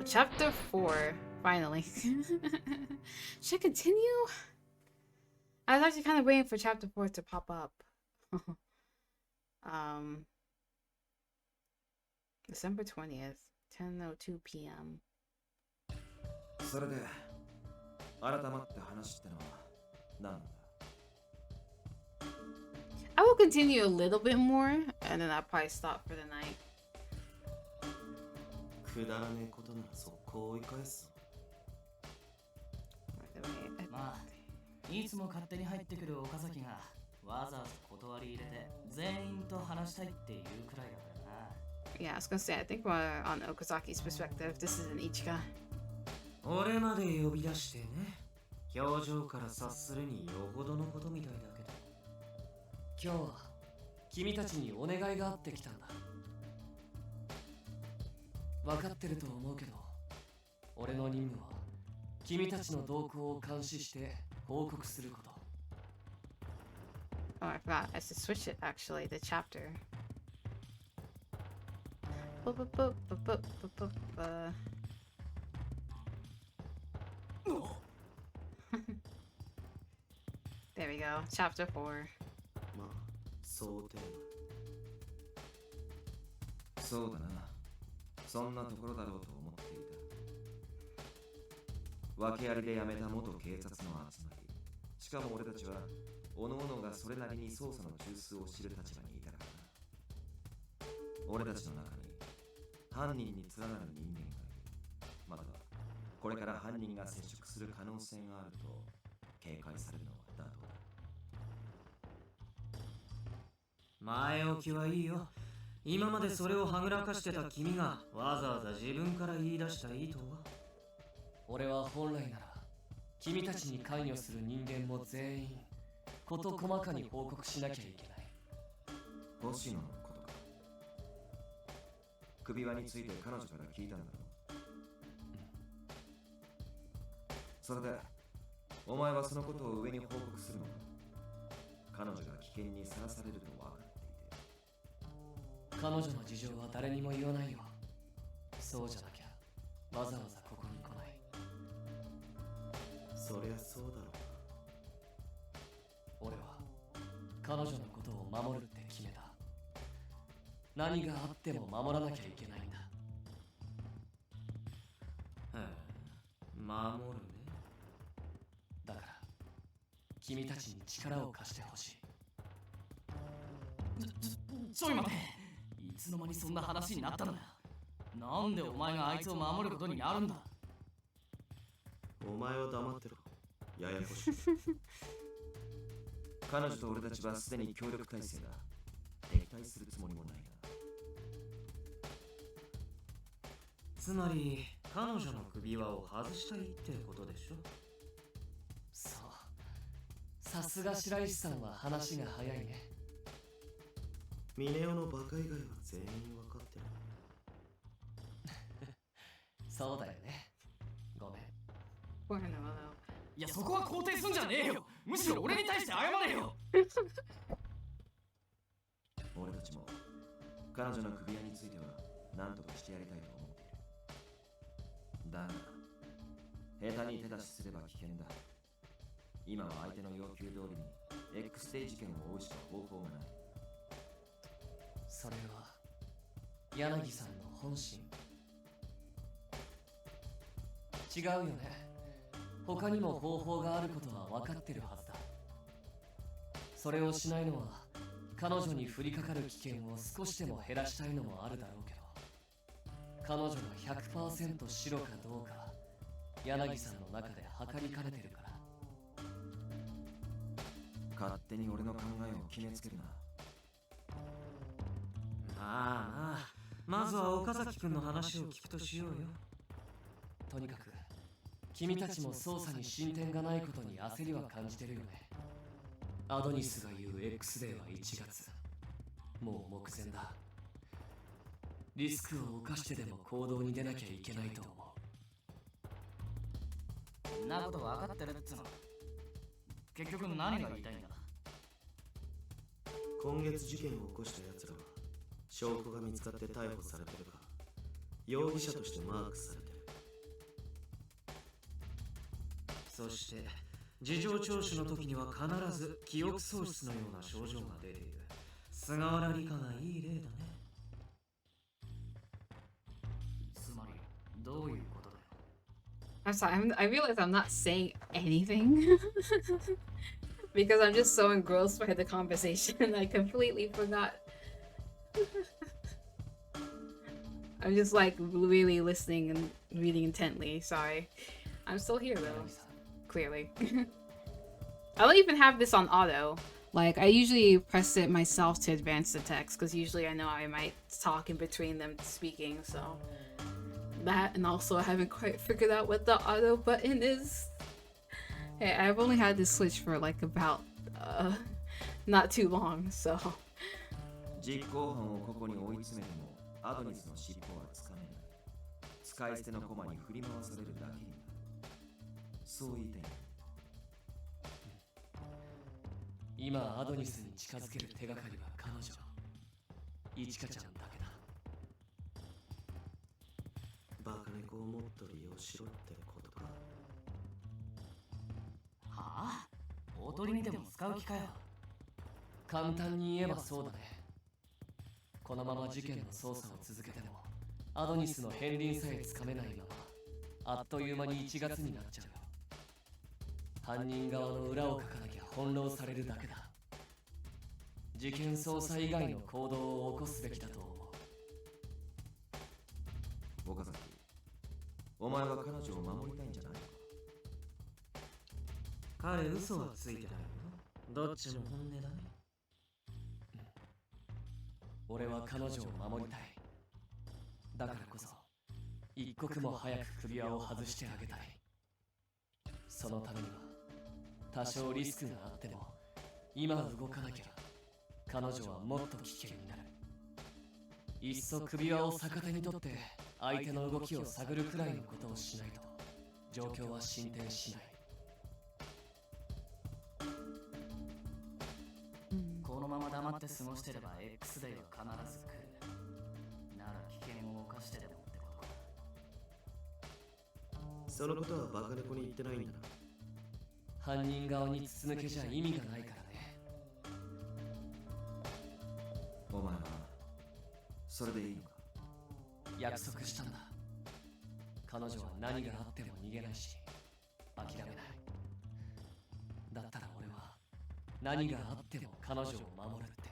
Chapter 4. Finally. Should I continue? I was actually kind of waiting for Chapter 4 to pop up. December 20th, 10:02 p.m. それで改まって話ってのは何なんだ? I will continue a little bit more, and then I'll probably stop for the night. くだらねえことなら速攻追い返す。まあ、いつも勝手に入ってくる岡崎がわざわざ断り入れて全員と話したいっていうくらいだからな。Yeah, I was gonna say, I think on Okazaki's perspective, this is an Ichika. 俺まで呼び出してね。表情から察するによほどのことみたいだけど。今日は君たちにお願いがあってきたんだ。分かってると思うけど、俺の任務は君たちの動向を監視して報告すること。Oh, I forgot. I should switch it actually, the chapter. There we go. Chapter 4. まあ、想定だ。そうだな。そんなところだろうと思っていた。訳ありで辞めた元警察の集まり。しかも俺たちは各々がそれなりに捜査の中枢を知る立場にいたからな。俺たちの中に犯人に連なる人間がいる。またはこれから犯人が接触する可能性があると警戒されるのは妥当だ。前置きはいいよ。今までそれをはぐらかしてた君がわざわざ自分から言い出した意図は？俺は本来なら君たちに関与する人間も全員事細かに報告しなきゃいけない。星野のことか。首輪について彼女から聞いたんだろう。それでお前はそのことを上に報告するのか。彼女が危険にさらされると分かっていて。彼女の事情は誰にも言わないよ。そうじゃなきゃわざわざここに来ない。そりゃそうだろう。俺は彼女のことを守るって決めた。何があっても守らなきゃいけないんだ。守るね。だから君たちに力を貸してほしい。ちょい待て。いつの間にそんな話になったんだ。なんでお前があいつを守ることになるんだ。お前は黙ってろ。ややこしい。彼女と俺たちはすでに協力体制だ。敵対するつもりもないな。つまり彼女の首輪を外したいってことでしょ。そう。さすが白石さんは話が早いね。ミネオのバカ以外は全員分かってる。そうだよね。ごめん。いや、そこは肯定すんじゃねえよ。むしろ俺に対して謝れよ。俺たちも彼女の首輪については何とかしてやりたいと思っている。だが下手に手出しすれば危険だ。今は相手の要求通りに X デイ事件を追うしか方法がない。それは柳さんの本心。違うよね。他にも方法があることは分かってるはずだ。それをしないのは彼女に降りかかる危険を少しでも減らしたいのもあるだろうけど、彼女が 100% 白かどうか柳さんの中で測りかねてるから。勝手に俺の考えを決めつけるな。まあまずは岡崎くんの話を聞くとしようよ。とにかく君たちも捜査に進展がないことに焦りは感じてるよね。アドニスが言う X デーは1月。もう目前だ。リスクを冒してでも行動に出なきゃいけないと思う。そんなこと分かってるっつうの。結局何が言いたいんだ。今月事件を起こした奴らは証拠が見つかって逮捕されてるか容疑者としてマークされてる。そして事情聴取の時には必ず記憶喪失のような症状が出ている。菅原理香がいい例だね。つまりどういうことだよ。 I'm sorry, I realize I'm not saying anything because I'm just so engrossed by the conversation. I completely forgot. I'm just like really listening and reading intently. Sorry. I'm still here though. Clearly. I don't even have this on auto. Like, I usually press it myself to advance the text because usually I know I might talk in between them speaking, so that, and also I haven't quite figured out what the auto button is. Hey, I've only had this switch for like about not too long, so 実行犯をここに追い詰めてもアドニスの尻尾はつかめない。使い捨ての駒に振り回されるだけになる。そう言いたい。今アドニスに近づける手がかりは彼女、いちかちゃんだけだ。バカ猫をもっと利用しろってことか。はあ、大鳥にでも使う気かよ。簡単に言えばそうだね。このまま事件の捜査を続けてもアドニスの片鱗さえつかめないままあっという間に1月になっちゃうよ。犯人側の裏をかかなきゃ翻弄されるだけだ。事件捜査以外の行動を起こすべきだと思う。岡崎、お前は彼女を守りたいんじゃないのか。彼嘘はついてないよ。どっちも本音だね。俺は彼女を守りたい。だからこそ一刻も早く首輪を外してあげたい。そのためには多少リスクがあっても今動かなきゃ彼女はもっと危険になる。いっそ首輪を逆手にとって相手の動きを探るくらいのことをしないと状況は進展しない。このまま黙って過ごしてれば X デイは必ず来る。なら危険を冒してでもってことか。そのことはバカ猫に言ってないんだな。犯人側に筒抜けじゃ意味がないからね。お前はそれでいいのか。約束したんだ。彼女は何があっても逃げないし諦めない。だったら俺は何があっても彼女を守るって。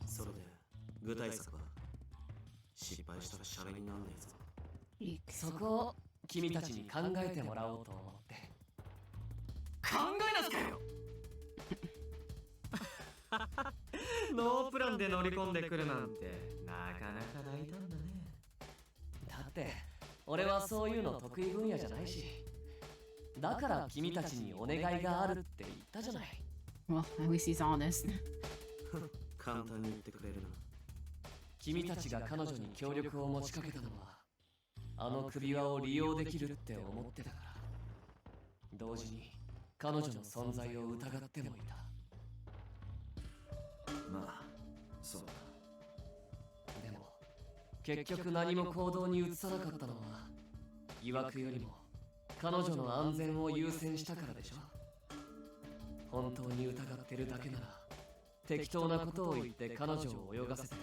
それで具体策は？失敗したらシャレになんねえぞ。そこを君たちに考えてもらおうと思って。考えなすかよ。ノープランで乗り込んでくるなんてなかなか大胆だね。だって俺はそういうの得意分野じゃないし、だから君たちにお願いがあるって言ったじゃない。 well, at least he's honest. 簡単に言ってくれるな。君たちが彼女に協力を持ちかけたのはあの首輪を利用できるって思ってたから。同時に彼女の存在を疑ってもいた。まあそうだ。でも結局何も行動に移さなかったのは疑惑よりも彼女の安全を優先したからでしょ。本当に疑ってるだけなら適当なことを言って彼女を泳がせて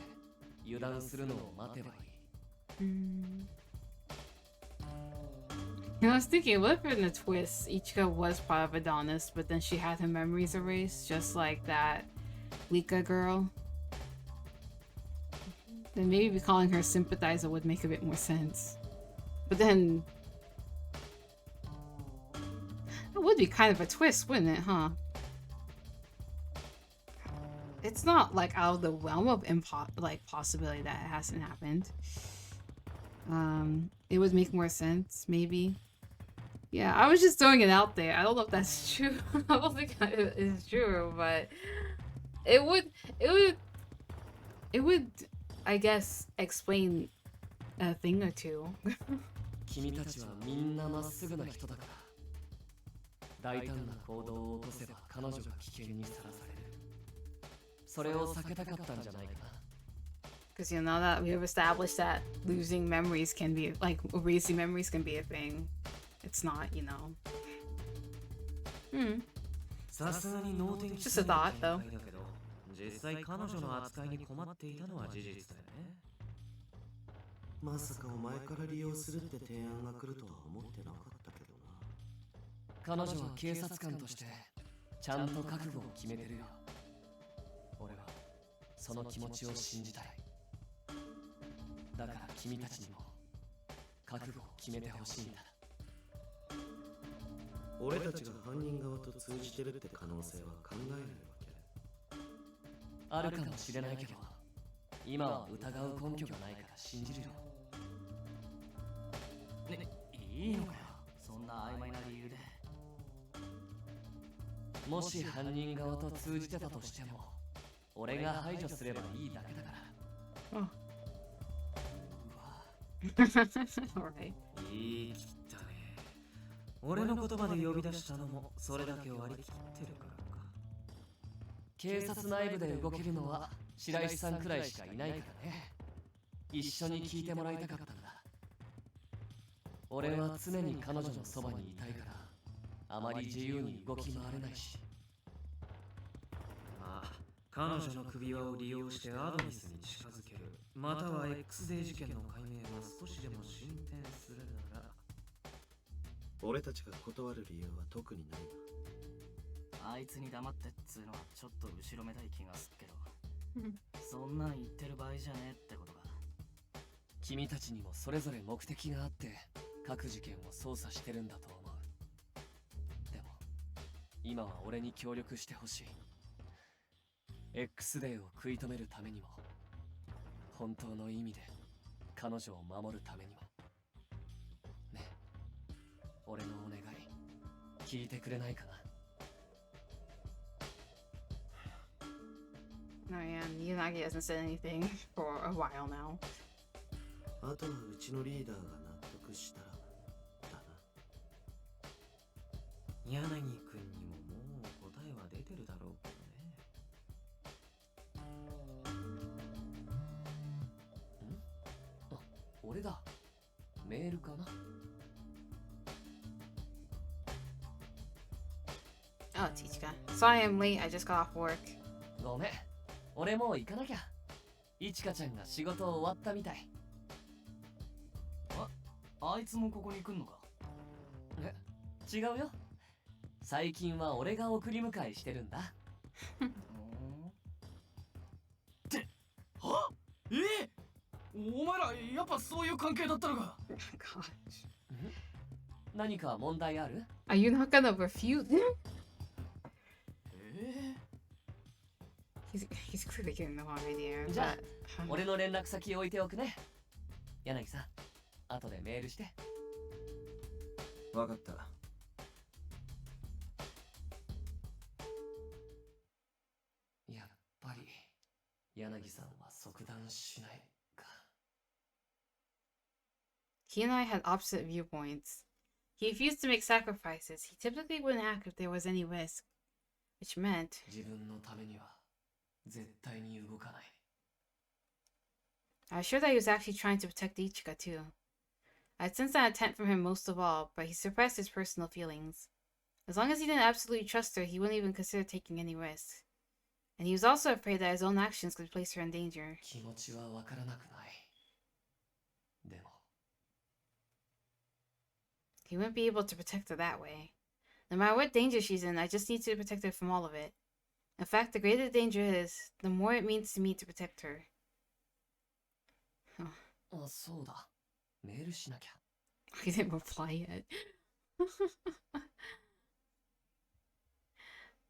油断するのを待てばいい。I was thinking, what if in the twist, Ichika was part of Adonis, but then she had her memories erased, just like that Lika girl? Then maybe calling her sympathizer would make a bit more sense. But then that would be kind of a twist, wouldn't it, huh? It's not like out of the realm of possibility that it hasn't happened. It would make more sense, maybe. Yeah, I was just throwing it out there. I don't know if that's true. I don't think it is true, but it would, I guess, explain a thing or two. 君たちはみんなまっすぐな人だから、大胆な行動を起こせば彼女が危険にさらされる。それを避けたかったんじゃないかな。Because you know that we have established that losing memories can be, like, erasing memories can be a thing. It's not, you know. Hmm. さすがに脳天気 Just a thought, though. だけど、実際彼女の扱いに困っていたのは事実だよね。まさかお前から利用するって提案が来るとは思ってなかったけどな。彼女は警察官としてちゃんと覚悟を決めてるよ。俺はその気持ちを信じたい。だから君たちにも覚悟を決めてほしいんだ。俺たちが犯人側と通じてるって可能性は考えないわけ。あるかもしれないけど、今は疑う根拠がないから信じるよ。ね、いいのかよ、そんな曖昧な理由で。もし犯人側と通じてたとしても、俺が排除すればいいだけだから。Oh. うわ Alright. 言い切ったね。俺の言葉で呼び出したのもそれだけ割り切ってるからか。警察内部で動けるのは白石さんくらいしかいないからね。一緒に聞いてもらいたかったんだ。俺は常に彼女のそばにいたいから、あまり自由に動き回れないし。まあ、彼女の首輪を利用してアドニスに近づける、または X デー事件の解明が少しでも進展するなら。俺たちが断る理由は特にないな。あいつに黙ってっつうのはちょっと後ろめたい気がすっけどそんなん言ってる場合じゃねえってことか。君たちにもそれぞれ目的があって各事件を捜査してるんだと思う。でも今は俺に協力してほしい。 X デーを食い止めるためにも、本当の意味で彼女を守るためにもね。俺のお願い聞いてくれないかな。No, yeah, Yunagi hasn't said anything for a while now. あとはうちのリーダーが納得したらだな。柳君にももう答えは出てるだろうけどね。あ、俺だ。メールかな。Oh, Tichika. Sorry I'm late, I just got off work. ごめん、俺もう行かなきゃ。いちかちゃんが仕事終わったみたい。あいつもここに来んのか。え、違うよ。最近は俺が送り迎えしてるんだ。ってはお前らやっぱそういう関係だったのか。Gosh. 何か問題ある？ Are you not gonna refute him? He's clearly getting them already here, じゃあ but... 俺の連絡先置いておくね。柳さん、後でメールして。わかった。やっぱり柳さんは即断しないか。 He and I had opposite viewpoints. He refused to make sacrifices. He typically wouldn't act if there was any risk, which meant... 自分のためには絶対に動かない。I was sure that he was actually trying to protect Ichika too. I sensed that intent from him most of all, but he suppressed his personal feelings. As long as he didn't absolutely trust her, he wouldn't even consider taking any risks. And he was also afraid that his own actions could place her in danger. 気持ちはわからなくない。でも He wouldn't be able to protect her that way. No matter what danger she's in, I just need to protect her from all of it. In fact, the greater the danger is, the more it means to me to protect her. あ、そうだ。メールしなきゃ。He didn't reply yet.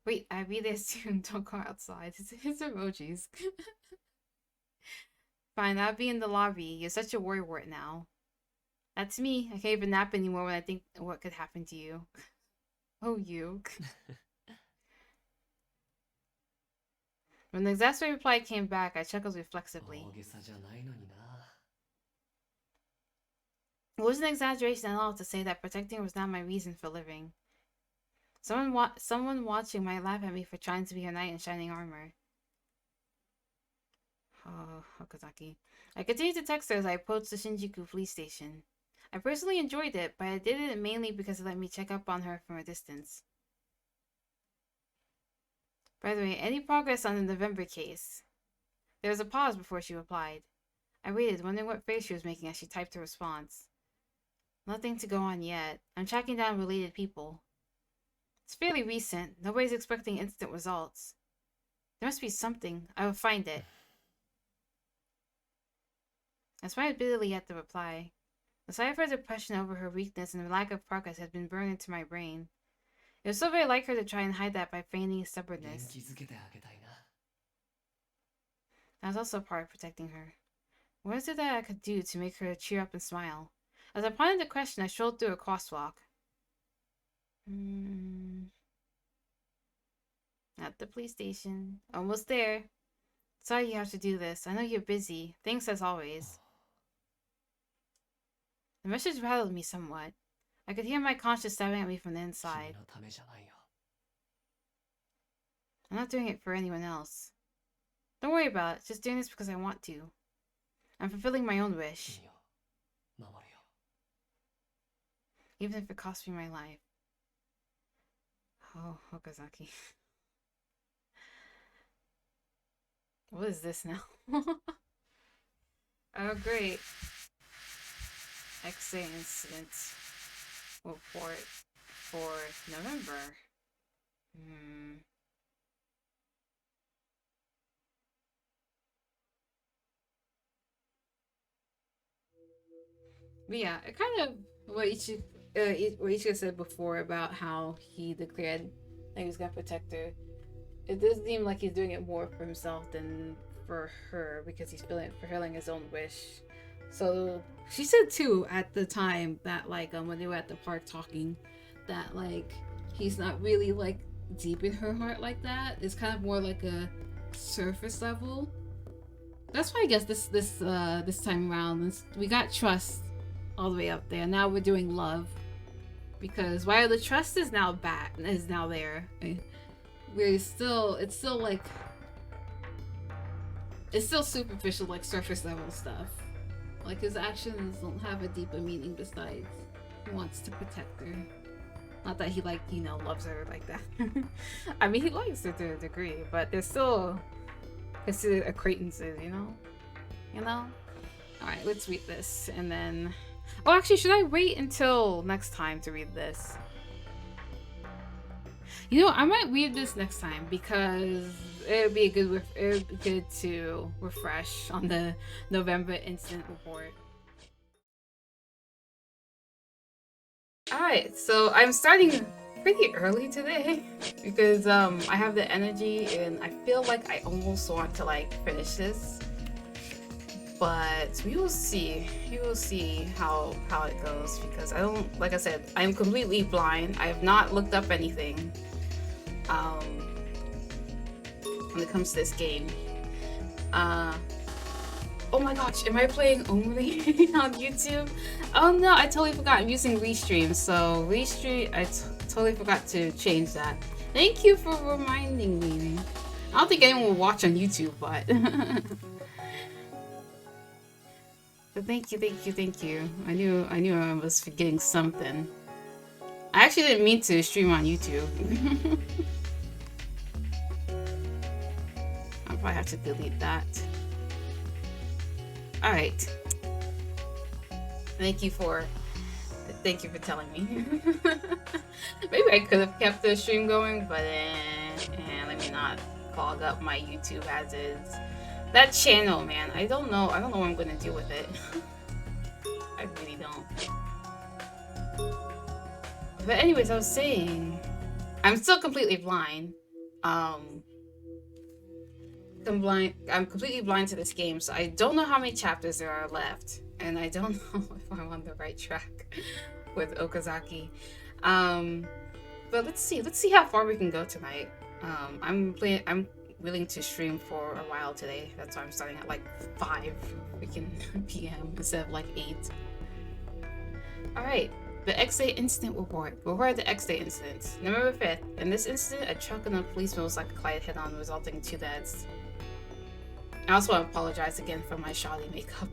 Wait, I'll be there soon. Don't go outside. His emojis. Fine, I'll be in the lobby. You're such a worrywart now. That's me. I can't even nap anymore when I think what could happen to you. Oh, you. When the exasperated reply came back, I chuckled reflexively. 大げさじゃないのにな。 It wasn't an exaggeration at all to say that protecting her was not my reason for living. Someone watching might laugh at me for trying to be her knight in shining armor. Oh, Okazaki. I continued to text her as I approached the Shinjuku police station. I personally enjoyed it, but I did it mainly because it let me check up on her from a distance. By the way, any progress on the November case? There was a pause before she replied. I waited, wondering what face she was making as she typed her response. Nothing to go on yet. I'm tracking down related people. It's fairly recent. Nobody's expecting instant results. There must be something. I will find it. I smiled bitterly at the reply. The sight of her depression over her weakness and the lack of progress had been burned into my brain. It was so very like her to try and hide that by feigning stubbornness. That was also part of protecting her. What is it that I could do to make her cheer up and smile? As I pondered the question, I strolled through a crosswalk. At the police station. Almost there. Sorry you have to do this. I know you're busy. Thanks as always. The message rattled me somewhat. I could hear my conscience stabbing at me from the inside. I'm not doing it for anyone else. Don't worry about it. Just doing this because I want to. I'm fulfilling my own wish. Even if it costs me my life. Oh, Okazaki. What is this now? Oh, great. XA incident report for November. But yeah, it kind of what Ichika said before about how he declared that he was gonna protect her. It does seem like he's doing it more for himself than for her because he's fulfilling his own wish. So she said too at the time that like when they were at the park talking that like he's not really like deep in her heart like that. It's kind of more like a surface level. That's why I guess this time around we got trust all the way up there. Now we're doing love because while the trust is now there. It's still superficial, like surface level stuff. Like his actions don't have a deeper meaning besides he wants to protect her. Not that he loves her like that. I mean he likes her to a degree, but they're still considered acquaintances, you know? Alright, let's read this and then actually should I wait until next time to read this? I might read this next time because it would be good to refresh on the November incident report. Alright, so I'm starting pretty early today because I have the energy and I feel like I almost want to like finish this. But we will see. We will see how it goes because like I said, I'm completely blind. I have not looked up anything. When it comes to this game. Oh my gosh, am I playing only on YouTube? Oh no, I totally forgot. I'm using Restream, so Restream, I totally forgot to change that. Thank you for reminding me. I don't think anyone will watch on YouTube, but but thank you. I knew I was forgetting something. I actually didn't mean to stream on YouTube. I'll probably have to delete that. Alright. Thank you for telling me. Maybe I could have kept the stream going, but let me not clog up my YouTube as is. That channel, man, I don't know what I'm gonna do with it. I really don't. But anyways, I was saying, I'm still completely blind. I'm completely blind to this game, so I don't know how many chapters there are left, and I don't know if I'm on the right track with Okazaki. But let's see how far we can go tonight. I'm willing to stream for a while today. That's why I'm starting at like 5 freaking PM instead of like 8. Alright, the XA incident report. Report the XA incident. November 5th. In this incident, a truck and a policeman was like a collided head-on, resulting in 2 deaths. I also want to apologize again for my shoddy makeup.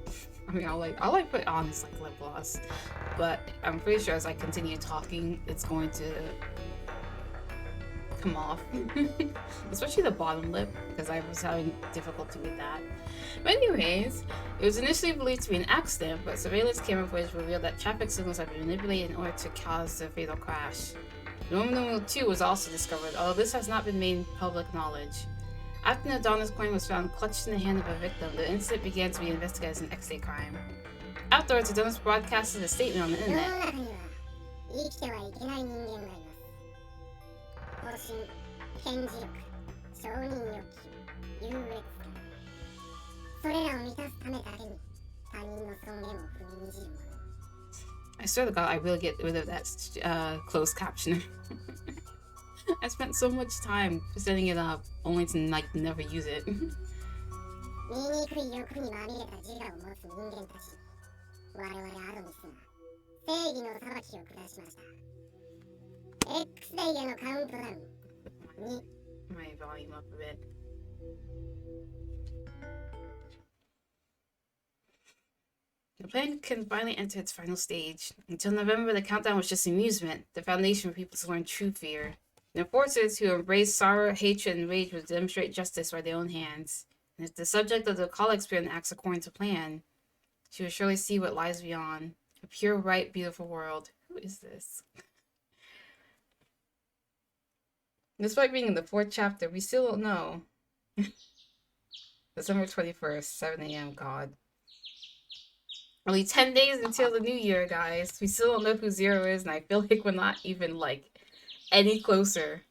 I mean, all I put on is like lip gloss, but I'm pretty sure as I continue talking, it's going to come off. Especially the bottom lip, because I was having difficulty with that. But anyways, it was initially believed to be an accident, but surveillance camera footage revealed that traffic signals had been manipulated in order to cause the fatal crash. Number 2 was also discovered, although this has not been made public knowledge. After an Adonis coin was found clutched in the hand of a victim, the incident began to be investigated as an X-ray crime. Afterwards, Adonis broadcasted a statement on the internet. 生きてはいけない人間がいます。方針、権磁力、承認欲求、優越感。それらを満たすためだけに他人の尊厳を踏みにじるもの。I swear to God, I will get rid of that closed captioner. I spent so much time setting it up, only to like never use it. 醜い欲にまみれた自我を持つ人間たち。我々アドニスが正義の裁きを下しました。X デイへのカウントダウン。2 My volume up a bit. The plan can finally enter its final stage. Until November, the countdown was just amusement, the foundation for people to learn true fear. The enforcers who embrace sorrow, hatred, and rage would demonstrate justice by their own hands. And if the subject of the call experiment acts according to plan, she will surely see what lies beyond. A pure, bright, beautiful world. Who is this? Despite being in the 4th chapter, we still don't know. December 21st, 7 a.m. God. Only 10 days until the new year, guys. We still don't know who Zero is, and I feel like we're not even, like, any closer.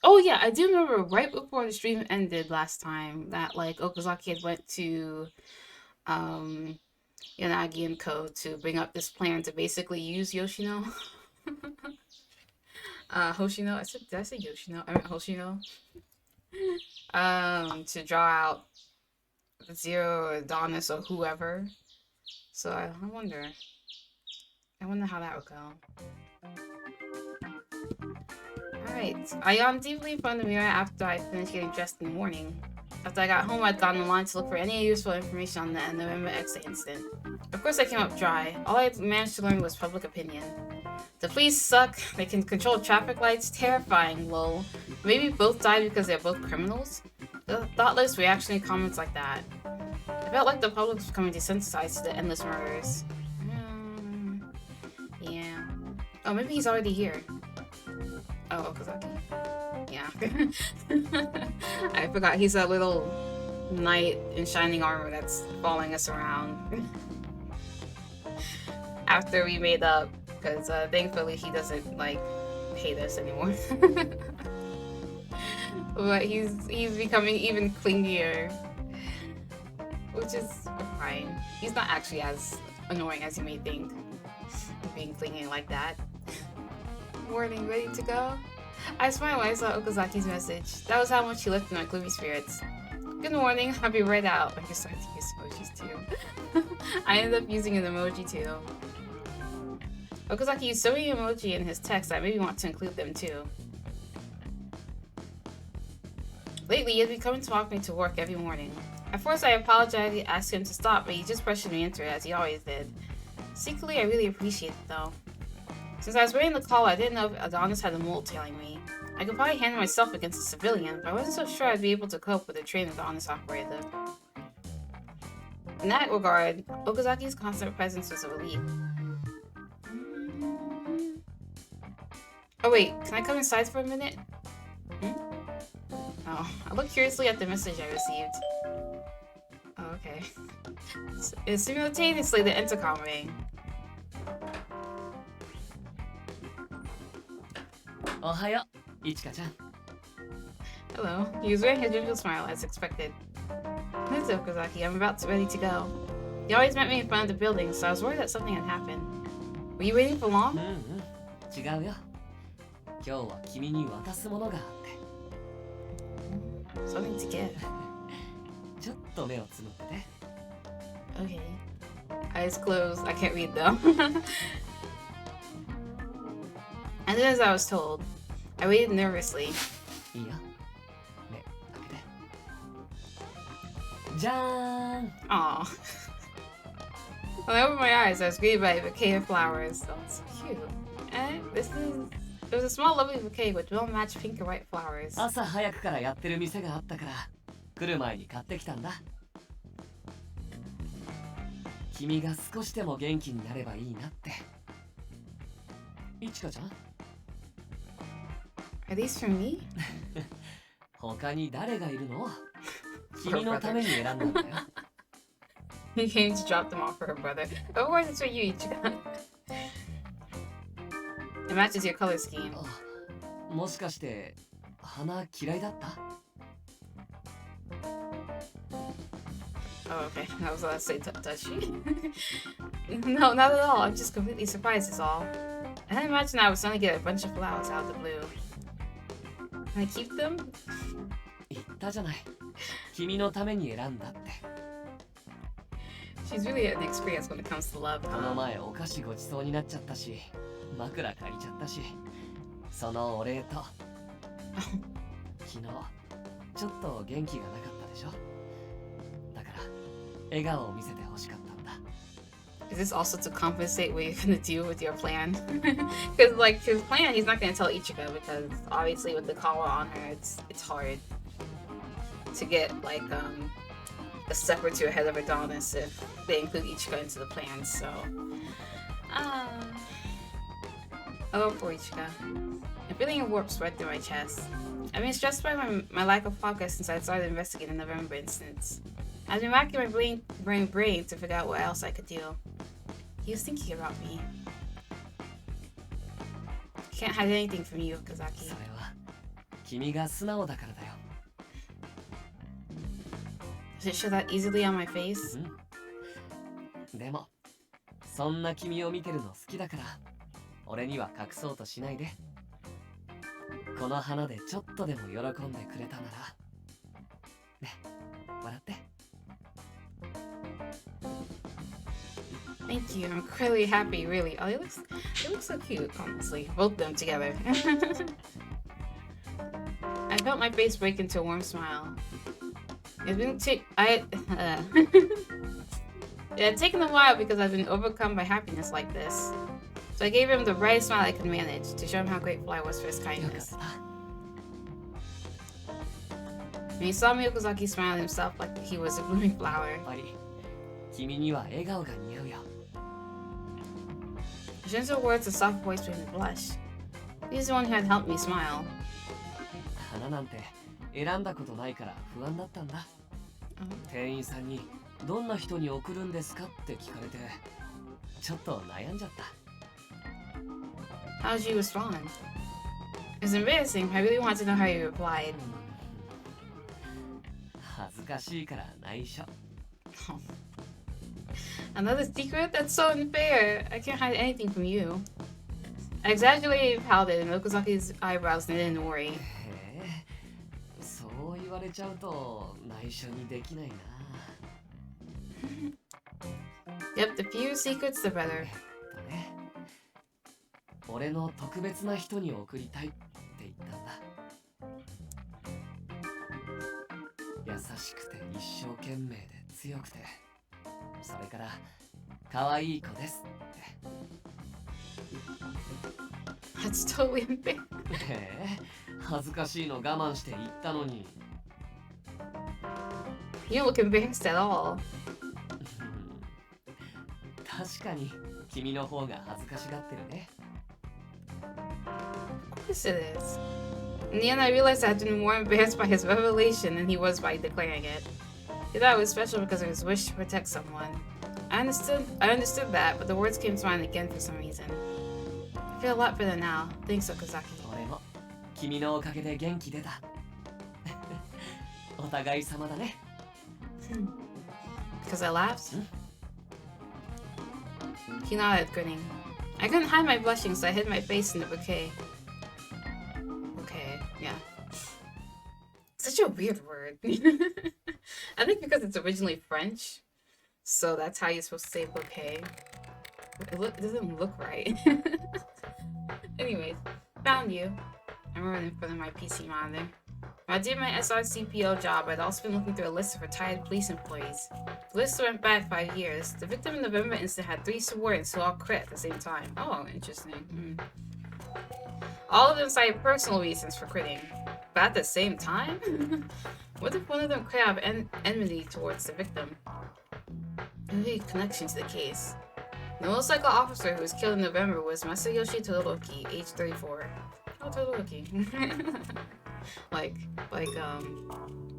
Oh yeah, I do remember right before the stream ended last time that, like, Okazaki had went to, Yanagi and Co. to bring up this plan to basically use Yoshino. Hoshino. Did I say Yoshino? I meant Hoshino. To draw out Zero or Adonis or whoever. So I wonder how that would go. Alright, I yawned deeply in front of the mirror after I finished getting dressed in the morning. After I got home, I'd gone online to look for any useful information on the November X-ray incident. Of course I came up dry. All I managed to learn was public opinion. The police suck, they can control traffic lights, terrifying, lol. Maybe both died because they're both criminals? The thoughtless reactionary comments like that. I felt like the public was becoming desensitized to the endless murders. Yeah. Oh, maybe he's already here. Oh, Okazaki. Yeah. I forgot he's a little knight in shining armor that's following us around. After we made up, because thankfully he doesn't, like, hate us anymore. But he's becoming even clingier. Which is fine. He's not actually as annoying as you may think. Being clingy like that. Morning, ready to go? I smiled when I saw Okazaki's message. That was how much he lifted my gloomy spirits. Good morning, I'll be right out. I can start to use emojis too. I ended up using an emoji too. Okazaki used so many emoji in his text that I maybe want to include them too. Lately, he has been coming to walk me to work every morning. At first, I apologized and asked him to stop, but he just pressured me into it as he always did. Secretly, I really appreciate it though. Since I was wearing the collar, I didn't know if Adonis had a mole tailing me. I could probably handle myself against a civilian, but I wasn't so sure I'd be able to cope with a trained Adonis operator. In that regard, Okazaki's constant presence was a relief. Oh wait, can I come inside for a minute? Oh, I looked curiously at the message I received. Oh, okay. It's simultaneously the intercom rang. Ohayo, Ichika-chan. Hello. He was wearing his usual smile as expected. It's Okazaki. I'm ready to go. He always met me in front of the building, so I was worried that something had happened. Were you waiting for long? 違うよ。今日は君に渡すものがあって。Something to give. ちょっと目をつむってて。Okay. Eyes closed. I can't read though. And then as I was told, I waited nervously. いいよ。目開けて。じゃーん Aw. When I opened my eyes, I was greeted by a bouquet of flowers. Oh, it's so cute. And it was a small, lovely bouquet with well-matched pink and white flowers. 朝早くからやってる店があったから来る前に買ってきたんだ。君が少しでも元気になればいいなって。いちかちゃん Are these for me? 他に誰がいるの？君のために選んだんだよ。He came to drop them off for her brother. Of course, it's for you, Ichigo. It matches your color scheme. もしかして花嫌いだった？ Oh, okay. I was about to say, does she? No, not at all. I'm just completely surprised, is all. I didn't imagine I would suddenly get a bunch of flowers out of the blue. Can I keep them? 言ったじゃない。君のために選んだって。She's really an experience when it comes to love. この前お菓子ごちそうになっちゃったし、枕借りちゃったし、そのお礼と。昨日ちょっと元気がなかったでしょ。だから笑顔を見せて欲しかったんだ。Is this also to compensate what you're gonna do with your plan? Because like his plan, he's not gonna tell Ichigo because obviously with the collar on her, it's hard to get like a step or two ahead of Adonis if they include Ichigo into the plan. So, oh poor Ichigo. I'm feeling a warp spread through my chest. I've been stressed by my lack of progress since I started investigating the November instance. I've been racking my brain to figure out what else I could do. He was thinking about me. Can't hide anything from you, Okazaki. それは君が素直だからだよ。Does it show that easily on my face? でもそんな君を見てるの好きだから俺には隠そうとしないで。この花でちょっとでも喜んでくれたならね、笑って。Thank you. I'm really happy, really. Oh, it looks so cute, honestly. Both of them together. I felt my face break into a warm smile. It had taken a while because I've been overcome by happiness like this. So I gave him the brightest smile I could manage to show him how grateful I was for his kindness. When he saw me, Okazaki smiled himself like he was a blooming flower. 君には笑顔が似合うよ。The gentle words and soft voice made me blush. He's the one who had helped me smile. 花なんて選んだことないから不安だったんだ。店員さんにどんな人に送るんですかって聞かれてちょっと悩んじゃった。How did you respond? It's embarrassing. I really wanted to know how you replied. 恥ずかしいから内緒。Another secret? That's so unfair. I can't hide anything from you. I exaggerated pouted and Okazaki's eyebrows knitted in worry. へえ、そう言われちゃうと内緒にできないな。Yep, the fewer secrets, the better. ね、俺の特別な人に送りたいって言ったんだ。優しくて一生懸命で強くて、それから可愛い子ですって。That's totally unfair. へえ、恥ずかしいの我慢して言ったのに。You don't look embarrassed at all. 確かに君の方が恥ずかしがってるね。Of course it is. In the end, I realized I had been more embarrassed by his revelation than he was by declaring it. He thought it was special because of his wish to protect someone. I understood that, but the words came to mind again for some reason. I feel a lot better now. Thanks, Okazaki. 俺も君のおかげで元気出た。お互い様だね。Because I laughed? He nodded, grinning. I couldn't hide my blushing, so I hid my face in the bouquet. Okay, yeah. Such a weird word. I think because it's originally French, so that's how you're supposed to say bouquet. It doesn't look right. Anyways, found you. I'm running in front of my PC monitor. When I did my SRCPO job, I'd also been looking through a list of retired police employees. The list went back 5 years. The victim in the November incident had 3 subordinates who all quit at the same time. Oh, interesting. All of them cited personal reasons for quitting. But at the same time? What if one of them quit out of enmity towards the victim? Maybe a connection to the case. The motorcycle officer who was killed in November was Masayoshi Todoroki, age 34. Oh, Todoroki.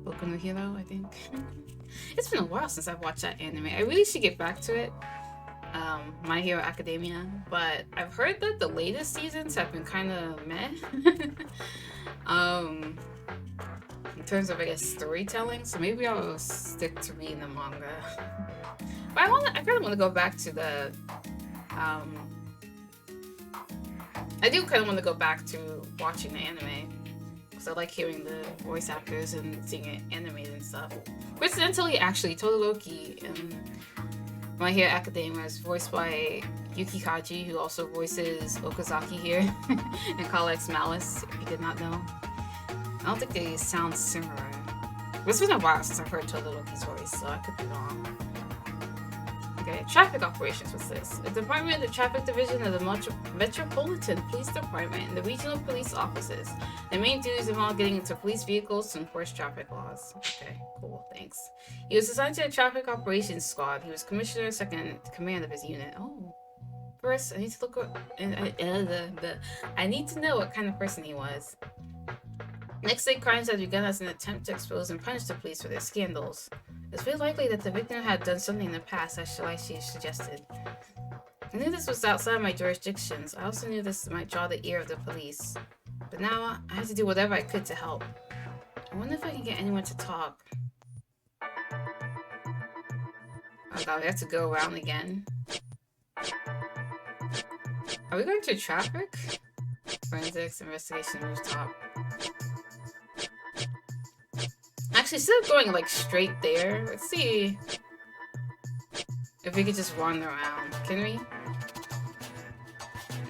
Boku no Hero, I think. It's been a while since I've watched that anime. I really should get back to it. My Hero Academia. But I've heard that the latest seasons have been kind of meh. In terms of, I guess, storytelling. So maybe I'll stick to reading the manga. But I kind of want to go back to the, I do kind of want to go back to watching the anime. Because I like hearing the voice actors and seeing it animated and stuff. Coincidentally, actually, Todoroki in My Hero Academia is voiced by Yuki Kaji, who also voices Okazaki here and collects Malice, if you did not know. I don't think they sound similar. But it's been a while since I've heard Todoroki's voice, so I could be wrong. Okay, traffic operations was this. The Department of the Traffic Division of the Metropolitan Police Department and the regional police offices. The main duties involve getting into police vehicles to enforce traffic laws. Okay, cool, thanks. He was assigned to the Traffic Operations Squad. He was Commissioner second in command of his unit. Oh. First, I need to look up... I need to know what kind of person he was. Next day, crimes had begun as an attempt to expose and punish the police for their scandals. It's very likely that the victim had done something in the past, as she suggested. I knew this was outside my jurisdictions. I also knew this might draw the ear of the police. But now, I have to do whatever I could to help. I wonder if I can get anyone to talk. Oh god, we have to go around again. Are we going to traffic? Forensics, investigation, rooftop. Actually, instead of going like straight there, let's see if we could just wander around. Can we?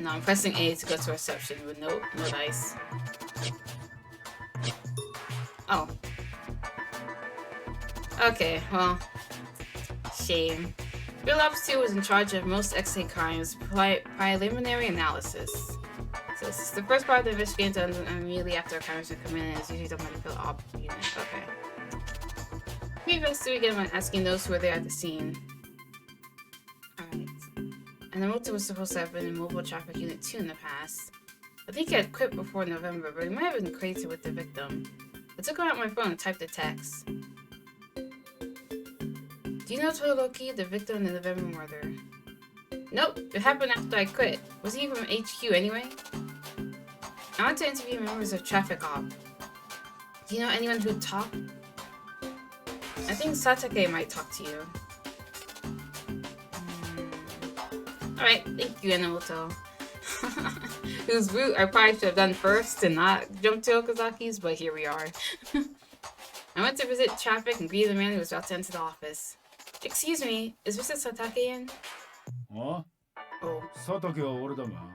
No, I'm pressing A to go to reception, but nope, no dice. Oh. Okay, well, shame. Bill Ops 2 was in charge of most XA crimes, preliminary analysis. So this is the first part of the investigation done immediately after a crime has been committed, and is usually done by the Bill Ops unit. Okay. We investigate again when asking those who were there at the scene. Alright. And the motor was supposed to have been in Mobile Traffic Unit 2 in the past. I think he had quit before November, but he might have been crazy with the victim. I took out my phone and typed a text. Do you know Todoroki, the victim in the November murder? Nope, it happened after I quit. Was he from HQ anyway? I want to interview members of Traffic Op. Do you know anyone who'd talk? I think Satake might talk to you. Alright, thank you, Enomoto. Whose route I probably should have done first and not jump to Okazaki's, but here we are. I went to visit Traffic and greeted the man who was about to enter the office. Excuse me, is Mr. Satake in? Oh? Oh. Satake wa ore da ga.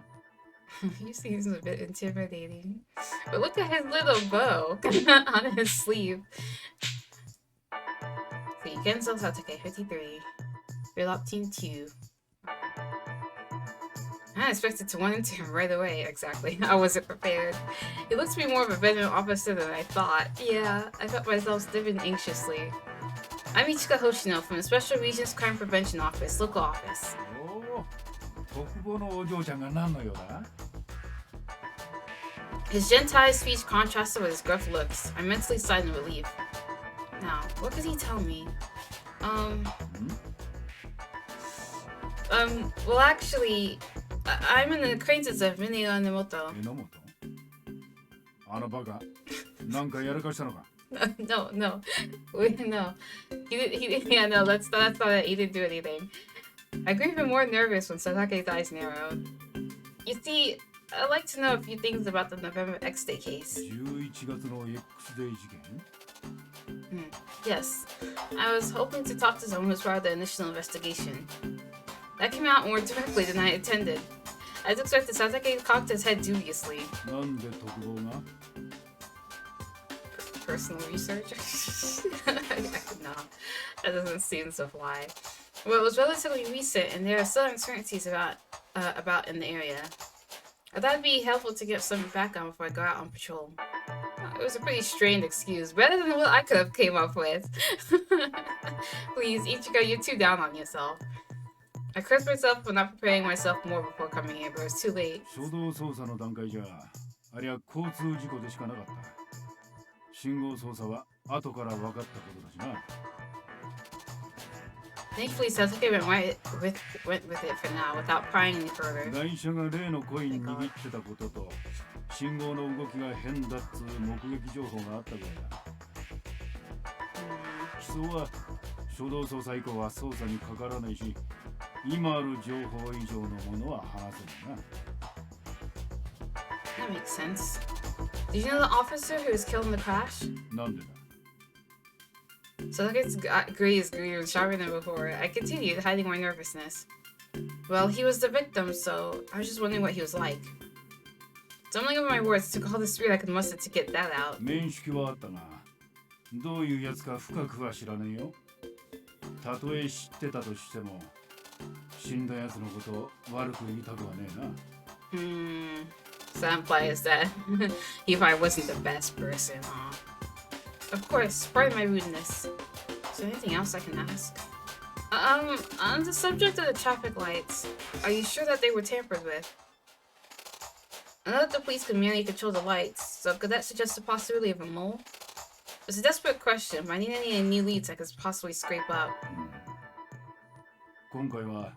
He seems a bit intimidating. But look at his little bow on his sleeve. So you can sell Satake 53. Build up team 2. I expected to run into him right away, exactly. I wasn't prepared. He looks to be more of a veteran officer than I thought. Yeah, I felt myself stiffen anxiously. I'm Ichika Hoshino from the Special Regions Crime Prevention Office, local office. Oh, tokubo no ojo-chan ga nan no you da? His gentile speech contrasted with his gruff looks. I mentally sighed in relief. Now, what could he tell me? Well actually, I'm an acquaintance of Minio Enomoto. Enomoto? Ano baka, nanka yarakashita no ka? No. No. Yeah, no, that's not it. He didn't do anything. I grew even more nervous when Satake's eyes narrowed. You see, I'd like to know a few things about the November X-Day case. 11月の X-Day 事件? Yes. I was hoping to talk to someone who's part of the initial investigation. That came out more directly than I intended. As expected, Satake cocked his head dubiously. なんで特防が? personal research? No, that doesn't seem to fly. Well, it was relatively recent, and there are still uncertainties about in the area. I thought it'd be helpful to get some background before I go out on patrol. It was a pretty strained excuse, better than what I could have came up with. Please, Ichika, you're too down on yourself. I cursed myself for not preparing myself more before coming here, but it was too late. 初動捜査の段階じゃありゃ交通事故でしかなかった。信号操作は後から分かったことだしな。Thankfully, Sasuke went with it for now, without prying any further. ガイシャが例のコイン握ってたことと信号の動きが変だっつう目撃情報があったぐらいだ。起訴は初動捜査以降は捜査にかからないし、今ある情報以上のものは話せないな。That makes sense. Did you know the officer who was killed in the crash? なんでだ Sasuke's gaze grew even sharper than before. I continued, hiding my nervousness. Well, he was the victim, so I was just wondering what he was like. Stumbling over my words, took all the spirit I could muster to get that out. 面識はあったが、どういうやつか深くは知らねえよ。たとえ知ってたとしても、死んだやつのことを悪く言いたくはねえな。So that implies that he probably wasn't the best person, huh? Of course, pardon my rudeness. Is there anything else I can ask? On the subject of the traffic lights, are you sure that they were tampered with? I know that the police can merely control the lights, so could that suggest the possibility of a mole? It's a desperate question, but I need any new leads I could possibly scrape up. 今回は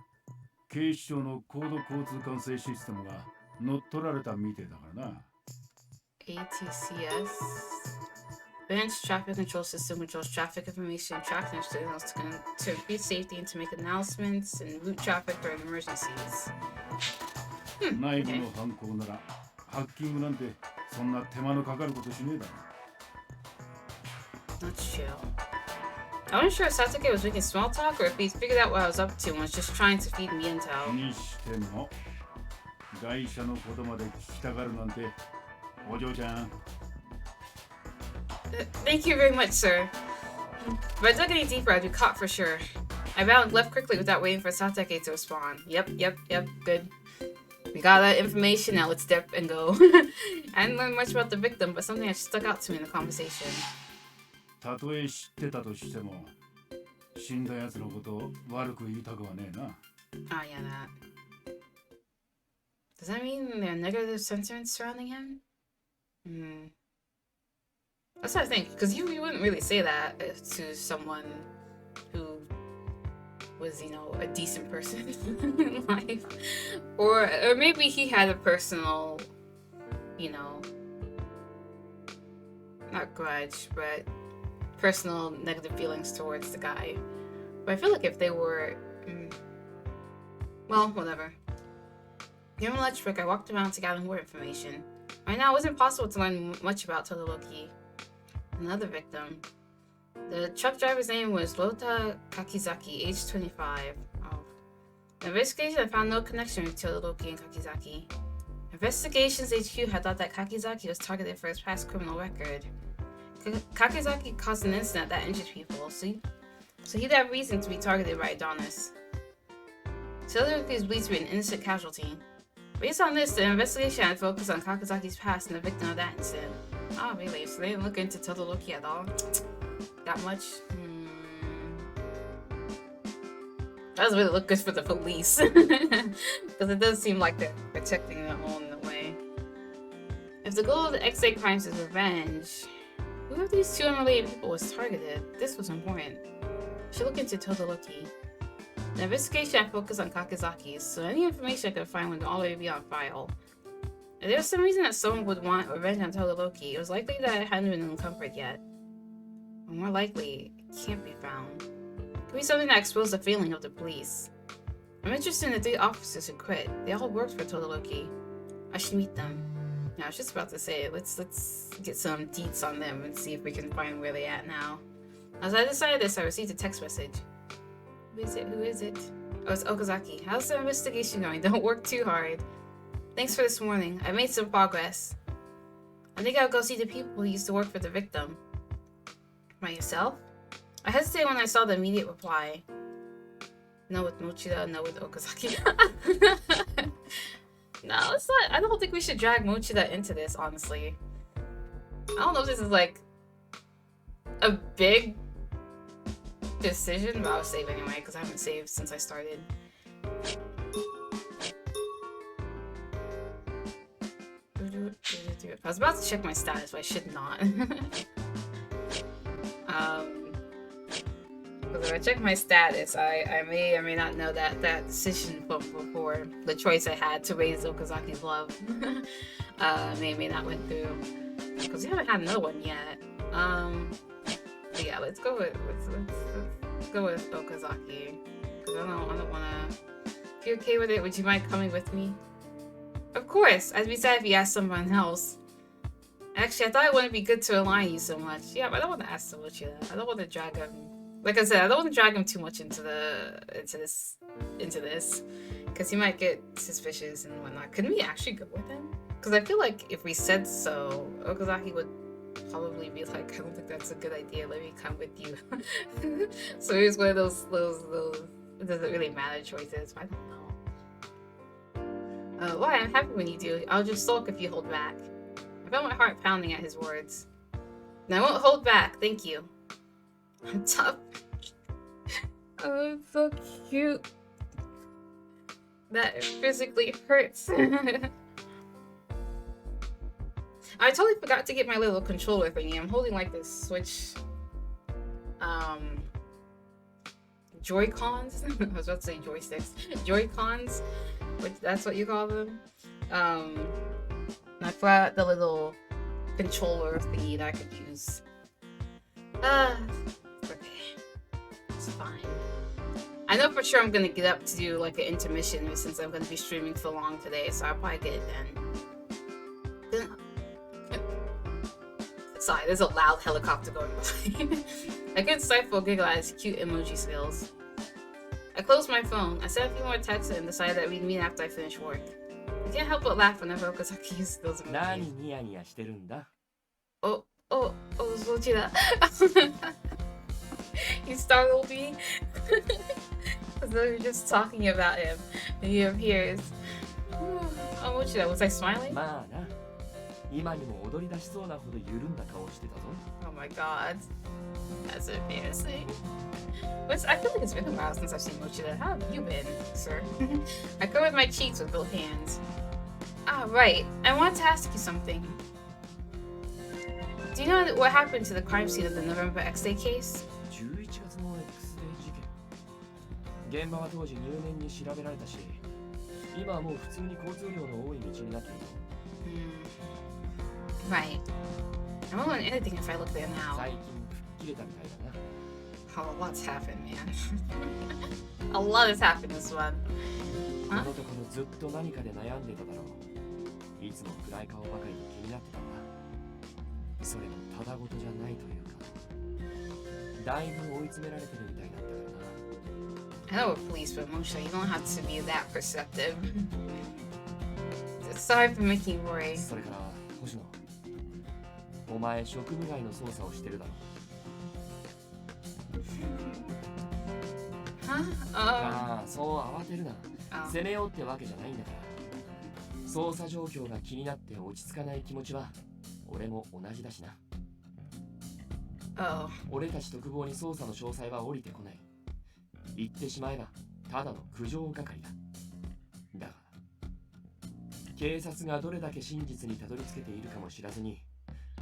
警視庁の高度交通管制システムが乗っ取られたみてえだからな。ATCS? Advanced Traffic Control System controls traffic information and traffic signals to increase safety and to make announcements and route traffic during emergencies. 内部の犯行ならハッキングなんてそんな手間のかかることしねえだろ。 That's true. I wasn't sure if Sasuke was making small talk or if he figured out what I was up to and was just trying to feed me intel. にしても外車のことまで聞きたがるなんてお嬢ちゃん。Thank you very much, sir. If I dug any deeper, I'd be caught for sure. I bowed and left quickly without waiting for Sasuke to respond. Yep, good. We got that information, now let's dip and go. I didn't learn much about the victim, but something that stuck out to me in the conversation. たとえ知ってたとしても死んだやつのことを悪く言いたくはねえな。Oh, yeah, that. Does that mean there are negative sentiments surrounding him? That's what I think, because you wouldn't really say that to someone who was, you know, a decent person in life. Or maybe he had a personal, you know, not grudge, but personal negative feelings towards the guy. But I feel like if they were, well, whatever. Given my lunch break, I walked around to gather more information. Right now, it wasn't possible to learn much about Todoroki, another victim. The truck driver's name was Lota Kakizaki, age 25. Oh. In the investigation, I found no connection between Todoroki and Kakizaki. Investigations HQ had thought that Kakizaki was targeted for his past criminal record. Kakizaki caused an incident that injured people, so he'd have reason to be targeted by Adonis. Todoroki is believed to be an innocent casualty. Based on this, the investigation had focused on Kakizaki's past and the victim of that incident. Oh, really? So they didn't look into Todoroki at all? That much? That doesn't really look good for the police. Because it does seem like they're protecting them all in a way. If the goal of the XA crimes is revenge, who of these two unrelated people was targeted? This was important. I should look into Todoroki. The investigation had focused on Kakizaki, so any information I could find would already be on file. If there was some reason that someone would want revenge on Todoroki, it was likely that it hadn't been uncovered yet. Or more likely, it can't be found. It could be something that exposed the failing of the police. I'm interested in the 3 officers who quit. They all worked for Todoroki. I should meet them. Yeah, I was just about to say, let's get some deets on them and see if we can find where they're at now. As I decided this, I received a text message. Who is it? Oh, it's Okazaki. How's the investigation going? Don't work too hard. Thanks for this warning. I made some progress. I think I'll go see the people who used to work for the victim. Myself? I hesitated when I saw the immediate reply. No with Mochida, no with Okazaki. No, it's not. I don't think we should drag Mochida into this, honestly. I don't know if this is like a big decision, but I'll save anyway because I haven't saved since I started. I was about to check my status, but I should not. Because if I check my status, I may or may not know that decision before the choice I had to raise Okazaki's love may or may not went through. Because we haven't had another one yet. But yeah, let's go with Okazaki. Because I don't wanna. If you're okay with it, would you mind coming with me? Of course! I'd be sad if you asked someone else. Actually, I thought it wouldn't be good to align you so much. Yeah, but I don't want to ask so much of that. I don't want to drag him. Like I said, I don't want to drag him too much into this. Because he might get suspicious and whatnot. Couldn't we actually go with him? Because I feel like if we said so, Okazaki would probably be like, I don't think that's a good idea. Let me come with you. So it was one of those it doesn't really matter choices. I don't know. Why? I'm happy when you do. I'll just sulk if you hold back. I felt my heart pounding at his words. And I won't hold back, thank you. I'm tough. Oh, it's so cute. That physically hurts. I totally forgot to get my little controller thingy. I'm holding like this Switch Joy-Cons. I was about to say joysticks. Joy-Cons, which that's what you call them. And I forgot the little controller thingy that I could use. Okay. It's fine. I know for sure I'm gonna get up to do like an intermission since I'm gonna be streaming for long today, so I'll probably get it then. Sorry, there's a loud helicopter going by. I couldn't stifle a giggle at his cute emoji skills. I closed my phone. I sent a few more texts and decided that we'd meet after I finish work. I can't help but laugh whenever Okazaki uses those emojis. Oh, Mochida. He startled me. As though we were just talking about him. And he appears. Oh, Mochida, was I smiling? Oh my god. That's embarrassing. I feel like it's been a while since I've seen Mochida. How have you been, sir? I covered my cheeks with both hands. Ah, right. I want to ask you something. Do you know what happened to the crime scene of the November X-Day case? Right. I won't learn anything if I look there now. Oh, a lot's happened, man. A lot has happened this one. Huh? I know we're police, but Moshe, you don't have to be that perceptive. Sorry for making you worry. Huh? Oh. 責めようってわけじゃないんだから。捜査状況が気になって落ち着かない気持ちは俺も同じだしな。俺たち特防に捜査の詳細は降りてこない。言ってしまえばただの苦情係だ。だが警察がどれだけ真実にたどり着けているかも知らずに、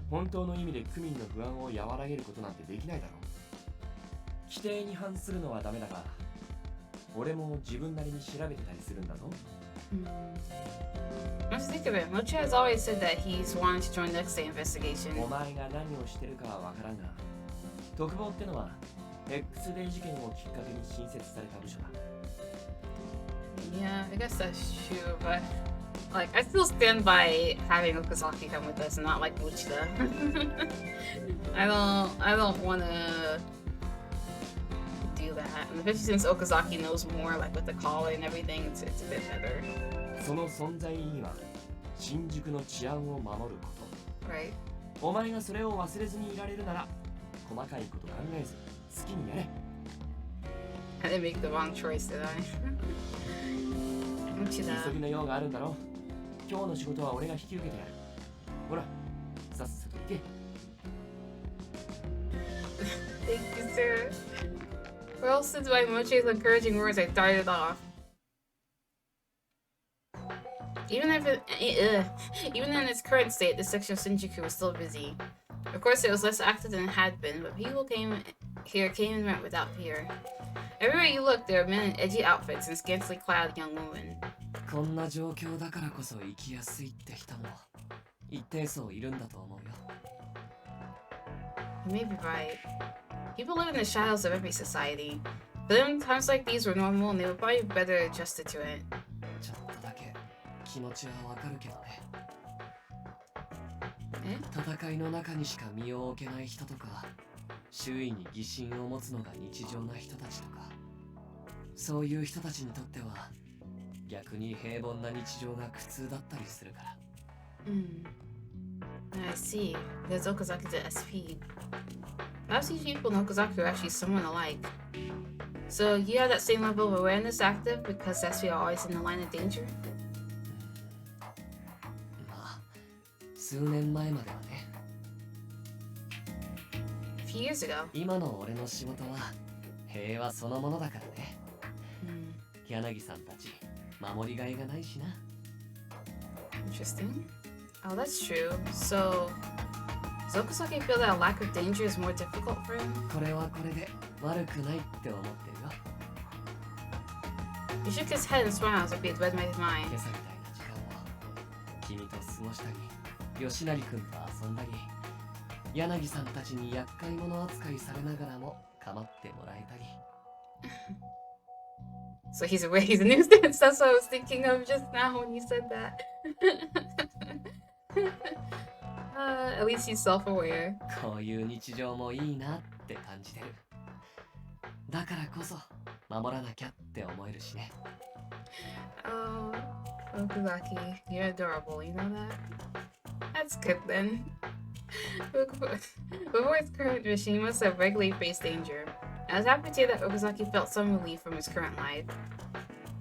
本当の意味で区民の不安を和らげることなんてできないだろう。規定に反するのはダメだが、俺も自分なりに調べてたりするんだぞ。Let's think of it. Mochi has always said that he's wanting to join the X-Day investigation. お前が何をしてるかはわからんが、特防ってのは X-Day 事件をきっかけに新設された部署だ。Yeah, I guess that's true, but like I still stand by having Okazaki come with us, not like Mochida. I don't wanna do that. And especially since Okazaki knows more, like with the collar and everything, it's a bit better. その存在意義は新宿の治安を守ること。Right. お前がそれを忘れずにいられるなら、細かいこと考えず好きにやれ。 I didn't make the wrong choice, did I? 急ぎの用があるんだろ。今日の仕事は俺が引き受けてやる。ほら、さっさと行け。 Thank you, sir. Well, since my Mochi's encouraging words, I darted off. Even even in its current state, this section of Shinjuku was still busy. Of course, it was less active than it had been, but people came and went without fear. Everywhere you looked, there were men in edgy outfits and scantily clad young women. こんな状況だからこそ生きやすいって人も一定数いるんだと思うよ。 You may be right. People live in the shadows of every society. For them, times like these were normal and they would probably be better adjusted to it. ちょっとだけ気持ちはわかるけどね。戦いの中にしか身を置けない人とか、周囲に疑心を持つのが日常な人たちとか、そういう人たちにとっては逆に平凡な日常が苦痛だったりするから。I see. There's Okazaki to SP. Perhaps these people in Okazaki are actually somewhat alike. So you have that same level of awareness active because SP are always in the line of danger? まあ、数年前まではね。 A few years ago. 今の俺の仕事は平和そのものだからね。柳さんたち守りがいがないしな。 Interesting. Oh, that's true. So, does Okazaki feel that a lack of danger is more difficult for him? これはこれで悪くないって思ってるよ。 He shook his head and smiled as if he had read my mind. 今朝みたいな時間を君と過ごしたり、吉成君と遊んだり、柳さんたちに厄介者扱いされながらも構ってもらえたり。 So he's aware he's a nuisance. That's what I was thinking of just now when you said that. At least he's self-aware. こういう日常もいいなって感じてる。だからこそ守らなきゃって思えるしね。 Oh, Okazaki, you're adorable. You know that? That's good then. Before his current mission, he must have regularly faced danger. I was happy to hear that Okazaki felt some relief from his current life.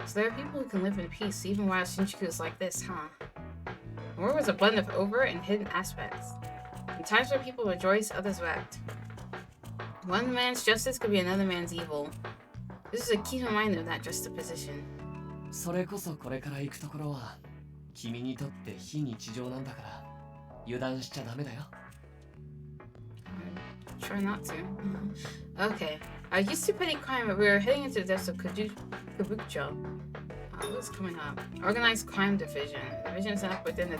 So there are people who can live in peace even while Shinjuku is like this, huh? The world was a blend of overt and hidden aspects. In times where people rejoice, others wept. One man's justice could be another man's evil. This is a key reminder of that juxtaposition. それこそこれから行くところは君にとって非日常なんだから油断しちゃダメだよ。 Try not to. Okay. I used to petty crime, but we were heading into the depths of Kabukicho. What's coming up? Organized Crime Division. The division is set up within the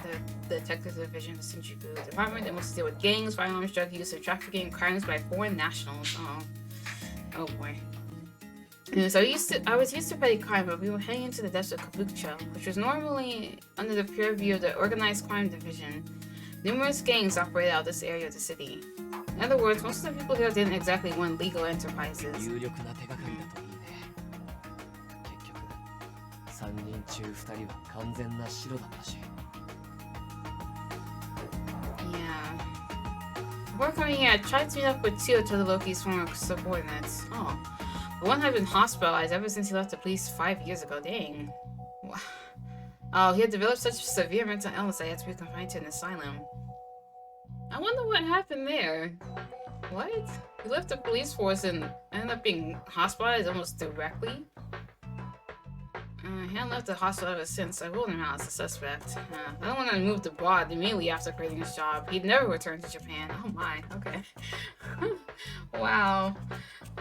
Detective Division of Shinjuku. The department that must deal with gangs, firearms, drug use, and trafficking, and crimes by foreign nationals. Oh boy. Yeah, so I was used to petty crime, but we were heading into the depths of Kabukicho, which was normally under the purview of the Organized Crime Division. Numerous gangs operated out of this area of the city. In other words, most of the people here didn't exactly run legal enterprises. 有力な手がかりだといいね。結局3人中2人は完全な白だったし。 Yeah. Before coming here, I tried to meet up with two of Todoroki's former subordinates. Oh. The one had been hospitalized ever since he left the police 5 years ago. Dang. Oh, he had developed such severe mental illness that he had to be confined to an asylum. I wonder what happened there. What? He left the police force and ended up being hospitalized almost directly? He hadn't left the hospital ever since. I ruled him out as a suspect. The other one moved abroad immediately after quitting his job. He'd never returned to Japan. Oh my, okay. Wow.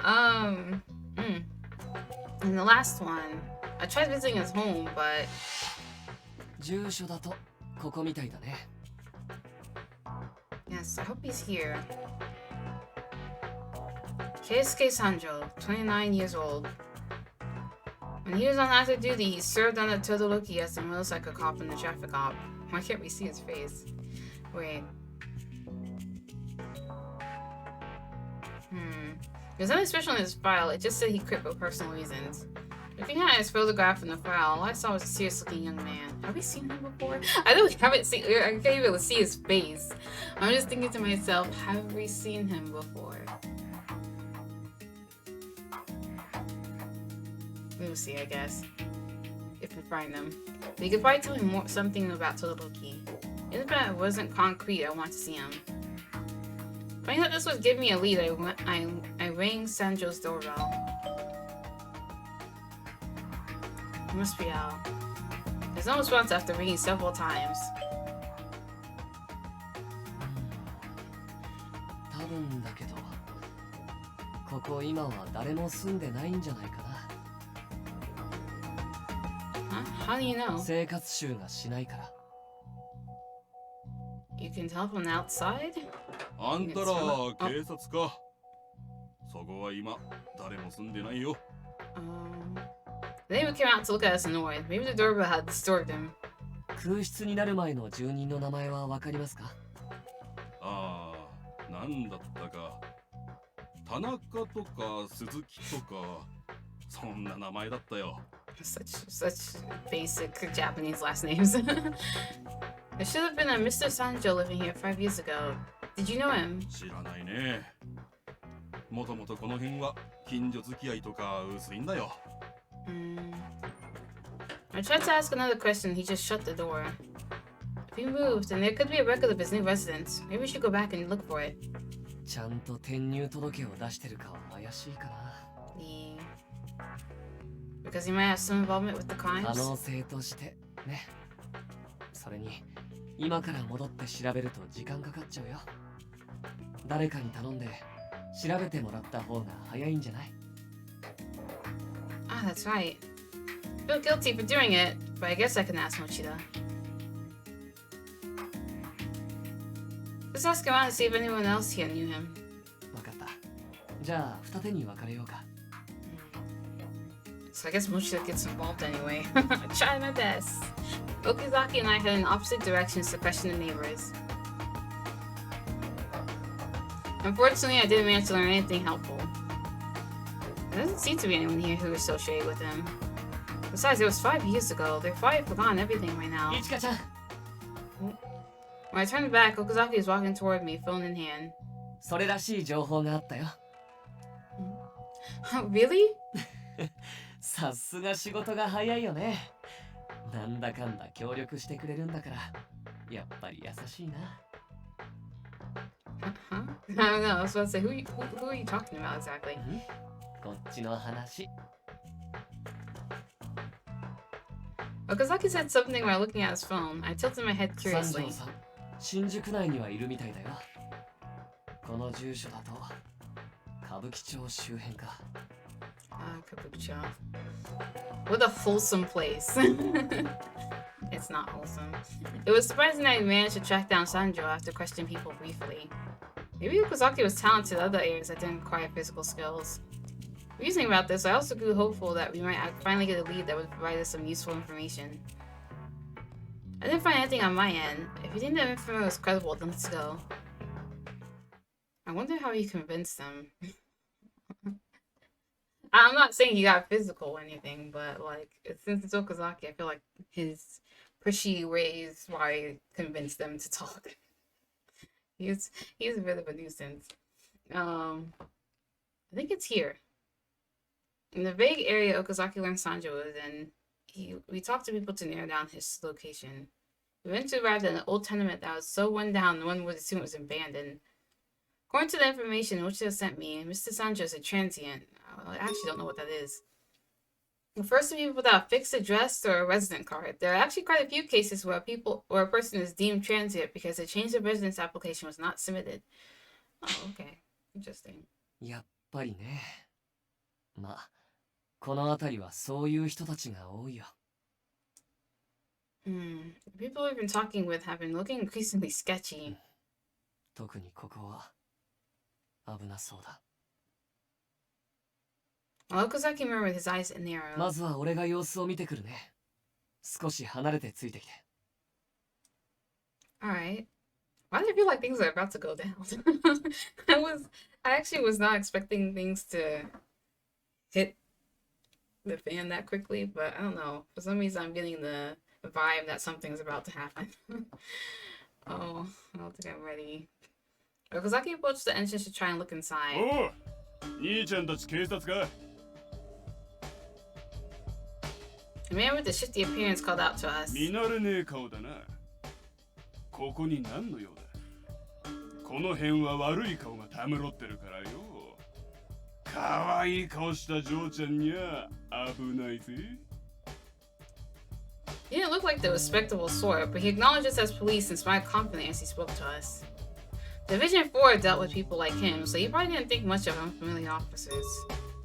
And the last one, I tried visiting his home, but... 住所だとここみたいだね。 Yes, I hope he's here. Keisuke Sanjo, 29 years old. When he was on active duty, he served under Todoroki as the motorcycle cop and the traffic op. Why can't we see his face? Wait. There's nothing special in his file, it just said he quit for personal reasons. Looking at his photograph in the file, all I saw was a serious-looking young man. Have we seen him before? I know we haven't seen. I can't even see his face. I'm just thinking to myself, have we seen him before? We'll see, I guess. If we find them. But you could probably tell me something about Todoroki. Even if it wasn't concrete, I want to see him. Finding that this would give me a lead, I rang Sanjo's doorbell. He must be out. There's no response after ringing several times. 多分だけど、ここ今は誰も住んでないんじゃないかな。How do you know? 生活臭がしないから。You can tell from the outside? あんたら警察か。そこは今誰も住んでないよ。They even came out to look at us annoyed. Maybe the doorbell had disturbed him. 空室になる前の住人の名前はわかりますか？ああ、なんだったか。田中とか鈴木とか、そんな名前だったよ。Such basic Japanese last names. There should have been a Mr. Sanjo living here 5 years ago. Did you know him? 知らないね。もともとこの辺は近所付き合いとか薄いんだよ。I tried to ask another question, he just shut the door. If he moved, then there could be a record of his new residence. Maybe we should go back and look for it. ちゃんと転入届を出してるかは怪しいかな。Because he might have some involvement with the crimes? 可能性としてね。それに今から戻って調べると時間かかっちゃうよ。誰かに頼んで調べてもらった方が早いんじゃない？ Ah, that's right. I feel guilty for doing it, but I guess I can ask Mochida. Let's ask around to see if anyone else here knew him. わかった。じゃあ二手に分かれようか。So I guess Mochida gets involved anyway. I tried my best. Okazaki and I headed in opposite directions to question the neighbors. Unfortunately, I didn't manage to learn anything helpful. There doesn't seem to be anyone here who is associated with him. Besides, it was 5 years ago. They've probably forgotten everything by now. When I turned back, Okazaki was walking toward me, phone in hand. それらしい情報があったよ。Really? さすが仕事が早いよね。なんだかんだ協力してくれるんだから、やっぱり優しいな。Huh? I don't know. I was about to say, who are you talking about exactly? こっちの話。Okazaki said something while looking at his phone. I tilted my head 三 curiously. 条さん、新宿内にはいるみたいだよ。この住所だと歌舞伎町周辺か。Kabukicho. What a wholesome place. It's not wholesome. It was surprising that he managed to track down Sanjo after questioning people briefly. Maybe Okazaki was talented in other areas that didn't require physical skills. Reasoning about this, I also grew hopeful that we might finally get a lead that would provide us some useful information. I didn't find anything on my end. If you think that information was credible, then let's go. I wonder how he convinced them. I'm not saying he got physical or anything, but like since it's Okazaki, I feel like his pushy ways why convinced them to talk. He's a bit of a nuisance. I think it's here. In the vague area Okazaki learned Sanjo was in, we talked to people to narrow down his location. We eventually arrived at an old tenement that was so run down one would assume it was abandoned. According to the information Mochida sent me, Mr. Sanjo is a transient. I actually don't know what that is. The first to people without a fixed address or a resident card. There are actually quite a few cases where a person is deemed transient because a change of residence application was not submitted. Oh, okay. Interesting. やっぱりね。まあ、この辺りはそういう人たちが多いよ。The people we've been talking with have been looking increasingly sketchy. 特にここは危なそうだ。Okazaki murmured, his eyes narrowed. まずは俺が様子を見てくるね。少し離れてついてきて。Alright. Why do I feel like things are about to go down? I actually was not expecting things to hit the fan that quickly, but I don't know. For some reason, I'm getting the vibe that something's about to happen. Oh, I don't think I'm ready. Okazaki approached the entrance to try and look inside. おう兄ちゃんたち警察か The man with the shifty appearance called out to us. 見慣れねえ顔だなここに何の用だこの辺は悪い顔がたむろってるからよかわいい顔した嬢ちゃんには危ないぜ He didn't look like the respectable sort, but he acknowledged us as police and smiled confidently as he spoke to us. Division 4 dealt with people like him, so he probably didn't think much of unfamiliar officers.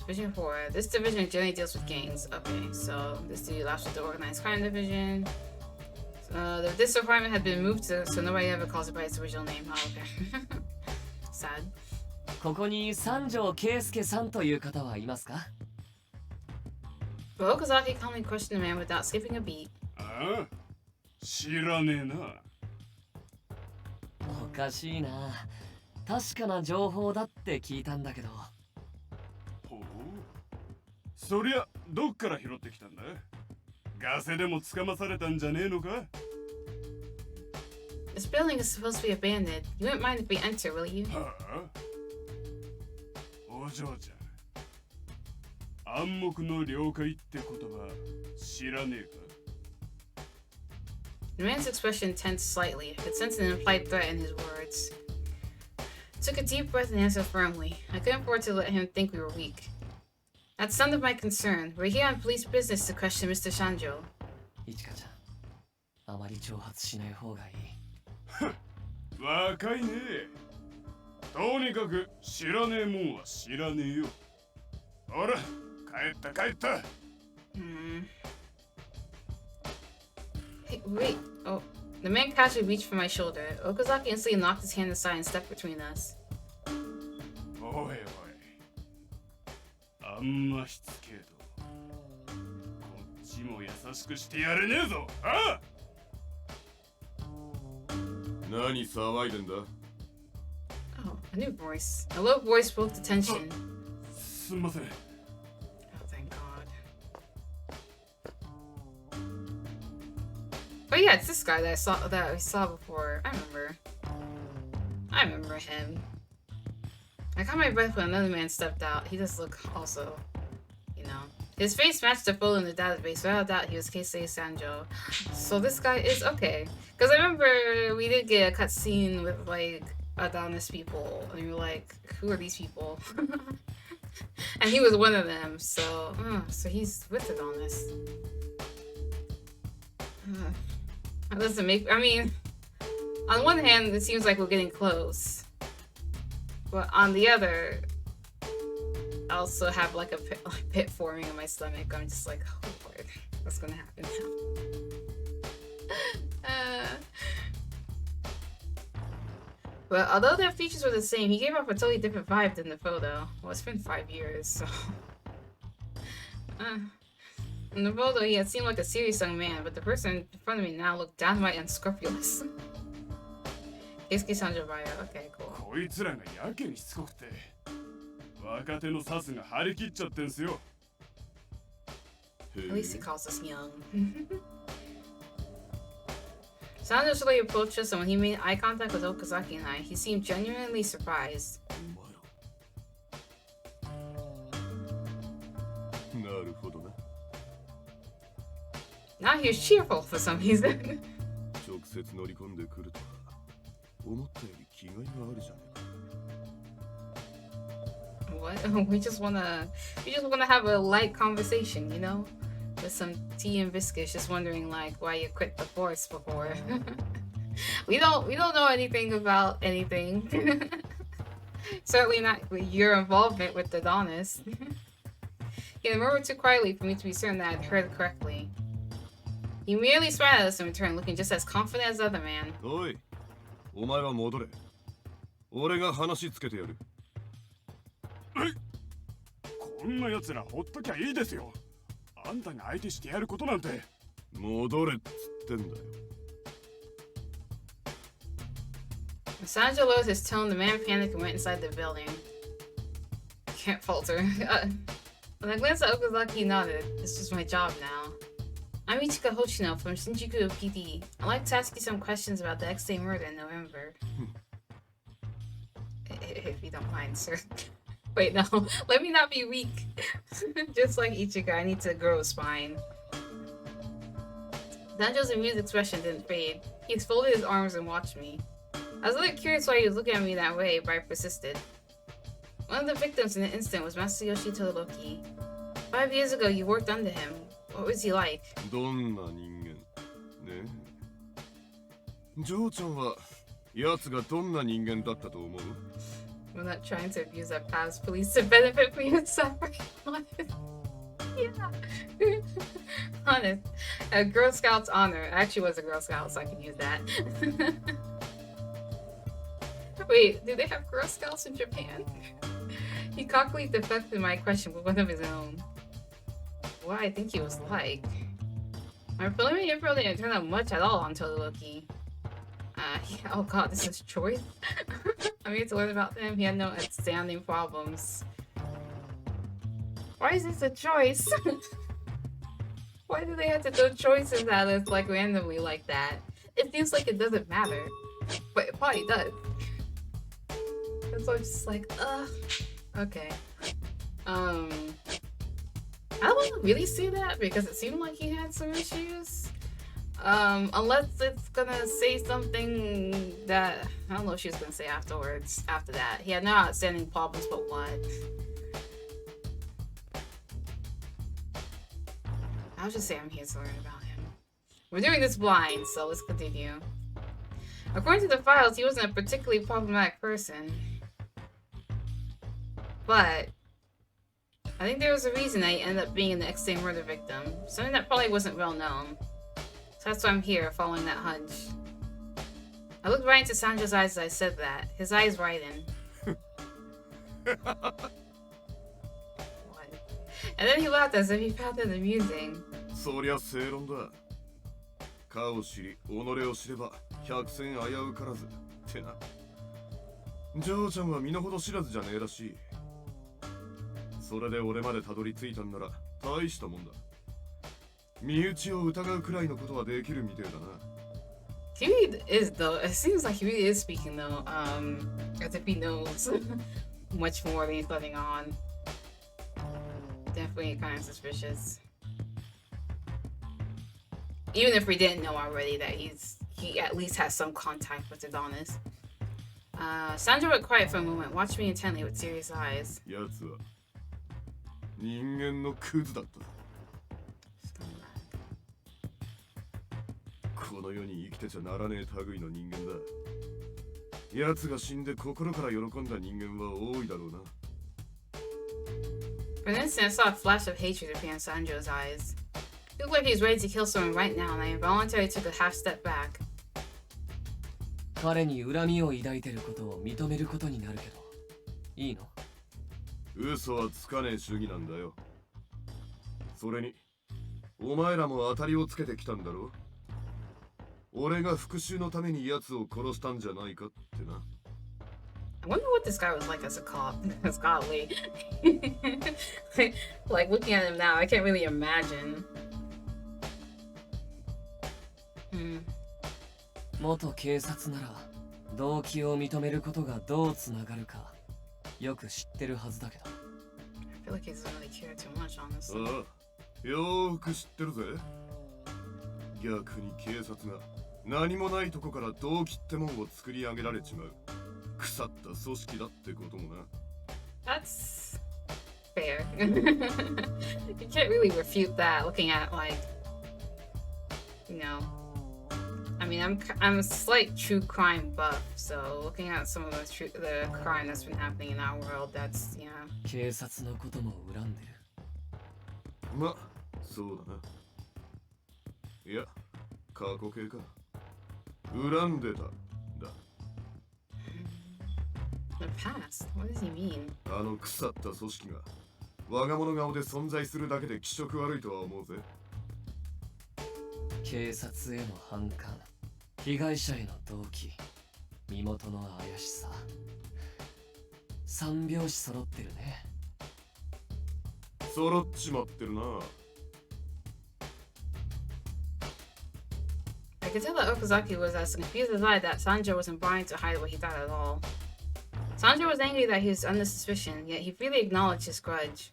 Division 4. This division generally deals with gangs. Okay, so this dude left with the organized crime division. This department had been moved to, so nobody ever calls it by its original name. Oh, okay. Sad. ここに三条圭介さんという方はいますか But Okazaki calmly questioned the man without skipping a beat. ああ知らねえなおかしいな確かな情報だって聞いたんだけどほうそりゃどっから拾ってきたんだガセでもつかまされたんじゃねえのか This building is supposed to be abandoned. You wouldn't mind if we enter, will you? はあお嬢ちゃん暗黙の了解って言葉知らねえか The man's expression tensed slightly. I could sense an implied threat in his words. I took a deep breath and answered firmly. I couldn't afford to let him think we were weak. That's none of my concern. We're here on police business to question Mr. Shanjo. いちかちゃんあまり挑発しない方がいい若いねとにかく知らねえもんは知らねえよほら帰った帰った Hey, wait. Oh, the man casually reached for my shoulder. Okazaki instantly knocked his hand aside and stepped between us. おいおいあんましつけえとこっちも優しくしてやれねえぞああ何騒いでんだ Oh, a new voice. A low voice broke the tension. すんません Oh, thank God. Oh yeah, it's this guy that we saw before. I remember him. I caught my breath when another man stepped out. He does look also, you know. His face matched the photo in the database. Without doubt, he was Keisei Sanjo. So this guy is okay. Because I remember we did get a cutscene with like Adonis people, and we were like, who are these people? And he was one of them. So, so he's with Adonis. That doesn't make. I mean, on one hand, it seems like we're getting close, but on the other, I also have like a pit forming in my stomach. I'm just like, oh Lord, what's gonna happen now? But although their features were the same, he gave off a totally different vibe than the photo. Well, it's been 5 years, so. In the photo, he had seemed like a serious young man, but the person in front of me now looked downright unscrupulous. Keisuke Sanjo bio. Okay, cool. こいつらがやけにしつこくて若手のサスが張り切っちゃってんすよ At least he calls us young. Sanjo slowly approached us, and when he made eye contact with Okazaki and I, he seemed genuinely surprised. なるほどな Now he was cheerful for some reason. 直接乗り込んでくるとは思ったより気概があるじゃねえか What? We just wanna have a light conversation, you know? With some tea and biscuits, just wondering like why you quit the force before. we don't know anything about anything. Certainly not your involvement with the Adonis. He murmured too quietly for me to be certain that I'd heard correctly. He merely smiled at us in return, looking just as confident as the other man. おいお前は戻れ俺が話つけてやるこんな奴らほっときゃいいですよあんたが相手してやることなんて戻れっつってんだよ Sanjo lowered his tone, the man panicked and went inside the building. Can't falter. When I glanced at Okazaki, nodded. This is my job now. I'm Ichika Hoshino from Shinjuku PD. I'd like to ask you some questions about the X-Day murder in November. If you don't mind, sir. Wait, no. Let me not be weak. Just like Ichika, I need to grow a spine. Danjo's amused expression didn't fade. He folded his arms and watched me. I was a little curious why he was looking at me that way, but I persisted. One of the victims in the incident was Masayoshi Todoroki. 5 years ago, you worked under him. What was he like? どんな人間ねえ。ジョーちゃんは奴がどんな人間だったと思う？ I'm not trying to abuse that past police to benefit from your suffering. Honest. Yeah. Honest. A Girl Scout's honor. I actually was a Girl Scout, so I can use that. Wait, do they have Girl Scouts in Japan? He cockily deflected my question with one of his own. What I think he was like. My preliminary info didn't turn out much at all on Todoroki. Yeah, oh god, this is choice. I mean, to learn about him, he had no outstanding problems. Why is this a choice? Why do they have to throw choices at us like randomly like that? It feels like it doesn't matter, but it probably does. And so I'm just like, okay. I don't want to really say that because it seemed like he had some issues. Unless it's gonna say something that I don't know what she was gonna say afterwards. After that, he had no outstanding problems, but what? I'll just say I'm here to learn about him. We're doing this blind, so let's continue. According to the files, he wasn't a particularly problematic person, but I think there was a reason that he ended up being an X-Day murder victim. Something that probably wasn't well known. So that's why I'm here, following that hunch. I looked right into Sanjo's eyes as I said that. His eyes widened. What? And then he laughed as if he found it amusing. そりゃ正論だ。かを知り、己を知れば、百戦危うからずってな。ジョーちゃんは身の程知らずじゃねえらしい。それで俺までたどり着いたんなら大したもんだ。身内を疑うくらいのことはできるみてえだな。He really is though. It seems like he really is speaking though. As if he knows much more than he's letting on. Definitely kind of suspicious. Even if we didn't know already that he at least has some contact with Adonis. Sandra went quiet for a moment, watched me intently with serious eyes. やつは人間のクズだった。この世に生きてちゃならねえ類の人間だ。奴が死んで心から喜んだ人間は多いだろうな。For an instant, I saw a flash of hatred appear in Sanjo's eyes. He looked like he was ready to kill someone right now, and I involuntarily took a half step back. 彼に恨みを抱いてることを認めることになるけど、いいの？嘘はつかねえ主義なんだよ。それに、お前らも当たりをつけてきたんだろ？俺が復讐のために奴を殺したんじゃないかってな。I wonder what this guy was like as a cop. As godly. Like looking at him now, I can't really imagine. 元警察なら動機を認めることがどうつながるかよく知ってるはずだけど。I feel like he doesn't really care too much, honestly. ああ、よーく知ってるぜ。逆に警察が何もないとこから動機ってもんを作り上げられちまう腐った組織だってこともな。That's fair. You can't really refute that looking at like, you know. I mean, I'm a slight true crime buff, so looking at some of the crime that's been happening in our world, that's yeah. 警察のことも恨んでる。ま、そうだな。いや、過去形か。恨んでた。だ。The past? What does he mean? あの腐った組織が我が物顔で存在するだけで気色悪いとは思うぜ。警察への反感、被害者への動機、身元の怪しさ。三拍子揃ってるね。揃っちまってるな。 I could tell that Okazaki was as confused as I that Sanjo wasn't trying to hide what he thought at all. Sanjo was angry that he was under suspicion, yet he freely acknowledged his grudge.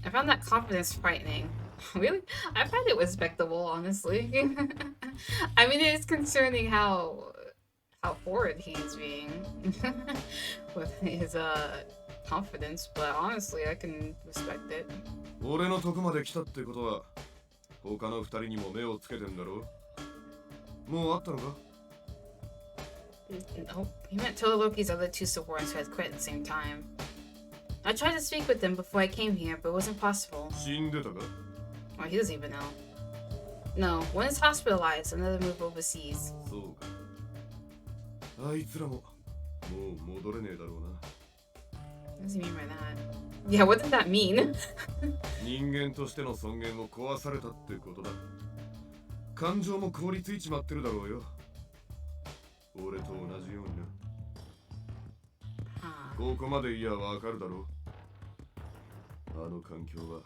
I found that confidence frightening. Really? I find it respectable, honestly. I mean, it is concerning how forward he's being with his confidence, but honestly, I can respect it. 俺のとこまで来たってことは、他の二人にも目をつけてんだろ。もう会ったのか？ No, he met Todoroki's other two subordinates who had quit at the same time. I tried to speak with them before I came here, but it wasn't possible. 死んでたか？ Oh, he doesn't even know. No, one is hospitalized, another moved overseas. そうか。あいつらももう戻れねえだろうな。 What does he mean by that? Yeah, what does that mean? 人間としての尊厳を壊されたってことだ。感情も凍りついちまってるだろうよ。俺と同じようにな。ここまでいやわかるだろう。あの環境は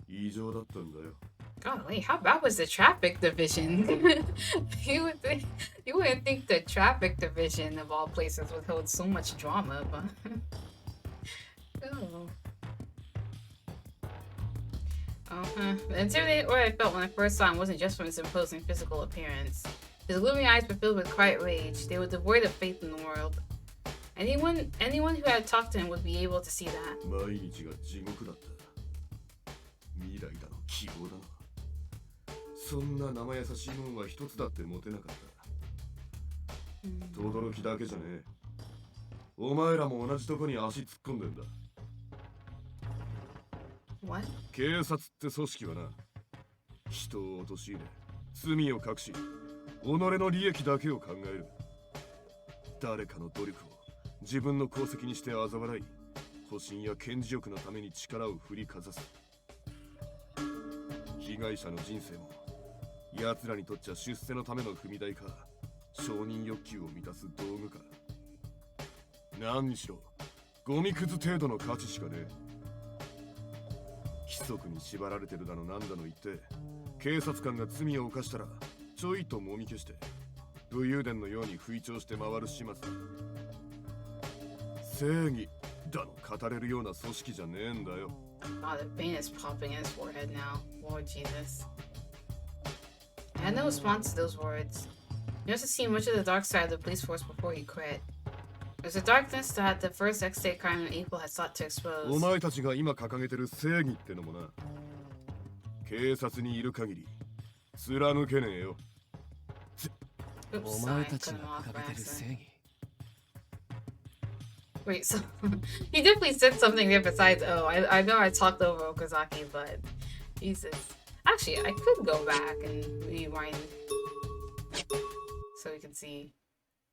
異常だったんだよ。 Golly, how bad was the traffic division? you wouldn't think the traffic division of all places would hold so much drama, but oh. The intimidating aura I felt when I first saw him wasn't just from his imposing physical appearance. His gloomy eyes were filled with quiet rage. They were devoid of faith in the world. Anyone who had talked to him would be able to see that. 毎日が地獄だった。未来だの希望だの。そんな生優しいもんは一つだって持てなかった。轟だけじゃねえ。お前らも同じとこに足突っ込んでんだ。 What? 警察って組織はな、人を陥れ、罪を隠し、己の利益だけを考える。誰かの努力を自分の功績にして嘲笑い、保身や権事欲のために力を振りかざす。被害者の人生も、奴らにとっちゃ出世のための踏み台か、承認欲求を満たす道具か。何にしろ、ゴミくず程度の価値しかねえ。 規則に縛られてるだのなんだの言って警察官が罪を犯したらちょいともみ消して武勇伝のように吹聴して回る始末だ。正義だの語れるような組織じゃねえんだよ。 Wow, the vein is popping in his forehead now. Lord Jesus. I had no response to those words. He must have seen much of the dark side of the police force before he quit. It was a darkness that the first ex-state crime and evil had sought to expose. お前たちが今掲げてる正義ってのもな、警察にいる限り貫けねえよ。 Oops, お sorry, 前 I たち cut him が off 掲 by げてる accident. 正義 Wait, so he definitely said something there besides, oh, I know I talked over Okazaki, but Jesus. Actually, I could go back and rewind so we can see.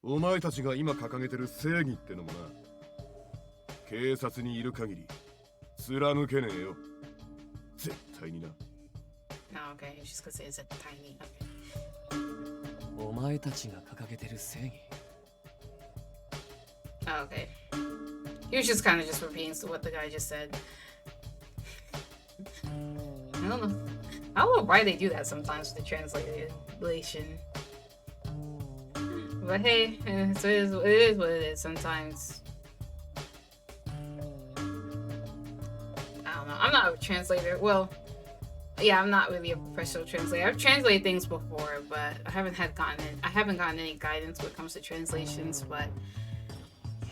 お前たちが今掲げてる正義ってのもな、警察にいる限り貫けねえよ。絶対にな。 No, okay, he's just gonna say it's a tiny. Okay. お前たちが掲げてる正義 Oh, okay. He was just kind of just repeating what the guy just said. I don't know. I don't know why they do that sometimes with the translation. But hey, so it is what it is sometimes. I don't know. I'm not a translator. Well, yeah, I'm not really a professional translator. I've translated things before, but I haven't gotten any guidance when it comes to translations. But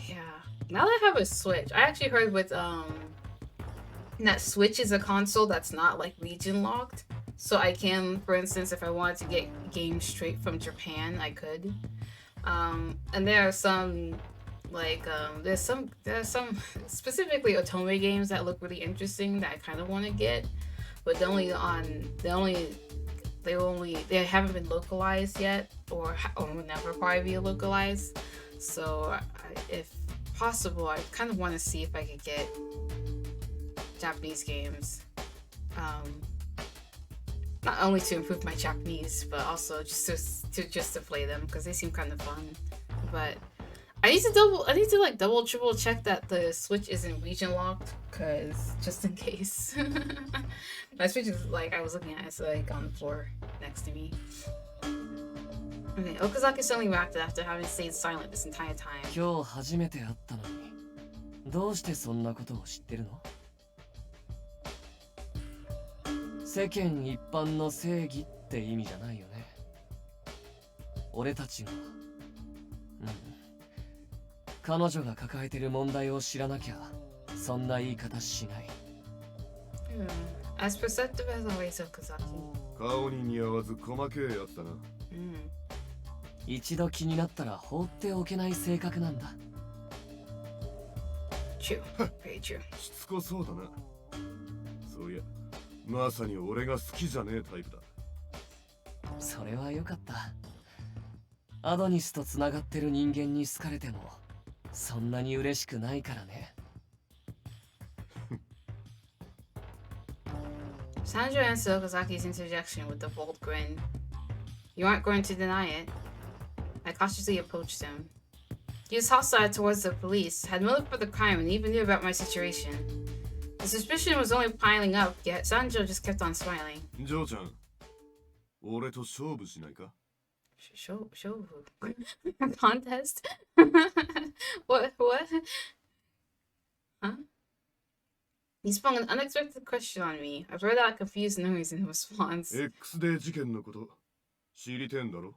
yeah, now that I have a Switch, I actually heard with that Switch is a console that's not like region locked. So I can, for instance, if I wanted to get games straight from Japan, I could. And there are some like there's some specifically otome games that look really interesting that I kind of want to get, but they haven't been localized yet, or will never probably be localized. So if possible, I kind of want to see if I could get Japanese games. Not only to improve my Japanese, but also just to play them because they seem kind of fun. But I need to like double triple check that the Switch isn't region locked, cause just in case. My Switch is like I was looking at it's like on the floor next to me. Okay, Okazaki suddenly wrapped it after having stayed silent this entire time. 今日初めて会ったのに、どうしてそんなことを知ってるの？世間一般の正義って意味じゃないよね。俺たちが、彼女が抱えてる問題を知らなきゃ、そんな言い方しない。As perceptive as always, Okazaki. 顔に似合わず細けえやつだな。一度気になったら放っておけない性格なんだ。True. Very true. しつこそうだな。そういや、まさに俺が好きじゃねえタイプだ。それはよかった。アドニスとつながってる人間に好かれても、そんなに嬉しくないからね。Sandra answered Okazaki's interjection with a bold grin. You aren't going to deny it. I cautiously approached him. He was hostile towards the police, had motive for the crime, and even knew about my situation. The suspicion was only piling up, yet Sandra just kept on smiling. ジョーちゃん、俺と勝負しないか？ Show contest? What? Huh? He sprung an unexpected question on me. I blurted out a confused noise in response. X デー事件のこと知りてんだろ？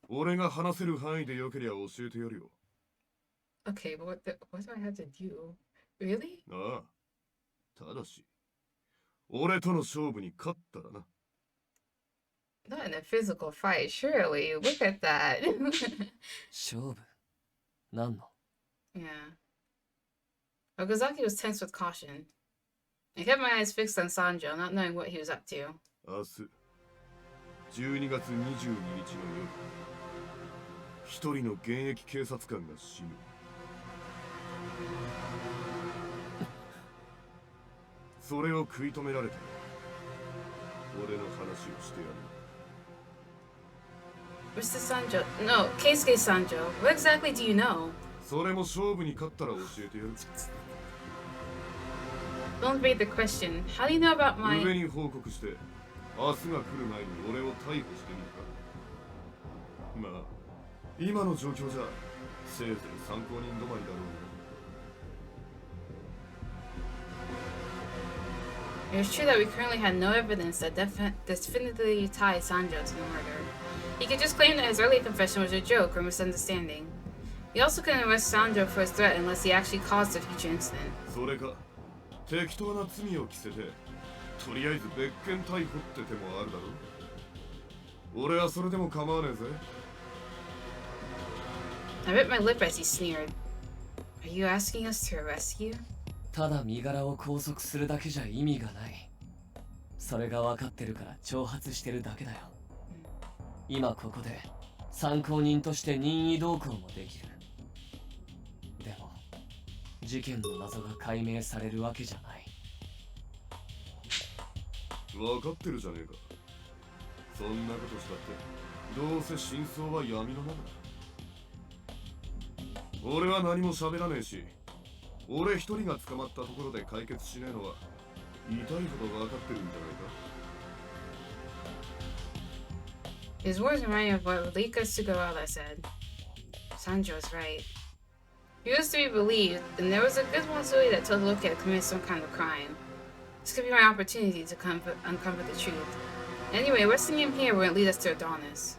俺が話せる範囲でよけりゃ教えてやるよ。Okay, but what do I have to do? Really? ああ、ただし、俺との勝負に勝ったらな。Not in a physical fight, surely. Look at that. 勝負？何の？ Yeah. Okazaki was tense with caution. I kept my eyes fixed on Sanjo, not knowing what he was up to. 明日、12月22日の夜、一人の現役警察官が死ぬ。それを食い止められた。俺の話をしてやる。Mr. Sanjo, no, Keisuke Sanjo. What exactly do you know? それも勝負に勝ったら教えてやる。Don't evade the question. How do you know about 上 my... に報告して、明日が来る前に俺を逮捕してみるか。まあ、今の状況じゃ、せいぜい参考人止まりだろう。 It was true that we currently had no evidence that definitively tied Sanjo to the murder. He could just claim that his earlier confession was a joke or misunderstanding. He also couldn't arrest Sanjo for his threat unless he actually caused the future incident. それか、適当な罪を着せて、とりあえず別件逮捕って手もあるだろう。俺はそれでも構わねえぜ。I bit my lip as he sneered. Are you asking us to arrest you? ただ身柄を拘束するだけじゃ意味がない。それが分かってるから挑発してるだけだよ。今ここで参考人として任意同行もできる。でも事件の謎が解明されるわけじゃない。分かってるじゃねえか。そんなことしたってどうせ真相は闇の中だ。俺は何も喋らねえし、俺一人が捕まったところで解決しねえのは痛いほど分かってるんじゃないか。His words remind me of what Rika Sugawara said. Sanjo is right. He was to be believed, and there was a good possibility that Todoroki had committed some kind of crime. This could be my opportunity to uncover the truth. Anyway, arresting him here wouldn't lead us to Adonis.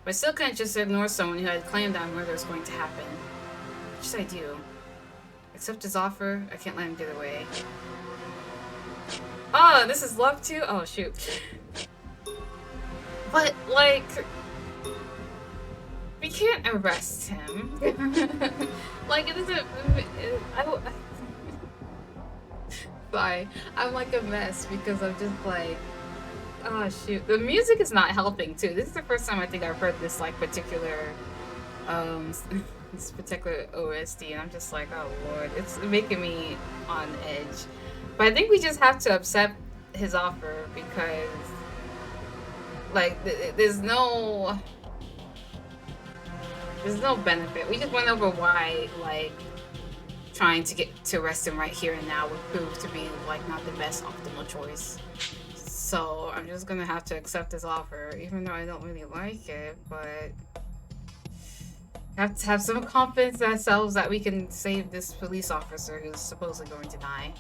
But I still couldn't just ignore someone who had claimed that murder was going to happen. What should I do? Accept his offer? I can't let him get away. Oh, this is love too? Oh, shoot. But, like... we can't arrest him. Like, it isn't... Sorry. I'm like a mess because I'm just like... Oh, shoot. The music is not helping, too. This is the first time I think I've heard this, like, particular... this particular OST, and I'm just like, oh, Lord. It's making me on edge. But I think we just have to accept his offer because... Like, there's no... There's no benefit. We just went over why, like, trying to get to arrest him right here and now would prove to be, like, not the best optimal choice. So I'm just gonna have to accept his offer, even though I don't really like it, but have to have some confidence in ourselves that we can save this police officer who's supposedly going to die.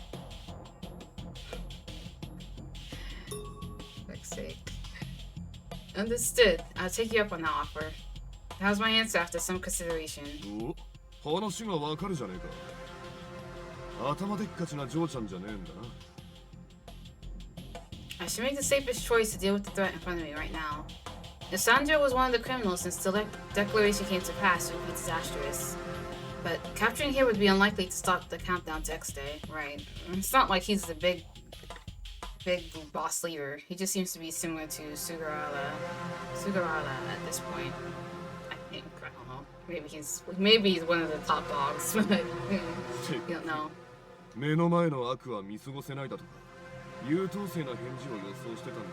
For fuck's sake. Understood. I'll take you up on that offer. That was my answer after some consideration. お、話がわかるじゃねえか。頭でっかちなジョーちゃんじゃねえんだな。I should make the safest choice to deal with the threat in front of me right now. If Sandra was one of the criminals since the declaration came to pass, it would be disastrous. But capturing her would be unlikely to stop the countdown to X Day, right? It's not like he's the big boss leader. He just seems to be similar to Sugarala at this point. I think, I don't know. Maybe he's one of the top dogs, but you don't know. 目の前の悪は見過ごせないだとか、優等生な返事を予想してたんだよ。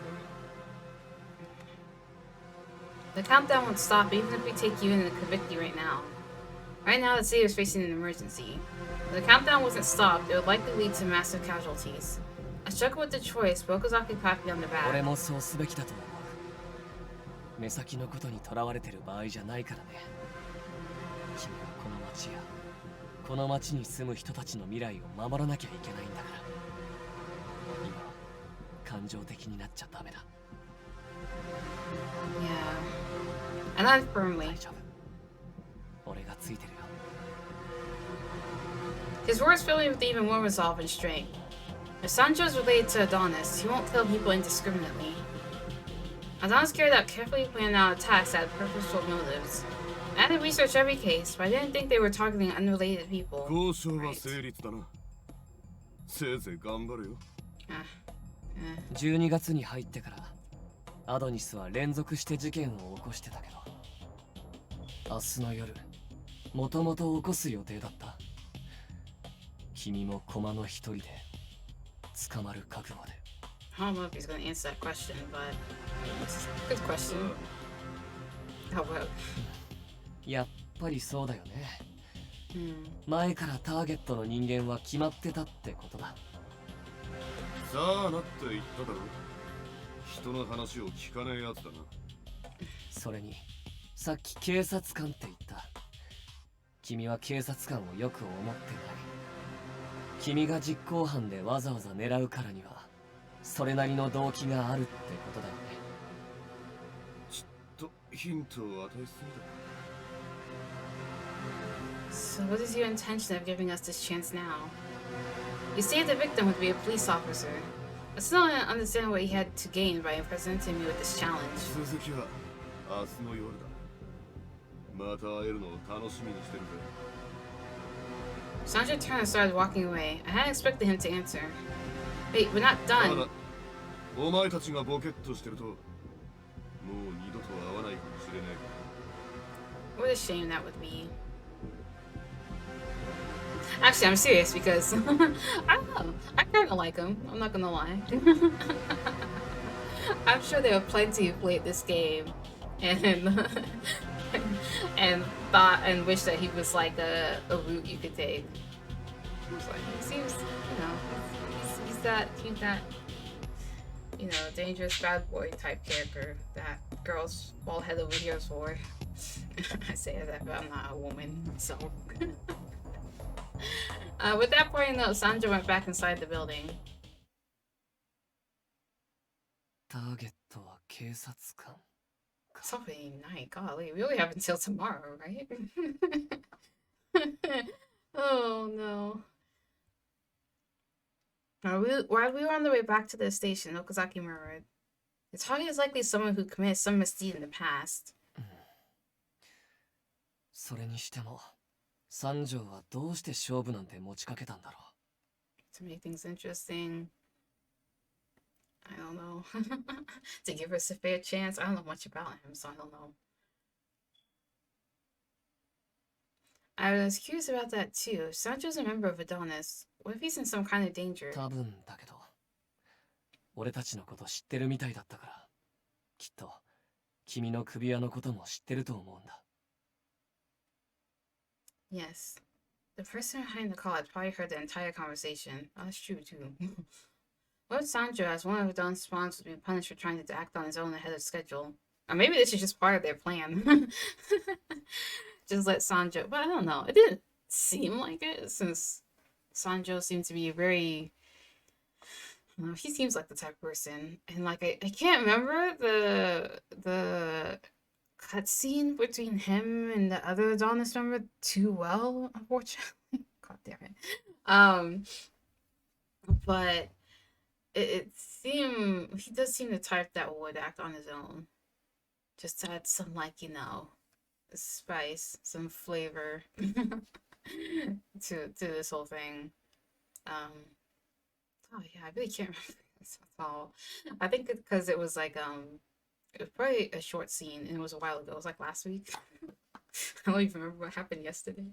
The countdown won't stop even if we take you in and convict you right now. Right now, the city is facing an emergency. If the countdown wasn't stopped, it would likely lead to massive casualties. I struggle with the choice, but Okazaki clapped me on the back. 俺もそうすべきだと思う。目先のことにとらわれてる場合じゃないからね。君はこの町やこの町に住む人たちの未来を守らなきゃいけないんだから。今は感情的になっちゃダメだ。 Yeah. And I'm firmly. 大丈夫。俺がついてるよ。 His words fill me with even more resolve and strength. If Sancho is related to Adonis, he won't kill people indiscriminately. Adonis carried out carefully planned out attacks that had purposeful motives. I had to research every case, but I didn't think they were targeting unrelated people. 交渉は成立だな。せいぜい頑張れよ。12月に入ってからアドニスは連続して事件を起こしてたけど、明日の夜もともと起こす予定だった。君も駒の一人で捕まる覚悟で。 I don't know if he's going to answer that question, but it's a good question. How about? やっぱりそうだよね。前からターゲットの人間は決まってたってことだ。さあなって言っただろ。人の話を聞かねえやつだな。それにさっき警察官って言った。君は警察官をよく思ってない。君が実行犯でわざわざ狙うからにはそれなりの動機があるってことだよね。ちょっとヒントを与えすぎだ。 So what is your intention of giving us this chance now? You say the victim would be a police officer. I still don't understand what he had to gain by presenting me with this challenge. 続きは明日の夜だ。また会えるのを楽しみにしてるぜ。 Sandra turned and started walking away. I hadn't expected him to answer. Wait, we're not done. お前たちがボケっとしてると、もう二度と会わないかもしれない。 What a shame that would be. Actually, I'm serious because I don't know. I kind of like him. I'm not gonna lie. I'm sure there are plenty who played this game and and thought and wished that he was like a route you could take. He seems, you know, he's that dangerous bad boy type character that girls fall head over heels for. I say that, but I'm not a woman, so. With that point note, Sandra went back inside the building. ターゲットは警察官。 Something night, golly, we only have until tomorrow, right? Oh no. While we were on the way back to the station, Okazaki murmured, "The target is likely someone who committed some misdeed in the past." それにしても、三条はどうして勝負なんて持ちかけたんだろう。 To make things interesting, I don't know. To give us a fair chance. I don't know much about him, so I don't know. I was curious about that too. Sancho's a member of Adonis. What if he's in some kind of danger? 多分だけど、俺たちのこと知ってるみたいだったから、きっと君の首輪のことも知ってると思うんだ。Yes. The person behind the call had probably heard the entire conversation. Oh, that's true, too. What if Sanjo, as one of Don's spawns, would be punished for trying to act on his own ahead of schedule? Or maybe this is just part of their plan. Just let Sanjo... But I don't know. It didn't seem like it, since Sanjo seemed to be very... he seems like the type of person. And, like, I can't remember the cutscene between him and the other Adonis member too well, unfortunately. God damn it. But it seemed he does seem the type that would act on his own, just to add some, like, you know, spice, some flavor to this whole thing. Oh yeah, I really can't remember this at all. I think because it was like it was probably a short scene and it was a while ago. It was like last week. I don't even remember what happened yesterday.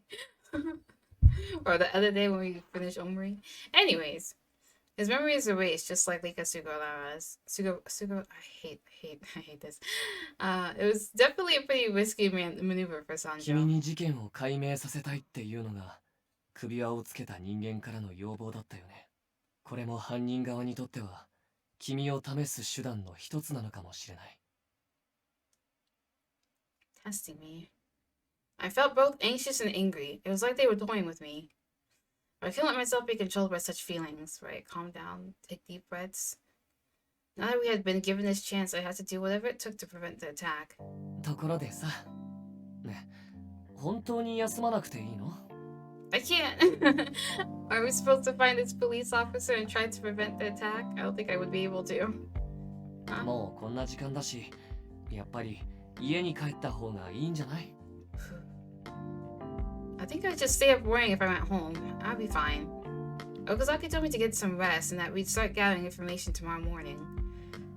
Or the other day when we finished Omri. Anyways, his memory is erased just like Lika Sugawara's. Sugo I hate this. It was definitely a pretty risky maneuver for 君 Sanjo. に事件を解明させたいっていうのが首輪をつけた人間からの要望だったよね。これも犯人側にとっては君を試す手段の一つなのかもしれない。Testing me. I felt both anxious and angry. It was like they were toying with me. But I couldn't let myself be controlled by such feelings. Right, calm down, take deep breaths. Now that we had been given this chance, I had to do whatever it took to prevent the attack. ところでさ、ね、本当に休まなくていいの？ I can't. Are we supposed to find this police officer and try to prevent the attack? I don't think I would be able to. もうこんな時間だし、やっぱり家に帰った方がいいんじゃない？ I think I'd just stay up worrying if I went home. I'll be fine. Okazaki told me to get some rest and that we'd start gathering information tomorrow morning.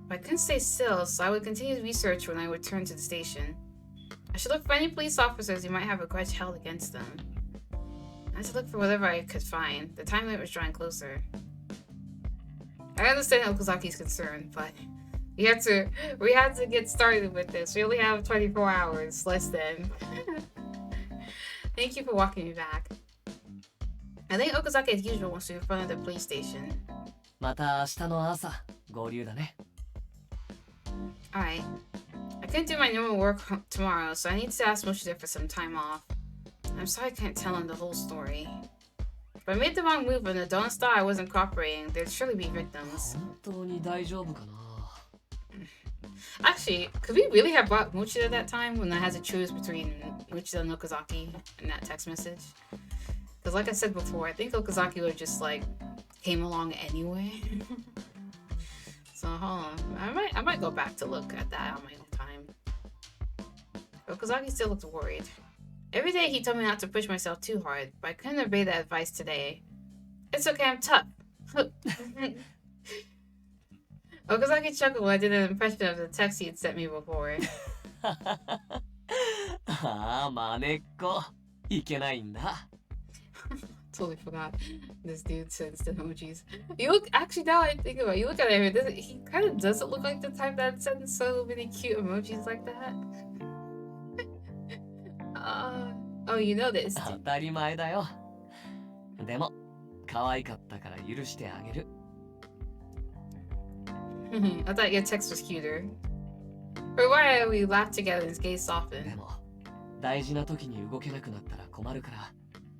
But I couldn't stay still, so I would continue the research when I returned to the station. I should look for any police officers who might have a grudge held against them. I had to look for whatever I could find. The time limit was drawing closer. I understand Okazaki's concern, but we had to get started with this. We only have 24 hours, less than. Thank you for walking me back. I think Okazaki as usual wants to be in front of the police station. また明日の朝合流だね。 Alright. I couldn't do my normal work tomorrow, so I need to ask Moshida for some time off. I'm sorry I can't tell him the whole story. If I made the wrong move and the Donut thought I wasn't cooperating, there'd surely be victims. 本当に大丈夫かな？ Actually, could we really have brought Mochida that time when I had to choose between Mochida and Okazaki in that text message? Because like I said before, I think Okazaki would have just like came along anyway. So hold on, I might go back to look at that on my own time. Okazaki still looked worried. Every day he told me not to push myself too hard, but I couldn't obey that advice today. It's okay, I'm tough. Okazaki chuckled when I did an impression of the text he had sent me before. ああ、まねっこ。いけないんだ。 Totally forgot. This dude sends the emojis. You look, actually now I think about it, you look at him, he kind of doesn't look like the type that sends so many cute emojis like that. Oh, you know this. 当たり前だよ。でも、可愛かったから許してあげる。 I thought your text was cuter. For a while, we laughed together and his gaze で softened. も、大事な時に動けなくなったら困るから、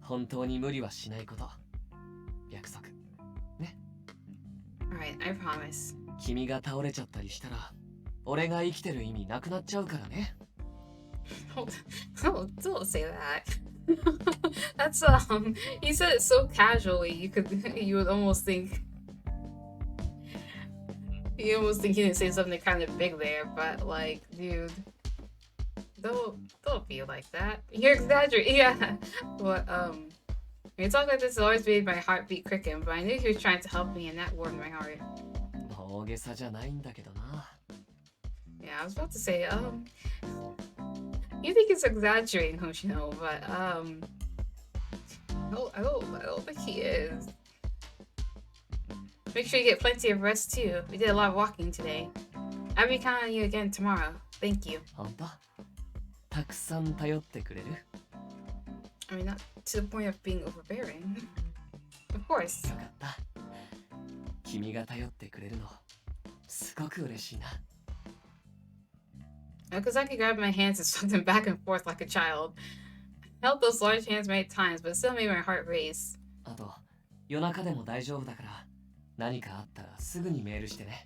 本当に無理はしないこと。約束。ね。Alright, I promise. 君が倒れちゃったりしたら、俺が生きてる意味なくなっちゃうからね。Don't say that. That's he said it so casually. You would almost think. You almost think he didn't say something kind of big there, but like, dude, don't be like that. You're exaggerating, yeah. But when you talk like this, it always made my heart beat quicken. But I knew he was trying to help me, and that warmed my heart. 大げさじゃないんだけどな。 Yeah, I was about to say, you think it's exaggerating, Hoshino, but no, I don't think he is. Make sure you get plenty of rest too. We did a lot of walking today. I'll be counting on you again tomorrow. Thank you. 本当？たくさん頼ってくれる？ I mean, not to the point of being overbearing. Of course. よかった。君が頼ってくれるの、すごく嬉しいな。Okazaki grabbed my hands and swept them back and forth like a child. I held those large hands many times, but it still made my heart race. あと、夜中でも大丈夫だから、何かあったらすぐにメールしてね。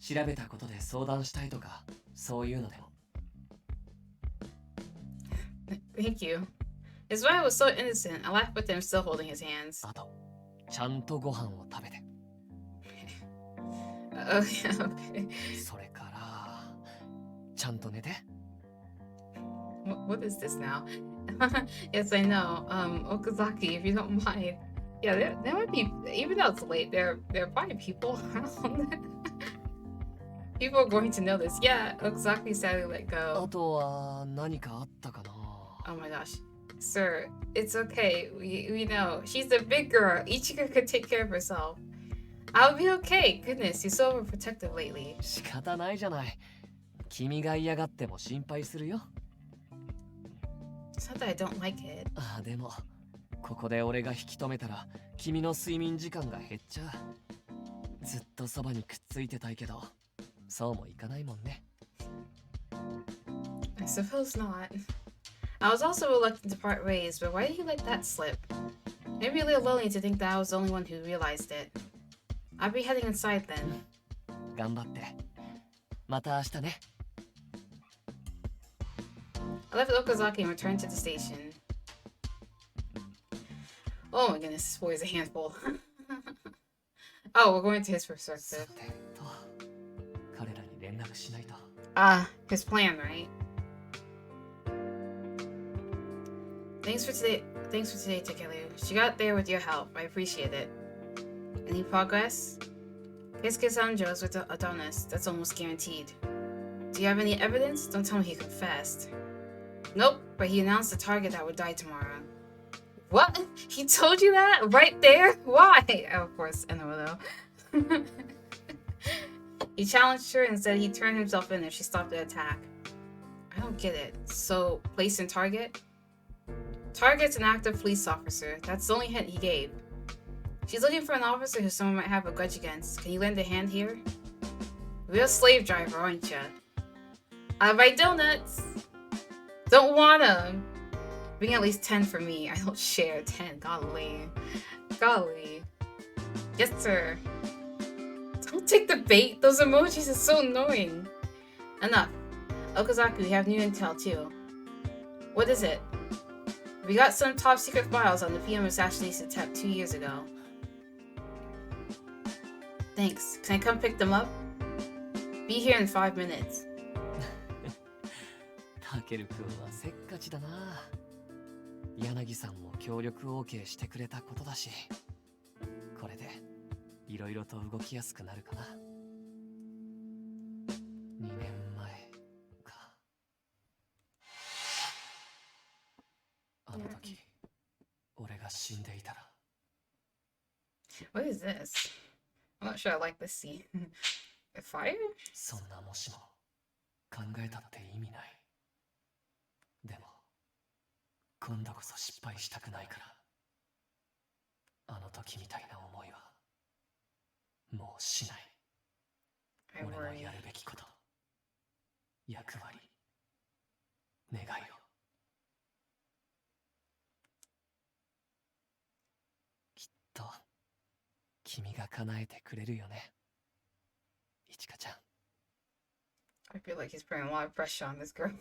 調べたことで相談したいとか、そういうのでも。Thank you. His smile was so innocent. I laughed with him, still holding his hands. あと、ちゃんとご飯を食べて。Okay. それから、ちゃんと寝て。What is this now? Yes, I know. Okazaki, if you don't mind. Yeah, there might be, even though it's late, there are probably people around. People are going to know this. Yeah, Okazaki sadly let あ go. とは何かあったかな。 Oh my gosh. Sir, it's okay. We know. She's a big girl. Ichika could take care of herself. I'll be okay. Goodness, you're so overprotective lately. 仕方ないじゃない。君が嫌がっても心配するよ。It's not that I don't like it. ああ、でも、ここで俺が引き止めたら、君の睡眠時間が減っちゃう。ずっとそばにくっついてたいけど、そうもいかないもんね。I suppose not. I was also reluctant to part ways, but why did he let that slip? Maybe a little lonely to think that I was the only one who realized it. I'll be heading inside then. 頑張って。また明日ね。I left Okazaki and returned to the station. Oh my goodness, this boy is a handful. Oh, we're going to his さ perspective. てと、彼らに連絡しないと。His plan, right? Thanks for today, Takeru. She got there with your help. I appreciate it. Any progress? Keisuke-san Joe's with Adonis. That's almost guaranteed. Do you have any evidence? Don't tell me he confessed. Nope, but he announced the target that would die tomorrow. What? He told you that? Right there? Why? Of course, Enomo though. He challenged her and said he'd turn himself in if she stopped the attack. I don't get it. So, place and target? Target's an active police officer. That's the only hint he gave. She's looking for an officer who someone might have a grudge against. Can you lend a hand here? Real slave driver, aren't ya? I'll buy donuts! Don't want them! Bring at least 10 for me. I don't share 10. Golly. Golly. Yes, sir. Don't take the bait. Those emojis are so annoying. Enough. Okazaki, we have new intel too. What is it? We got some top secret files on the PM assassination attempt 2 years ago. Thanks. Can I come pick them up? Be here in 5 minutes. タケル君はせっかちだな。柳さんも協力 OK してくれたことだし、これでいろいろと動きやすくなるかな。2年前か。あの時、俺が死んでいたら。What is this? I'm not sure I like this scene. A fire? そんなもしも考えたって意味ない。でも今度こそ失敗したくないから、あの時みたいな思いはもうしない。俺のやるべきこと、役割、願いを。きっと君が叶えてくれるよね、いちかちゃん。I feel like he's putting a lot of pressure on this girl.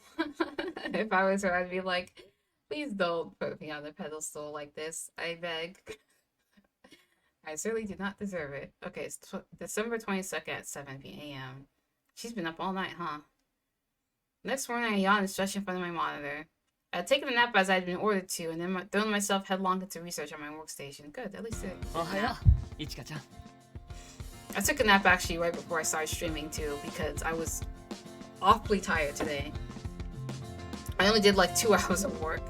If I was her, I'd be like, please don't put me on the pedestal like this. I beg. I certainly do not deserve it. Okay, it's December 22nd at 7 p.m. She's been up all night, huh? Next morning, I yawned and stretched in front of my monitor. I'd taken a nap as I'd been ordered to, and then thrown myself headlong into research on my workstation. Good, at least it. おはよう、いちかちゃん。I took a nap actually right before I started streaming too, because I was awfully tired today. I only did like 2 hours of work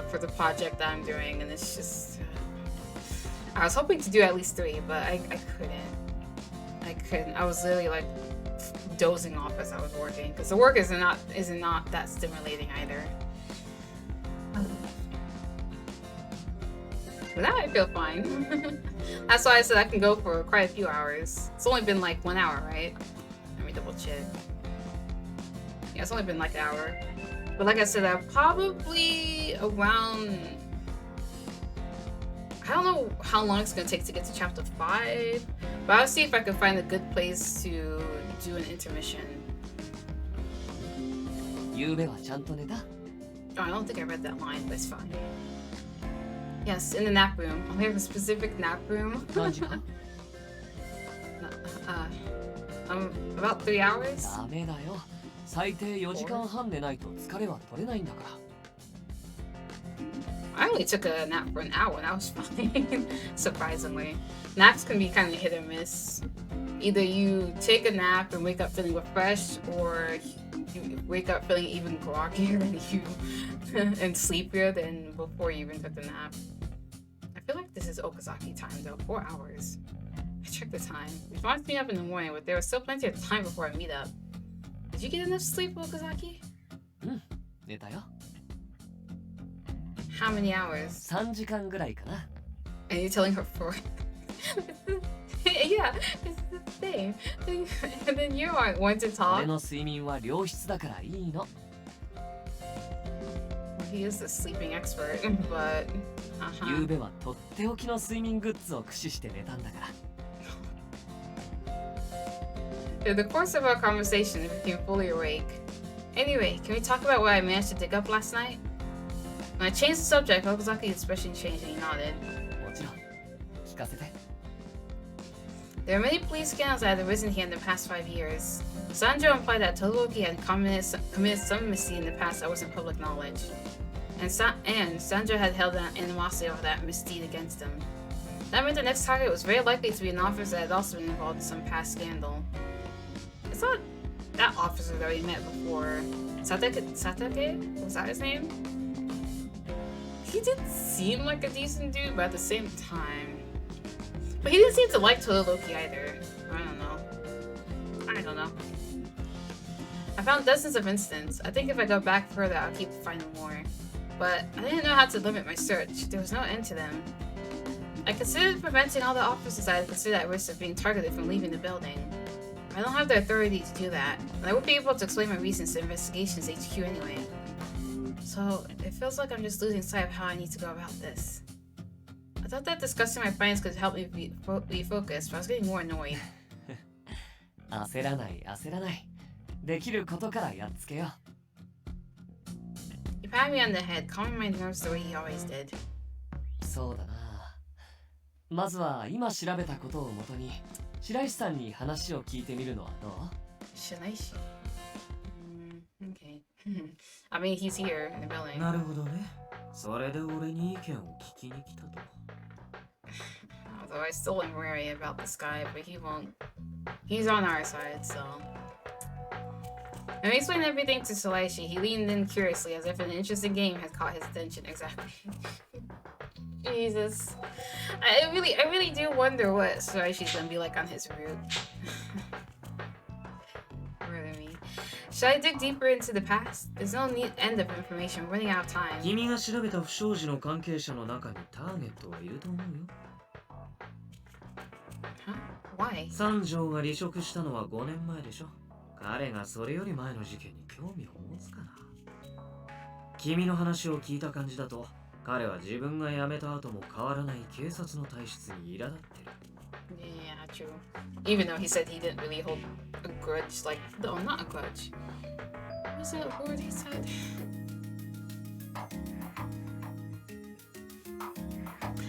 for the project that I'm doing, and it's just I was hoping to do at least 3, but I couldn't. I was literally like dozing off as I was working, because the work is not that stimulating either. But now I feel fine. That's why I said I can go for quite a few hours. It's only been like 1 hour, right? Let me double check. Yeah, it's only been like an hour. But like I said, I'm probably around... I don't know how long it's gonna take to get to chapter 5, but I'll see if I can find a good place to do an intermission. ゆうべはちゃんと寝た? Oh, I don't think I read that line, but it's fine. Yes, in the nap room. We have a specific nap room. 何時間? About 3 hours. ダメだよ。最低4時間半寝ないと疲れは取れないんだから。I only took a nap for an hour and I was fine. Surprisingly. Naps can be kind of hit or miss. Either you take a nap and wake up feeling refreshed, or you wake up feeling even groggier than you and sleepier than before you even took the nap. I feel like this is Okazaki time though, 4 hours. I checked the time. We wanted to meet up in the morning, but there was still plenty of time before our meetup. Did you get enough sleep, Okazaki? 寝たよ。 How many hours? 3時間ぐらいかな。 And you're telling her 4. Yeah, it's the same. And then you aren't one to 俺 talk. の睡眠は良質だからいいの。 He is a sleeping expert, but ゆうべはとっておきの睡眠グッズを駆使して寝たんだから。 In the course of our conversation, I became fully awake. Anyway, can we talk about what I managed to dig up last night? When I changed the subject, Okazaki expression changed and he nodded. もちろん。聞かせて。 There are many police scandals that have arisen here in the past 5 years. Sanjo implied that Todoroki had committed some misdeed in the past that wasn't public knowledge. And Sanjo had held an animosity over that misdeed against him. That meant the next target was very likely to be an officer that had also been involved in some past scandal. It's not that officer that we met before. Satake? Was that his name? He did seem like a decent dude, but at the same time... But he didn't seem to like Todoroki either. I don't know. I found dozens of incidents. I think if I go back further, I'll keep finding more. But I didn't know how to limit my search. There was no end to them. I considered preventing all the officers I had considered at risk of being targeted from leaving the building. I don't have the authority to do that, and I won't be able to explain my reasons to Investigations HQ anyway. So, it feels like I'm just losing sight of how I need to go about this. I thought that discussing my plans could help me be focused, but I was getting more annoyed. 焦らない焦らない。できることからやっつけよう。 He patted me on the head, calming my nerves the way he always did. そうだな。まずは今調べたことをもとに白石さんに話を聞いてみるのはどう？ Shiraishi. Okay. I mean, he's here in the building. なるほどね。それで俺に意見を聞きに来たと。 Although I still am wary about this guy, but he won't. He's on our side, so. When we explained everything to Shiraishi, he leaned in curiously as if an interesting game had caught his attention. Exactly. Jesus. I really do wonder what Shiraishi's gonna be like on his route. Really me. Should I dig deeper into the past? There's no neat end of information. We're running out of time. 君が調べた不祥事の関係者の中にターゲットはいると思うよ。 Huh? Why? 三条が離職したのは5年前でしょ。彼がそれより前の事件に興味を持つかな。君の話を聞いた感じだと、彼は自分が辞めた後も変わらない警察の体質に苛立ってる。 Yeah, true. Even though he said he didn't really hold a grudge, like, no, not a grudge. What was that word he said?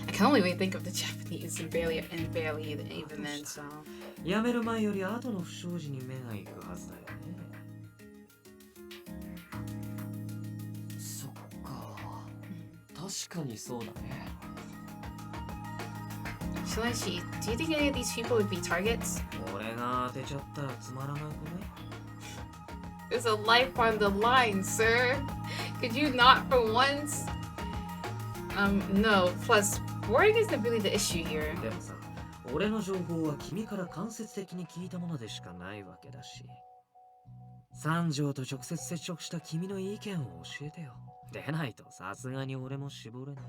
I can only really think of the Japanese and barely even then, so. 辞める前より後の不祥事に目が行くはずだよね。そっか。確かにそうだね。 Shiraishi, do you think any of these people would be targets? 俺が当てちゃったらつまらなくない？ There's a life on the line, sir. Could you not for once? No. Plus, boring isn't really the issue here. でもさ、俺の情報は君から間接的に聞いたものでしかないわけだし。三条と直接接触した君の意見を教えてよ。でないとさすがに俺も絞れない。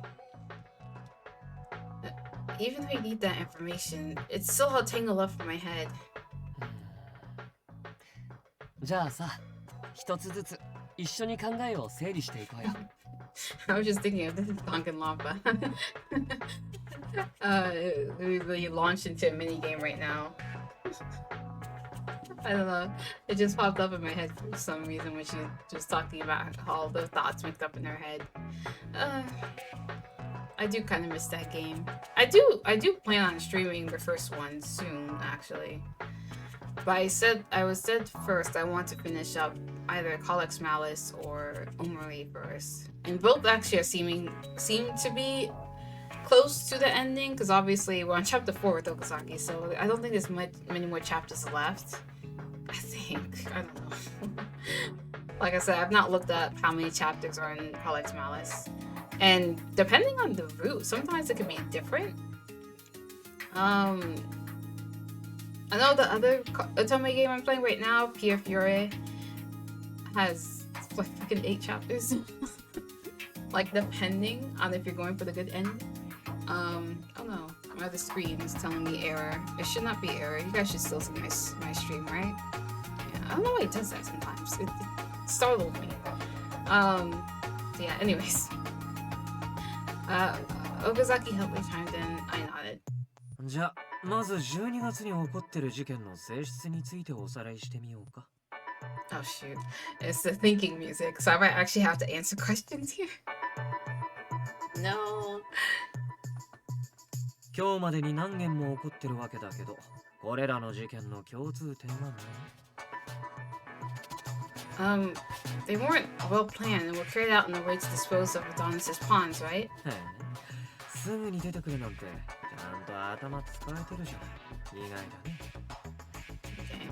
even though you need that information, it's still all tangled up in my head. じゃあさ、一つずつ一緒に考えを整理していこうよ。I was just thinking of this Danganronpa. We launched into a mini game right now. I don't know. It just popped up in my head for some reason when she was just talking about all the thoughts mixed up in her head. I do kind of miss that game. I do plan on streaming the first one soon, actually. But I said first I want to finish up either CxM Malice or Omori first, and both actually seem to be close to the ending, because obviously we're on chapter 4 with Okazaki, so I don't think there's many more chapters left. I think, I don't know. Like I said, I've not looked up how many chapters are in CxM Malice, and depending on the route, sometimes it can be different. I know the other Otome game I'm playing right now, Pia Fiore, has like freaking 8 chapters. Like, depending on if you're going for the good end. Oh no, my other screen is telling me error. It should not be error. You guys should still see my stream, right? Yeah, I don't know why it does that sometimes. It startled me. So yeah, anyways. Okazaki helped me chimed in. I nodded. じゃ、まず12月に起こってる事件の性質についておさらいしてみようか。Oh shoot. It's the thinking music, so I might actually have to answer questions here. No. 今日までに何件も起こってるわけだけど、これらの事件の共通点は何？ They weren't well planned and were carried out in a way to dispose of Adonis's pawns, right? へえ、すぐに出てくるなんて、ちゃんと頭使えてるじゃん。意外だね。Okay.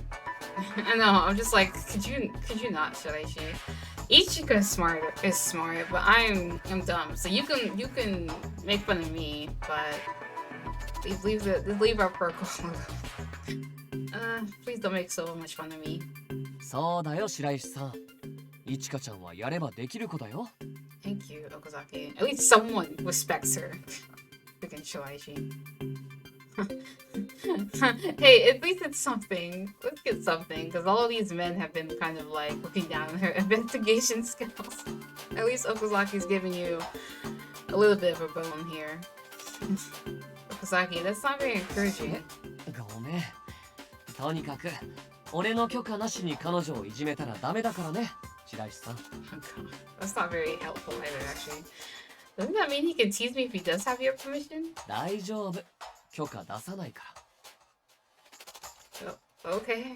I know, I'm just like, could you not, Shiraishi? Ichika is smart, but I'm dumb. So you can make fun of me, but leave our perk alone. Please don't make so much fun of me. そうだよ、白石さん。いちかちゃんはやればできる子だよ。Thank you, Okazaki. At least someone respects her. Freaking Shiraishi. Hey, at least it's something. Let's get something, because all of these men have been kind of like looking down on her investigation skills. At least Okazaki's giving you a little bit of a bone here. Okazaki, that's not very encouraging. ごめん。とにかく、俺の許可なしに彼女をいじめたらダメだからね、白石さん。Oh god, that's not very helpful either, actually. Doesn't that mean he can tease me if he does have your permission? 大丈夫。許可出さないから。Oh, okay.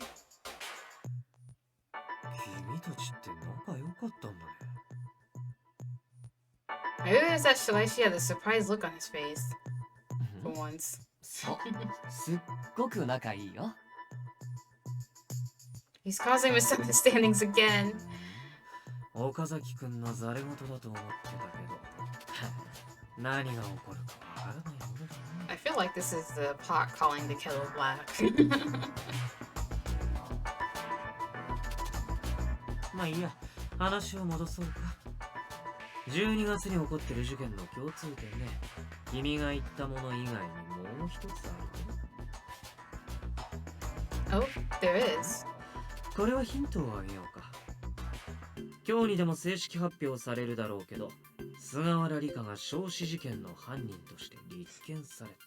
君たちって仲良かったんだね。I realized that Shiraishi had a surprised look on his face. For once. そう。すっごく仲いいよ。He's causing misunderstandings again. 岡崎くんのザレ言だと思ってたけど、何が起こるかわからないものだな。I feel like this is the pot calling the kettle black. まあいいや、話を戻そうか。12月に起こってる事件の共通点ね。君が言ったもの以外にもう一つある。Oh, there is. これはヒントをあげようか。今日にでも正式発表されるだろうけど、菅原理香が焼死事件の犯人として立件された。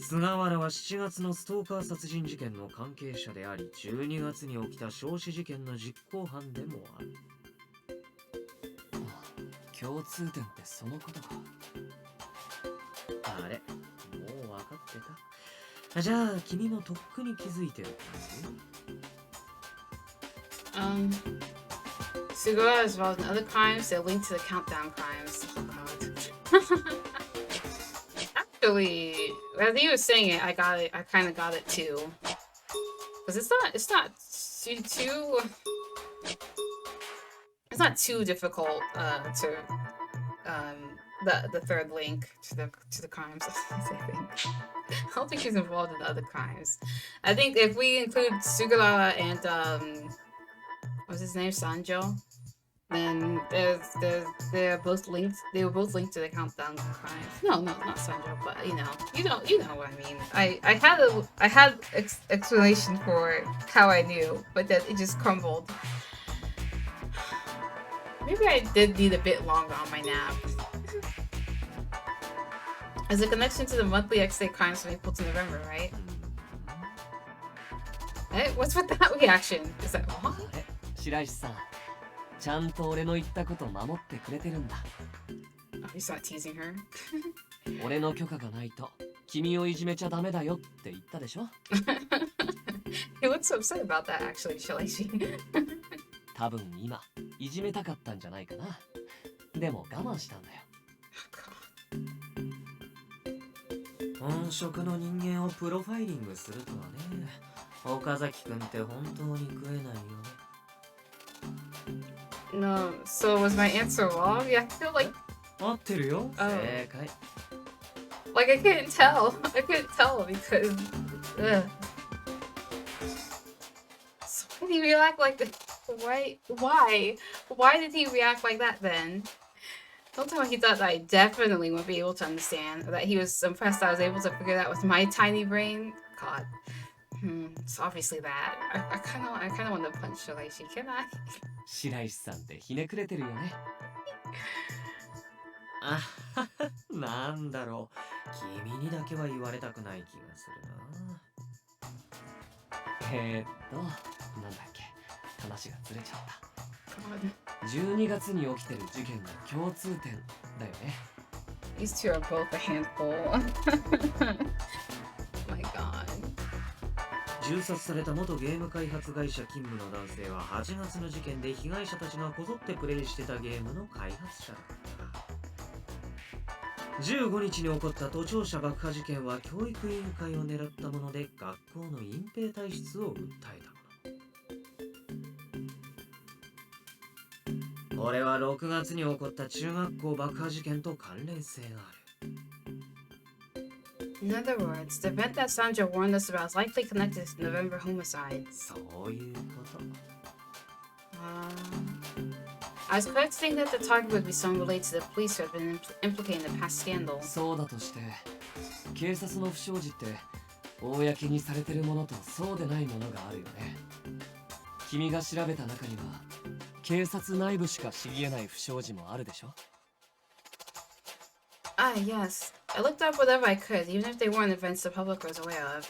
菅原は7月のストーカー殺人事件の関係者であり、12月に起きた焼死事件の実行犯でもある。共通点ってそのことか。あれ、もう分かってた。じゃあ君もとっくに気づいてる感じSugura is involved in other crimes that link to the countdown crimes. Oh god. Actually, as he was saying it, I kind of got it too. Because it's not too difficult to the third link to the crimes. I think. I don't think she's involved in other crimes. I think if we include Sugura and what's his name, Sanjo, Then they're both linked. They were both linked to the countdown crimes. No, not Sanjo, but you know what I mean. I had explanation for how I knew, but then it just crumbled. Maybe I did need a bit longer on my nap. As a connection to the monthly X-Day crimes from April to November, right? Hey, what's with that reaction? Is that what? 白石さん、ちゃんと俺の言ったこと守ってくれてるんだ。Oh, he's not teasing her. 俺の許可がないと君をいじめちゃダメだよって言ったでしょ。He looks so upset about that, actually, Shiraishi. 多分今いじめたかったんじゃないかな。でも我慢したんだよ。本職の人間をプロファイリングするとはね。岡崎くんって本当に食えないよね。No, so was my answer wrong? Yeah, I feel like 合ってるよ。 Oh. 正解。 like I couldn't tell. I couldn't tell because so why did he react like that? Why did he react like that then? Don't tell me he thought that I definitely would be able to understand, or that he was impressed that I was able to figure that with my tiny brain. God. It's obviously that. I kind of want to punch Shiraishi, can I? 白石さんってひねくれてるよね。あはは、なんだろう。君にだけは言われたくない気がするな。なんだっけ、話がずれちゃった。God. 12月に起きてる事件の共通点だよね。These two are both a handful. My God. 銃殺された元ゲーム開発会社勤務の男性は8月の事件で被害者たちがこぞってプレイしてたゲームの開発者だった。15日に起こった都庁舎爆破事件は教育委員会を狙ったもので学校の隠蔽体質を訴えたもの。これは6月に起こった中学校爆破事件と関連性がある。In other words, the event that Sanjo warned us about is likely connected to November homicide. そういうこと。I was correct to think that the target would be someone related to the police who had been implicated in the past scandal. そうだとして、警察の不祥事って公にされてるものとそうでないものがあるよね。君が調べた中には警察内部しか知り得ない不祥事もあるでしょ。Ah, yes. I looked up whatever I could, even if they weren't events the public was aware of.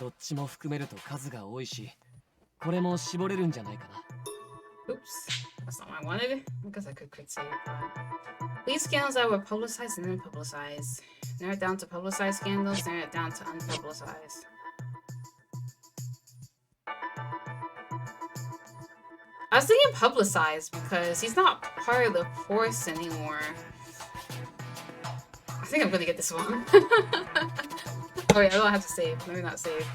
どっちも含めると数が多いし、これも絞れるんじゃないかな。Oops, that's not what I wanted. I guess I could say it, but... These scandals that were publicized and unpublicized. Narrow it down to publicized scandals, narrow it down to unpublicized. I was thinking publicized because he's not part of the force anymore. I think I'm gonna get this wrong. Oh yeah, I don't have to save. Let me not save.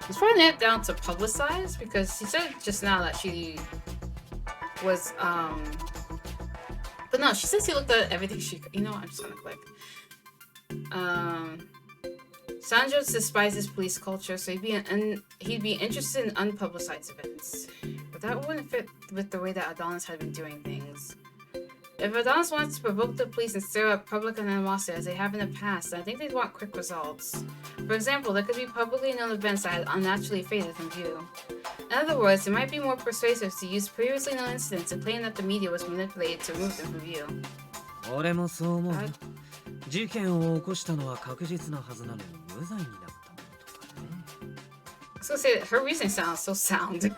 Let's probably narrow it down to publicized because she said just now that she was but no, she says he looked at everything she could. You know what? I'm just gonna click. Sanjo despises police culture, so he'd be interested in unpublicized events. But that wouldn't fit with the way that Adonis had been doing things. If Adonis wants to provoke the police and stir up public animosity as they have in the past, then I think they'd want quick results. For example, there could be publicly known events that had unnaturally faded from view. In other words, it might be more persuasive to use previously known incidents and claim that the media was manipulated to remove them from view. 俺もそう思う。事件を起こしたのは確実なはずなのに無罪になったものとかね。I was gonna say that her reasoning sounds so sound.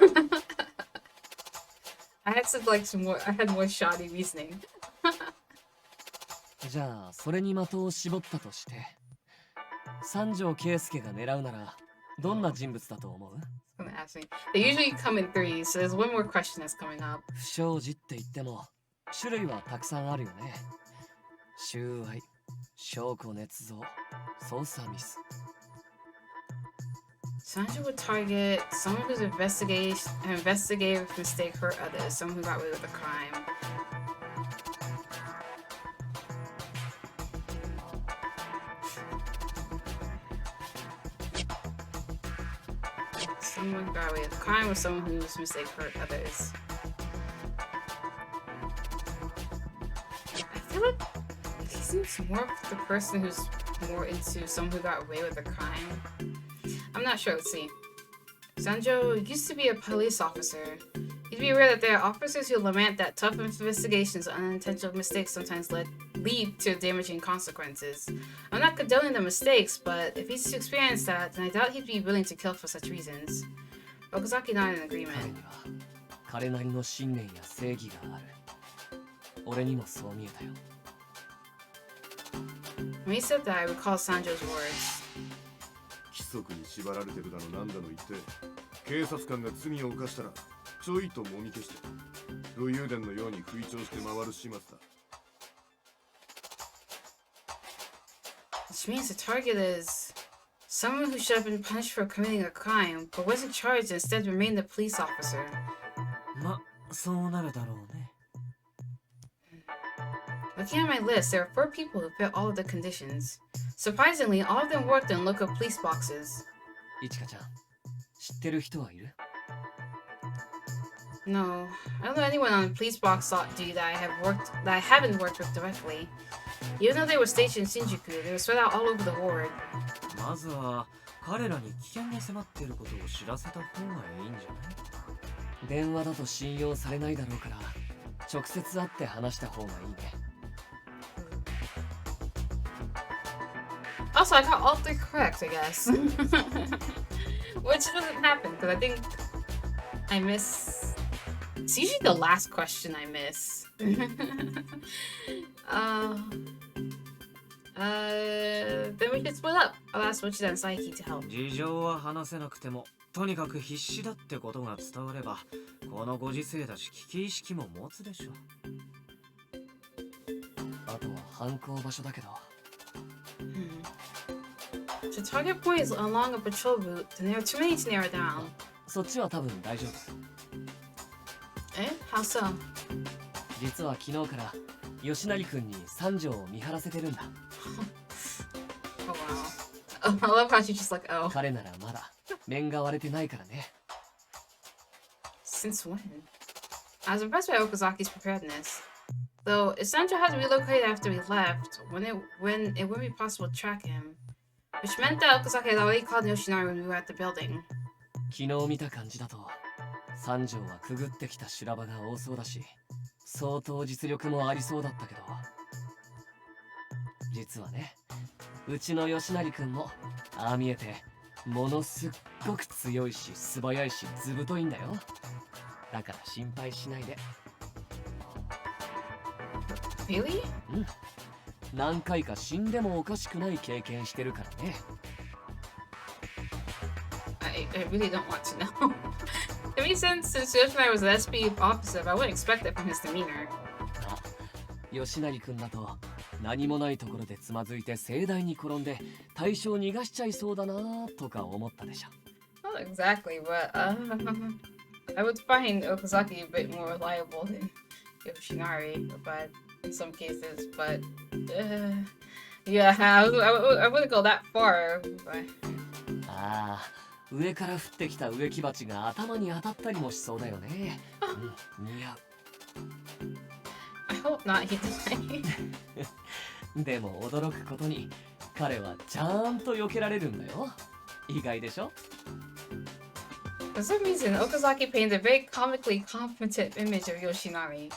I had more shoddy reasoning. じゃあそれに的を絞ったとして、三条圭介が狙うならどんな人物だと思う？ Gonna ask me. They usually come in threes, so there's one more question that's coming up. 不祥事って言っても種類はたくさんあるよね。収賄、証拠捏造、捜査ミス。Sanjo would target someone whose investigative mistake hurt others, someone who got away with a crime. someone got away with a crime or someone whose mistake hurt others. I feel like he seems more of the person who's more into someone who got away with a crime. I'm not sure, let's see. Sanjo used to be a police officer. You'd be aware that there are officers who lament that tough investigations and unintentional mistakes sometimes lead to damaging consequences. I'm not condoning the mistakes, but if he's experienced that, then I doubt he'd be willing to kill for such reasons. Okazaki nodded in agreement. 彼なりの信念や正義がある。俺にもそう見えたよ。When he said that, I recalled Sanjo's words. 規則に縛られてるだのなんだの言って警察官が罪を犯したらちょいともみ消して武勇伝のように吹聴して回る始末だ。 Which means the target is someone who should have been punished for committing a crime, but wasn't charged and instead remained a police officer. ま、そうなるだろうね。Looking at my list, there are 4 people who fit all of the conditions. Surprisingly, all of them worked in local police boxes. いちかちゃん、知ってる人はいる？ No, I don't know anyone on the police box duty that I haven't worked with directly. Even though they were stationed in Shinjuku, they were spread out all over the ward. まずは彼らに危険が迫っていることを知らせた方がいいんじゃない？電話だと信用されないだろうから、直接会って話した方がいいね。Also, I got all 3 correct, I guess. Which doesn't happen, because I think I miss... It's usually the last question I miss. Then we can split up. I'll ask Mochida and Saiki to help. 事情は話せなくても、とにかく必死だってことが伝われば、このご時世だし危機意識も持つでしょ。あとは犯行場所だけど。The target point is along a patrol route, and there are too many to narrow down. そっちは多分大丈夫。Eh? How so? 実は昨日から吉成君に三条を見張らせてるんだ。Oh wow. Oh, I love how she's just like, oh. 彼ならまだ面が割れてないからね。Since when? I was impressed by Okazaki's preparedness. Though, if Sanjo had relocated after we left, when it wouldn't be possible to track him. Which meant that Okazaki had already called Yoshinari when we were at the building. 昨日見た感じだと、三条はくぐってきた修羅場が多そうだし、相当実力もありそうだったけど、実はね、うちの吉成君もああ見えてものすっごく強いし素早いしずぶといんだよ。だから心配しないで。Really? うん。何回か死んでもおかしくない経験してるからね。I really don't want to know. It makes sense since Yoshinari was an SP officer, but I wouldn't expect that from his demeanor. あ、吉成君だと何もないところでつまずいて盛大に転んで対象逃がしちゃいそうだなとか思ったでしょ。Not exactly, but I would find Okazaki a bit more reliable than Yoshinari, but in some cases, but yeah, I wouldn't go that far. But... ああ、上から降ってきた植木鉢が頭に当たったりもしそうだよね。うん、似合う。I hope not, he died. でも驚くことに彼はちゃんと避けられるんだよ。意外でしょ？ For some reason, Okazaki painted a very comically competent image of Yoshinari.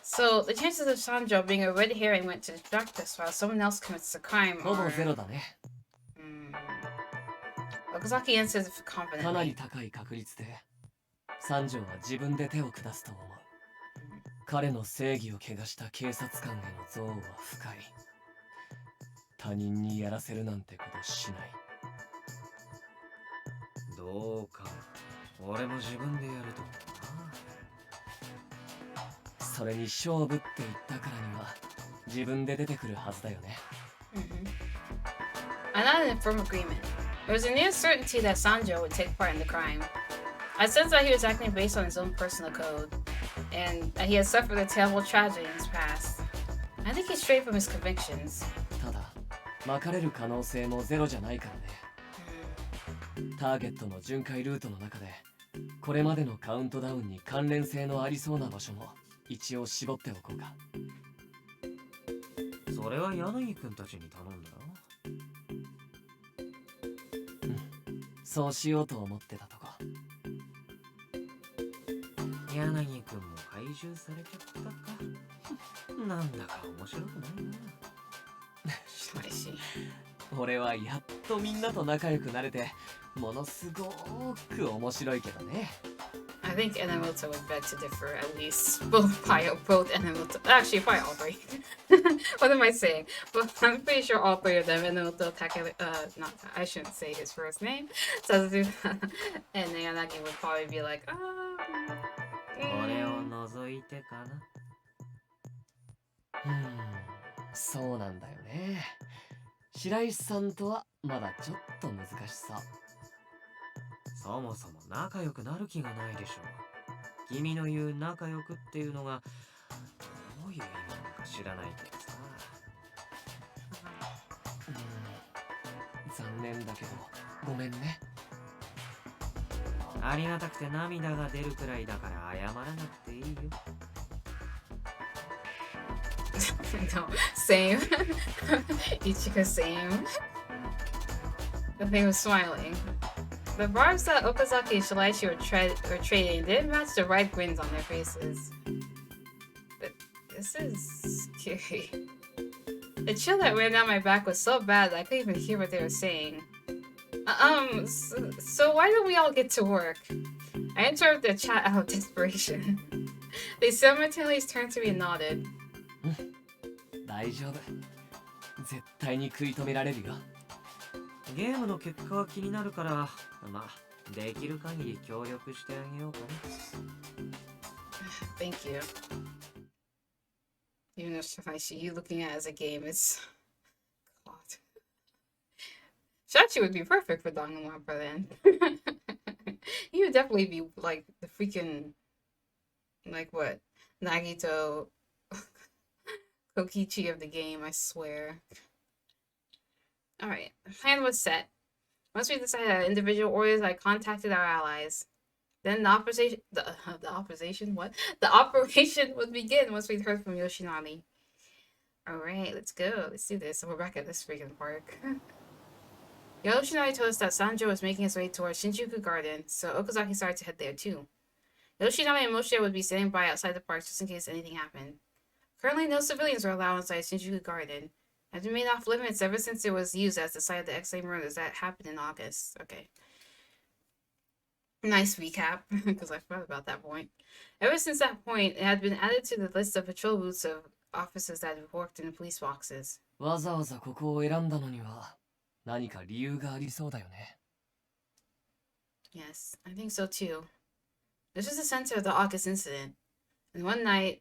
So, the chances of Sanjo being a red herring went to distract us while someone else commits a crime ほぼ are... ゼロだね。Okazaki answers かな confidently. り高い確率で三条は自分で手を下すと思う。彼の正義を汚した警察官への憎悪は深い。他人にやらせるなんてことしない。どうか俺も自分でやると思うな。それに勝負って言ったからには自分で出てくるはずだよね。I nodded in firm agreement. There was a near certainty that Sanjo would take part in the crime. I sensed that he was acting based on his own personal code, and that he had suffered a terrible tragedy in his past. I think he strayed from his convictions. ただ、まかれる可能性もゼロじゃないからね。ターゲットの巡回ルートの中でこれまでのカウントダウンに関連性のありそうな場所も一応絞っておこうか。それは柳くんたちに頼んだろ。そうしようと思ってたとこ。柳くんも怪獣されちゃったか。なんだか面白くないな。俺はやっとみんなと仲良くなれてものすごーく面白いけどね。I think Enemoto would beg to differ at least. Both Enemoto. Actually, probably all three. What am I saying? But I'm pretty sure all three of them, Enemoto, not, I shouldn't say his first name, Sazazu, and Yanagi would probably be like, 俺を除いてかな。そうなんだよね。白石さんとはまだちょっと難しそう。そもそも仲良くなる気がないでしょう。君の言う仲良くっていうのがどういう意味なのか知らないけどさ。残念だけどごめんね。ありがたくて涙が出るくらいだから謝らなくていいよ。no, same. Ichika, same. The thing was smiling. The barbs that Okazaki and Shiraishi were trading didn't match the right grins on their faces. But this is scary. The chill that ran down my back was so bad that I couldn't even hear what they were saying. So why don't we all get to work? I interrupted their chat out of desperation. They simultaneously turned to me and nodded. 大丈夫。絶対に食い止められるよ。ゲームの結果は気になるから、まあ、できる限り協力してあげようかね。Thank you. Even though Shiraishi, you looking at it as a game, it's... God. Shachi would be perfect for Danganronpa then. He would definitely be like the freaking... Like what? Nagito... Kokichi of the game, I swear. Alright, the plan was set. Once we decided on individual orders, I contacted our allies. Then the operation... The operation would begin once we'd heard from Yoshinari. Alright, let's go. Let's do this. We're back at this freaking park. Yoshinari told us that Sanjo was making his way towards Shinjuku Garden, so Okazaki started to head there too. Yoshinari and Moshe would be standing by outside the park just in case anything happened. Currently, no civilians were allowed inside Shinjuku Garden. It has been made off limits ever since it was used as the site of the XA murders that happened in August. Okay. Nice recap, because I forgot about that point. Ever since that point, it had been added to the list of patrol routes of officers that had worked in the police boxes. わざわざここを選んだのには何か理由がありそうだよね。Yes, I think so too. This was the center of the August incident, and one night,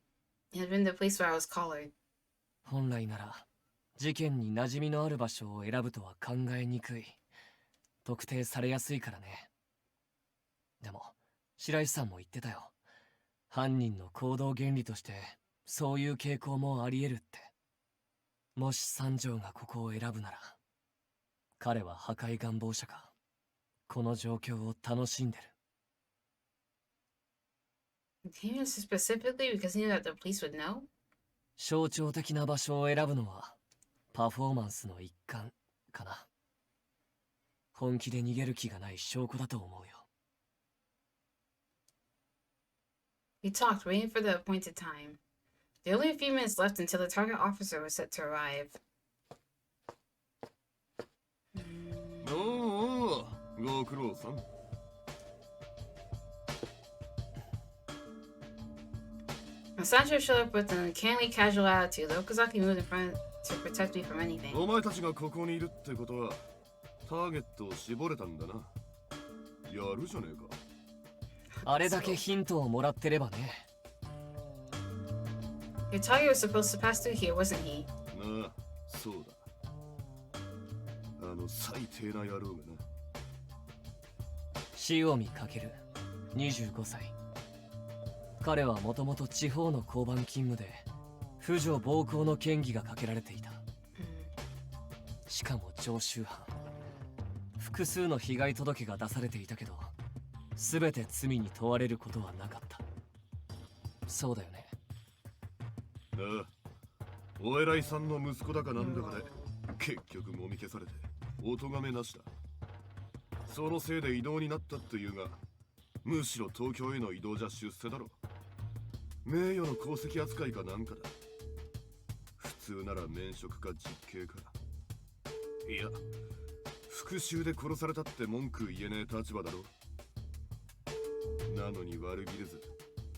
it had been the place where I was collared. 本来なら事件に馴染みのある場所を選ぶとは考えにくい。特定されやすいからね。でも白石さんも言ってたよ。犯人の行動原理としてそういう傾向もあり得るって。もし三条がここを選ぶなら、彼は破壊願望者か。この状況を楽しんでる。He was specifically because he knew that the police would know? 象徴的な場所を選ぶのはパフォーマンスの一環かな。本気で逃げる気がない証拠だと思うよ。We talked, waiting for the appointed time. There were only a few minutes left until the target officer was set to arrive. おお、ご苦労さん。When Sancho showed up with an uncannily casual attitude, Okazaki moved in front to protect me from anything. お前たちがここにいるってことは、ターゲットを絞れたんだな。やるじゃねえか。あれだけヒントをもらってればね。Your target was supposed to pass through here, wasn't he? なあ、そうだ。あの最低な野郎がな。塩見かける、25歳。彼はもともと地方の交番勤務で婦女暴行の嫌疑がかけられていた。しかも常習犯。複数の被害届が出されていたけど、全て罪に問われることはなかった。そうだよね。ああ、お偉いさんの息子だかなんだかで結局もみ消されてお咎めなしだ。そのせいで異動になったっていうが、むしろ東京への移動じゃ出世だろ。名誉の功績扱いかなんかだ。普通なら免職か実刑か。いや、復讐で殺されたって文句言えねえ立場だろ。なのに悪びれず、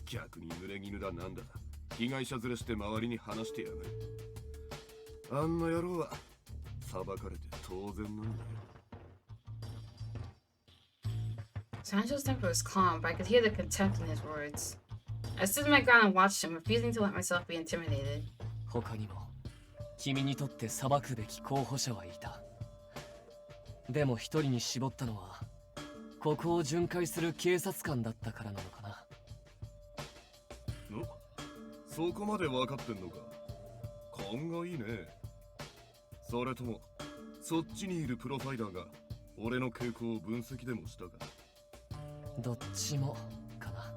逆に濡れ衣だなんだ、被害者連れして周りに話してやがる。あんな野郎は裁かれて当然なんだよ。Sancho's temper was calm, but I could hear the contempt in his words. I stood my ground and watched him, refusing to let myself be intimidated. 他にも君にとって裁くべき候補者はいた。でも一人に絞ったのはここを巡回する警察官だったからなのかな。そこまで分かってんのか。勘がいいね。それともそっちにいるプロファイラーが俺の傾向を分析でもしたか。どっちもかな。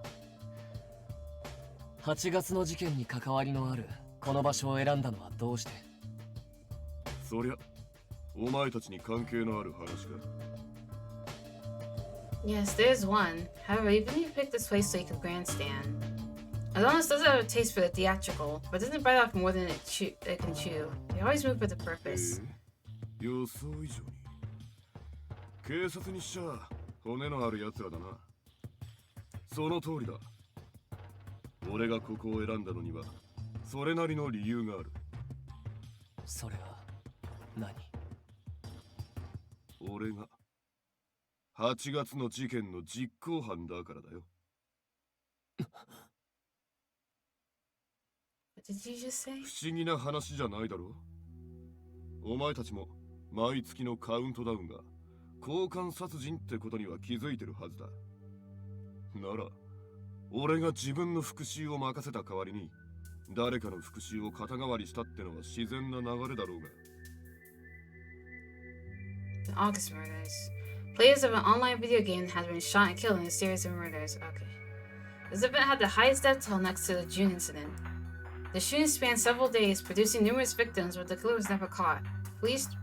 8月の事件に関わりのあるこの場所を選んだのはどうして？そりゃお前たちに関係のある話か。 Yes, there's one. However, even if you picked this place so you could grandstand. Adonis does have a taste for the theatrical, but doesn't bite off more than it can chew. They always move with a purpose. 予想以上に警察にしちゃ骨のある奴らだな。その通りだ。俺がここを選んだのにはそれなりの理由がある。それは何？俺が8月の事件の実行犯だからだよ。What did you just say? 不思議な話じゃないだろう。お前たちも毎月のカウントダウンが交換殺人ってことには気づいてるはずだ。なら俺が自分の復讐を任せた代わりに誰かの復讐を肩代わりしたってのは自然な流れだろうが。 The August murders. Players of an online video game had been shot and killed in a series of murders. Okay. This event had the highest death toll next to the June incident. The shooting spanned several days, producing numerous victims, but the killer was never caught.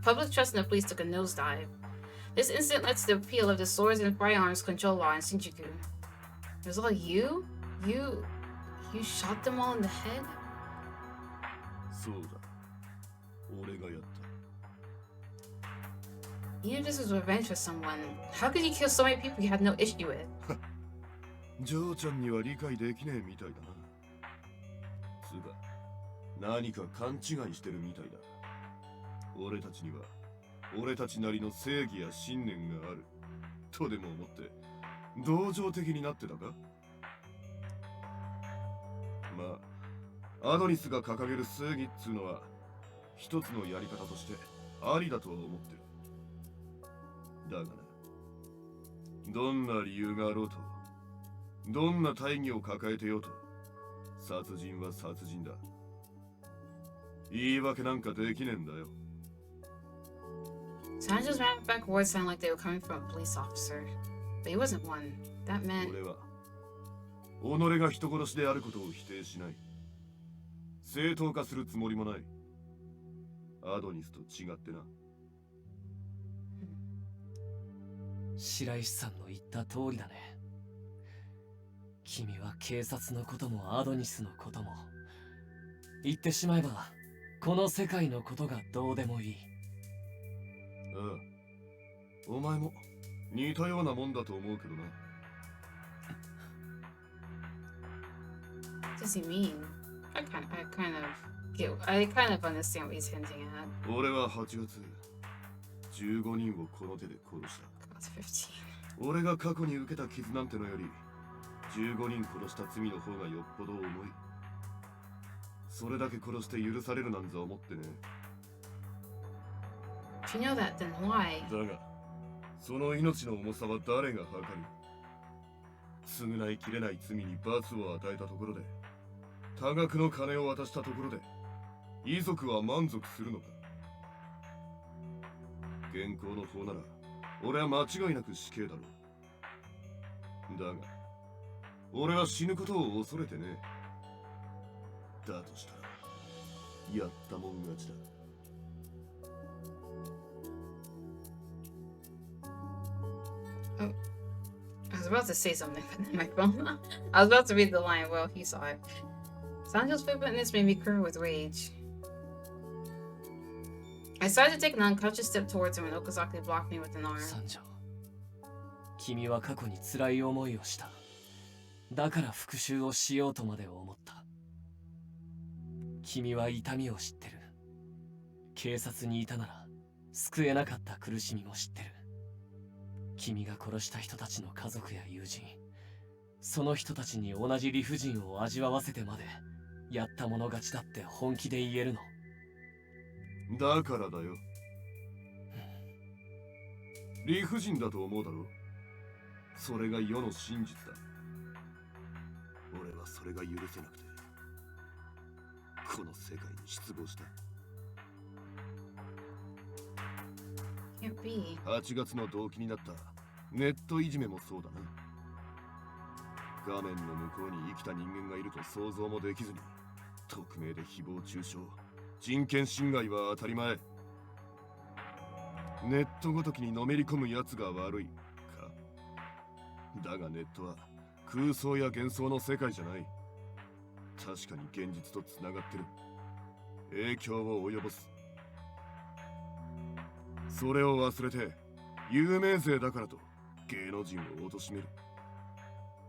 Public trust in the police took a nosedive. This incident led to the repeal of the swords and firearms control law in Shinjuku. It was all you? You shot them all in the head? そうだ。俺がやった。 Even if this was revenge for someone, how could you kill so many people you had no issue with? ジョーちゃんには理解できねえみたいだな。つうか、何か勘違いしてるみたいだ。俺たちには俺たちなりの正義や信念があるとでも思って同情的になってたか。まあアドニスが掲げる正義っつうのは一つのやり方としてありだとは思ってる。だがな、どんな理由があろうと、どんな大義を抱えてようと、殺人は殺人だ。言い訳なんかできねえんだよ。Sancho's matter-of-fact words sounded like they were coming from a police officer, but he wasn't one. That meant 俺は己が人殺しであることを否定しない。正当化するつもりもない。アドニスと違ってな。白石さんの言った通りだね。君は警察のこともアドニスのことも、言ってしまえばこの世界のことがどうでもいい。ああ、お前も似たようなもんだと思うけどな。What does he mean? I kind of understand what he's hinting at. 俺は8月15人をこの手で殺した。It's 15. 俺が過去に受けた傷なんてのより15人殺した罪の方がよっぽど重い。それだけ殺して許されるなんざ思ってね。 If you know that, then why? だがその命の重さは誰が測る。償いきれない罪に罰を与えたところで、多額の金を渡したところで遺族は満足するのか。現行の法なら俺は間違いなく死刑だろう。だが俺は死ぬことを恐れてね。だとしたらやったもん勝ちだ。Oh, I was about to say something, but then my phone. I was about to read the line. Well, he saw it. Sanjo's footprints made me quiver with rage. I started to take an unconscious step towards him when Okazaki blocked me with an arm. 三条、君は過去に辛い思いをした。だから復讐をしようとまで思った。君は痛みを知ってる。警察にいたなら救えなかった苦しみも知ってる。君が殺した人たちの家族や友人、その人たちに同じ理不尽を味わわせてまでやった者勝ちだって本気で言えるの？だからだよ。理不尽だと思うだろう。それが世の真実だ。俺はそれが許せなくてこの世界に失望した。 Can't be. 8月の動機になったネットいじめもそうだな。画面の向こうに生きた人間がいると想像もできずに匿名で誹謗中傷、人権侵害は当たり前。ネットごときにのめり込むやつが悪いか。だがネットは空想や幻想の世界じゃない。確かに現実とつながってる。影響を及ぼす。それを忘れて有名税だからと芸能人を貶める。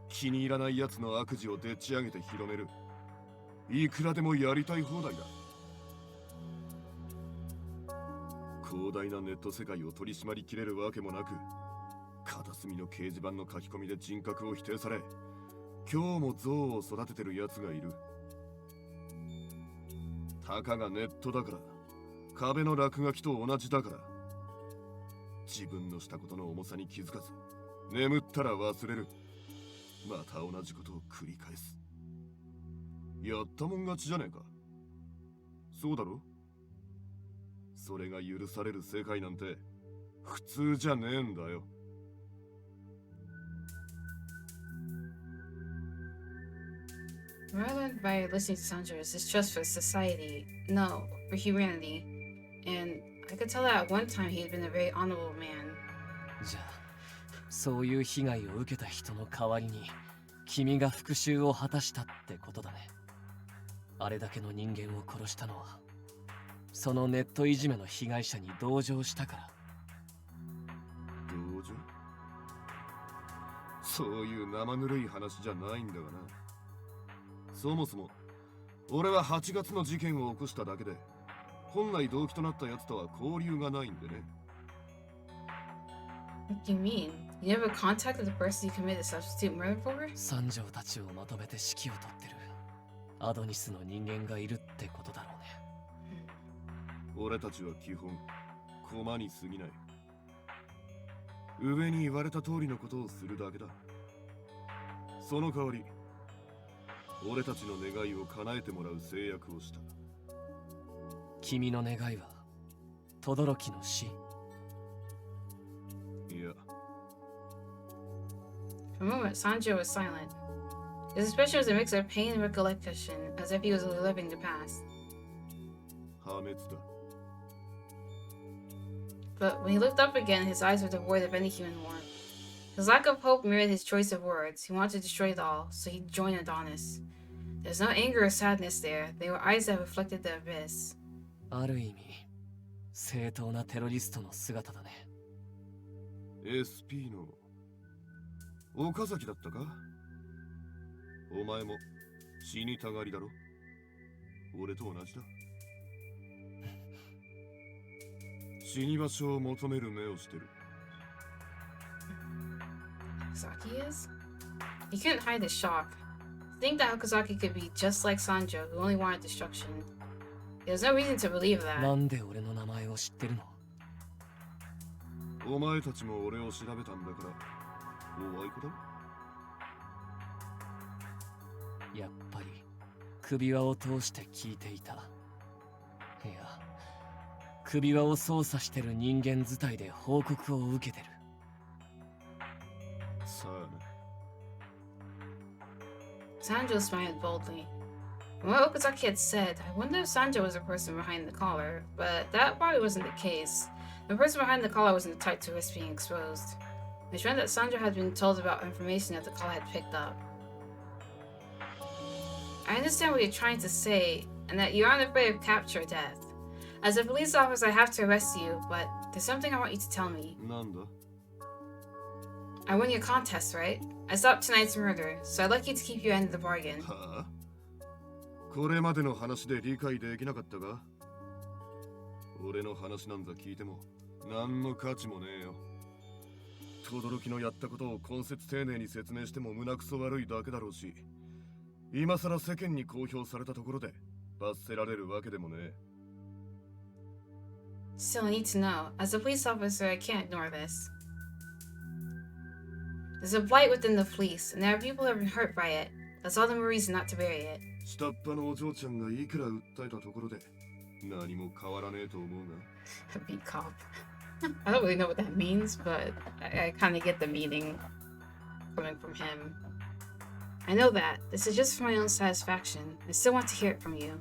気に入らない奴の悪事をでっち上げて広める。いくらでもやりたい放題だ。広大なネット世界を取り締まりきれるわけもなく、片隅の掲示板の書き込みで人格を否定され、今日も象を育ててる奴がいる。たかがネットだから、壁の落書きと同じだから。自分のしたことの重さに気づかず、眠ったら忘れる。また同じことを繰り返す。やったもん勝ちじゃねえか。そうだろ？それが許される世界なんて普通じゃねえんだよ。What I learned by listening to Sanjo is distrust for society, no, for humanity. And I could tell that at one time he had been a very honorable man. じゃあ、そういう被害を受けた人の代わりに君が復讐を果たしたってことだね。あれだけの人間を殺したのはそのネットいじめの被害者に同情したから。同情？そういう生ぬるい話じゃないんだがな。そもそも俺は8月の事件を起こしただけで本来動機となったやつとは交流がないんでね。What do you mean? You never contacted the person you committed substitute murder for? 三条たちをまとめて指揮を執ってるアドニスの人間がいるってことだろうね。俺たちは基本駒に過ぎない。上に言われた通りのことをするだけだ。その代わり俺たちの願いを叶えてもらう制約をした。君の願いは轟の死？いや。 For a moment, Sanjo was silent. His expression was a mix of pain and recollection, as if he was reliving the past. 破滅だ。But when he looked up again, his eyes were devoid of any human warmth. His lack of hope mirrored his choice of words. He wanted to destroy it all, so he joined Adonis. There's no anger or sadness there. They were eyes that reflected the abyss. ある意味正当なテロリストの姿だね。 SP の岡崎だったか？お前も死にたがりだろ？俺と同じだ。死に場所を求める目をしてる。 Okazaki is? He couldn't hide his shock. To think that Okazaki could be just like Sanjo, who only wanted destruction. There's no reason to believe that. なんで俺の名前を知ってるの？お前たちも俺を調べたんだからおあいこだろ。やっぱり首輪を通して聞いていた。いや、首輪を操作してる人間伝いで報告を受けてる。Sanjo smiled boldly. From what Okazaki had said, I wonder if Sanjo was the person behind the collar, but that probably wasn't the case. The person behind the collar wasn't the type to risk being exposed. Which meant that Sanjo had been told about information that the collar had picked up. I understand what you're trying to say, and that you aren't afraid of capture or death. As a police officer, I have to arrest you, but there's something I want you to tell me. I won your contest, right? I stopped tonight's murder, so I'd like you to keep your end of the bargain. これまでの話で理解できなかったか？俺の話なんざ聞いても何の価値もねえよ。轟のやったことを根節丁寧に説明しても胸くそ悪いだけだろうし、今さら世間に公表されたところで罰せられるわけでもねえ。Still, I need to know. As a police officer, I can't ignore this. There's a blight within the fleece, and there are people who have been hurt by it. That's all the more reason not to bury it. 下っ端のお嬢ちゃんがいくら訴えたところで何も変わらねえと思うが。Beat cop. I don't really know what that means, but I kind of get the meaning coming from him. I know that. This is just for my own satisfaction. I still want to hear it from you.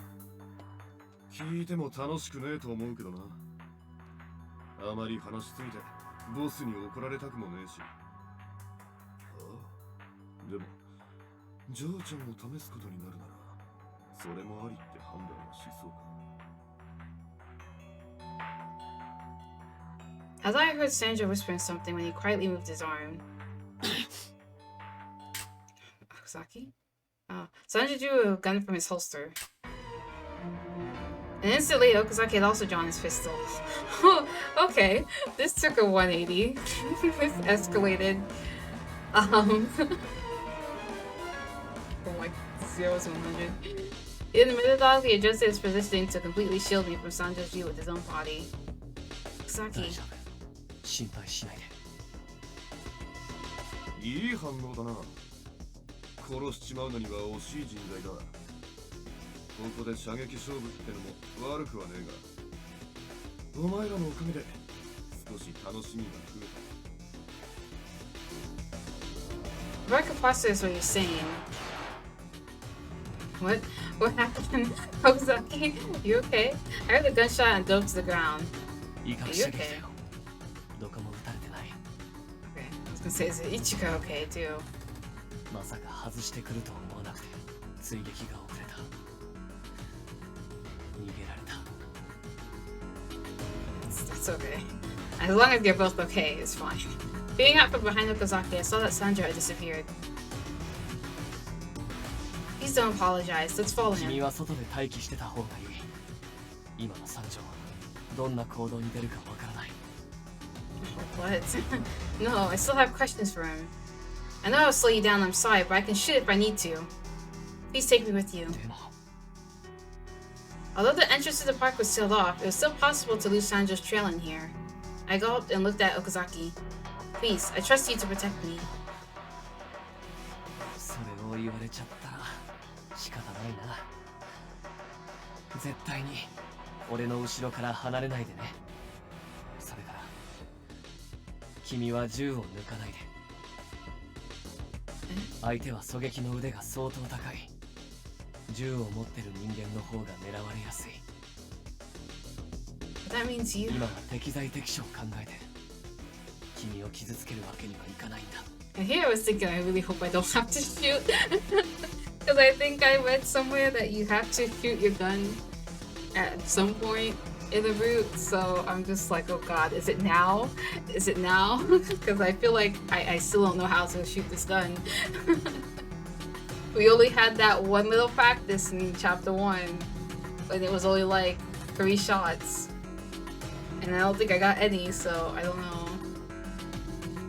聞いても楽しくねえと思うけどな。あまり話しすぎてボスに怒られたくもねえし。でも、ジョーちゃんを試すことになるなら、それもありって判断はしそうか。I thought I heard Sanjo whispering something when he quietly moved his arm. Okazaki? Sanjo drew a gun from his holster. And instantly, Okazaki had also drawn his pistol. Okay, this took a 180. This escalated. From like 0 to 100. He methodically adjusted his positioning to completely shield me from Sanjo's view with his own body. Okazaki. 心配しないで。いい反応だな。殺しちまうのには惜しい人材だ。ここで射撃勝負ってのも悪くはねえが、お前らのおかげで少し楽しみが増えた。If I could process what you're saying. What? What happened? Okazaki? You okay? I heard a gunshot and dove to the ground. Are you okay? Okay, I was gonna say, is Ichika okay too? まさか外してくると思わなくて追撃が遅れた。逃げられた。It's okay. As long as you're both okay, it's fine. Peering out from behind Okazaki, I saw that Sanjo had disappeared. Please don't apologize. Let's follow him. 君は外で待機してた方がいい。今の山頂、どんな行動に出るかわからない。What? No, I still have questions for him. I know I'll slow you down, I'm sorry, but I can shoot if I need to. Please take me with you. Although the entrance to the park was sealed off, it was still possible to lose Sanjo's trail in here. I gulped and looked at Okazaki. Please, I trust you to protect me. それを言われちゃったら仕方ないな。絶対に俺の後ろから離れないでね。それから君は銃を抜かないで。相手は狙撃の腕が相当高い。銃を持ってる人間の方が狙われやすい。That means you. 今は適材適所を考えて君を傷つけるわけにはいかないんだ。And here I was thinking, I really hope I don't have to shoot. Because I think I read somewhere that you have to shoot your gun at some point in the route. So I'm just like, oh god, is it now? Is it now? Because I feel like I still don't know how to shoot this gun. We only had that one little practice in chapter 1. And it was only like 3 shots. And I don't think I got any, so I don't know.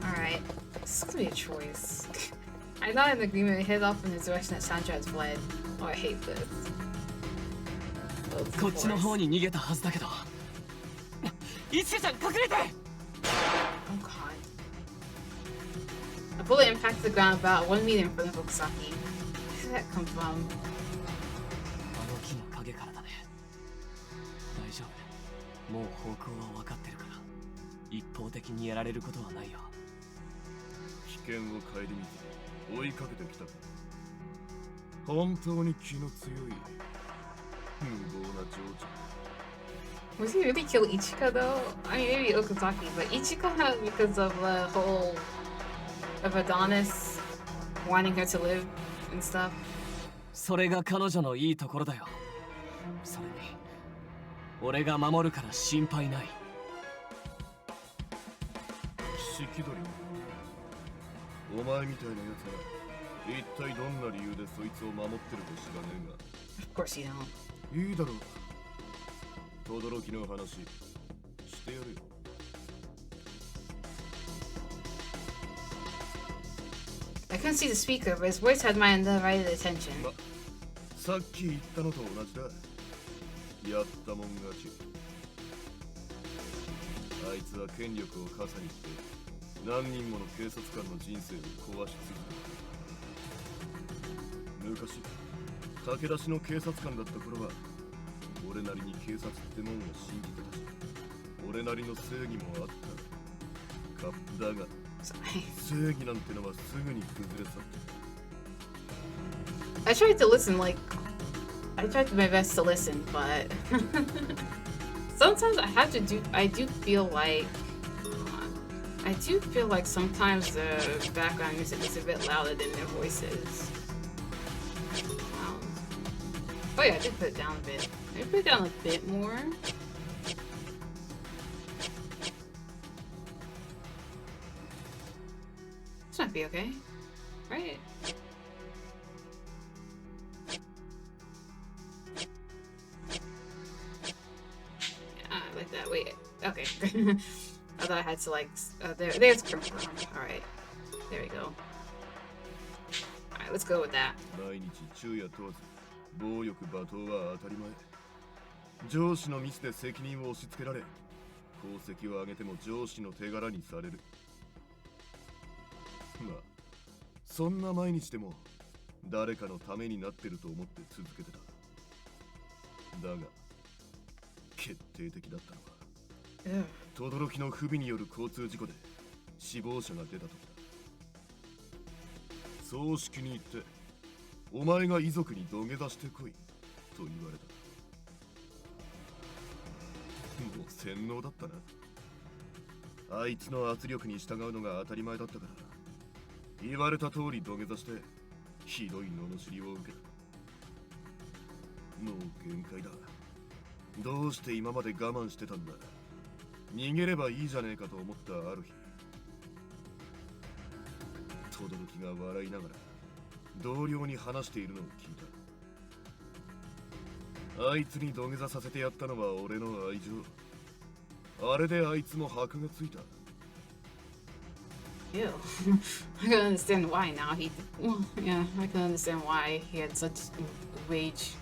Alright. This is gonna be a choice. I'm not in agreement to head off in the direction that Sanjo has fled. Oh, I hate this. こっちの方に逃げたはずだけど。一星ちゃん隠れて。Oh god. A bullet impacted the ground about 1 meter in front of Okazaki. Where did that come from? あの木の影からだね。大丈夫。もう方向は分かってるから。一方的にやられることはないよ。危険を顧みず追いかけてきたか。本当に気の強い無謀な情緒。 Was he really kill Ichika though? I mean, maybe Okazaki, but Ichika because of the whole of Adonis wanting her to live and stuff. それが彼女のいいところだよ。それに俺が守るから心配ない。シキドリ、お前みたいなやつが一体どんな理由でそいつを守ってるか知らねえが。 Of course you don't. いいだろう。轟の話してやるよ。 I couldn't see the speaker, but his voice had my undivided attention. さっき言ったのと同じだ。やったもん勝ち。あいつは権力を傘にして何人もの警察官の人生を壊し続けた。昔駆け出しの警察官だった頃は俺なりに警察ってもんを信じてたし、俺なりの正義もあった。だが正義なんてのはすぐに崩れ去った。 I tried to listen, like I tried my best to listen, but sometimes I do feel like sometimes the background music is a bit louder than their voices. Oh yeah, I did put it down a bit. Maybe put it down a bit more. This might be okay, right? Like that. Wait. Okay. I thought I had to like. There's confirm. All right. There we go. All right. Let's go with that. 毎日昼夜問わず暴力罵倒は当たり前。上司のミスで責任を押し付けられ、功績を上げても上司の手柄にされる。まあそんな毎日でも誰かのためになってると思って続けてた。だが決定的だったのは轟の不備による交通事故で死亡者が出た時だ。葬式に行ってお前が遺族に土下座してこいと言われた。もう洗脳だったな。あいつの圧力に従うのが当たり前だったから言われた通り土下座してひどい罵りを受けた。もう限界だ。どうして今まで我慢してたんだ。逃げればいいじゃねえかと思ったある日、轟が笑いながら同僚に話しているのを聞いた。あいつに土下座させてやったのは俺の愛情。あれであいつも箔がついた。Ew. I can understand why now. Well, yeah, I can understand why he had such rage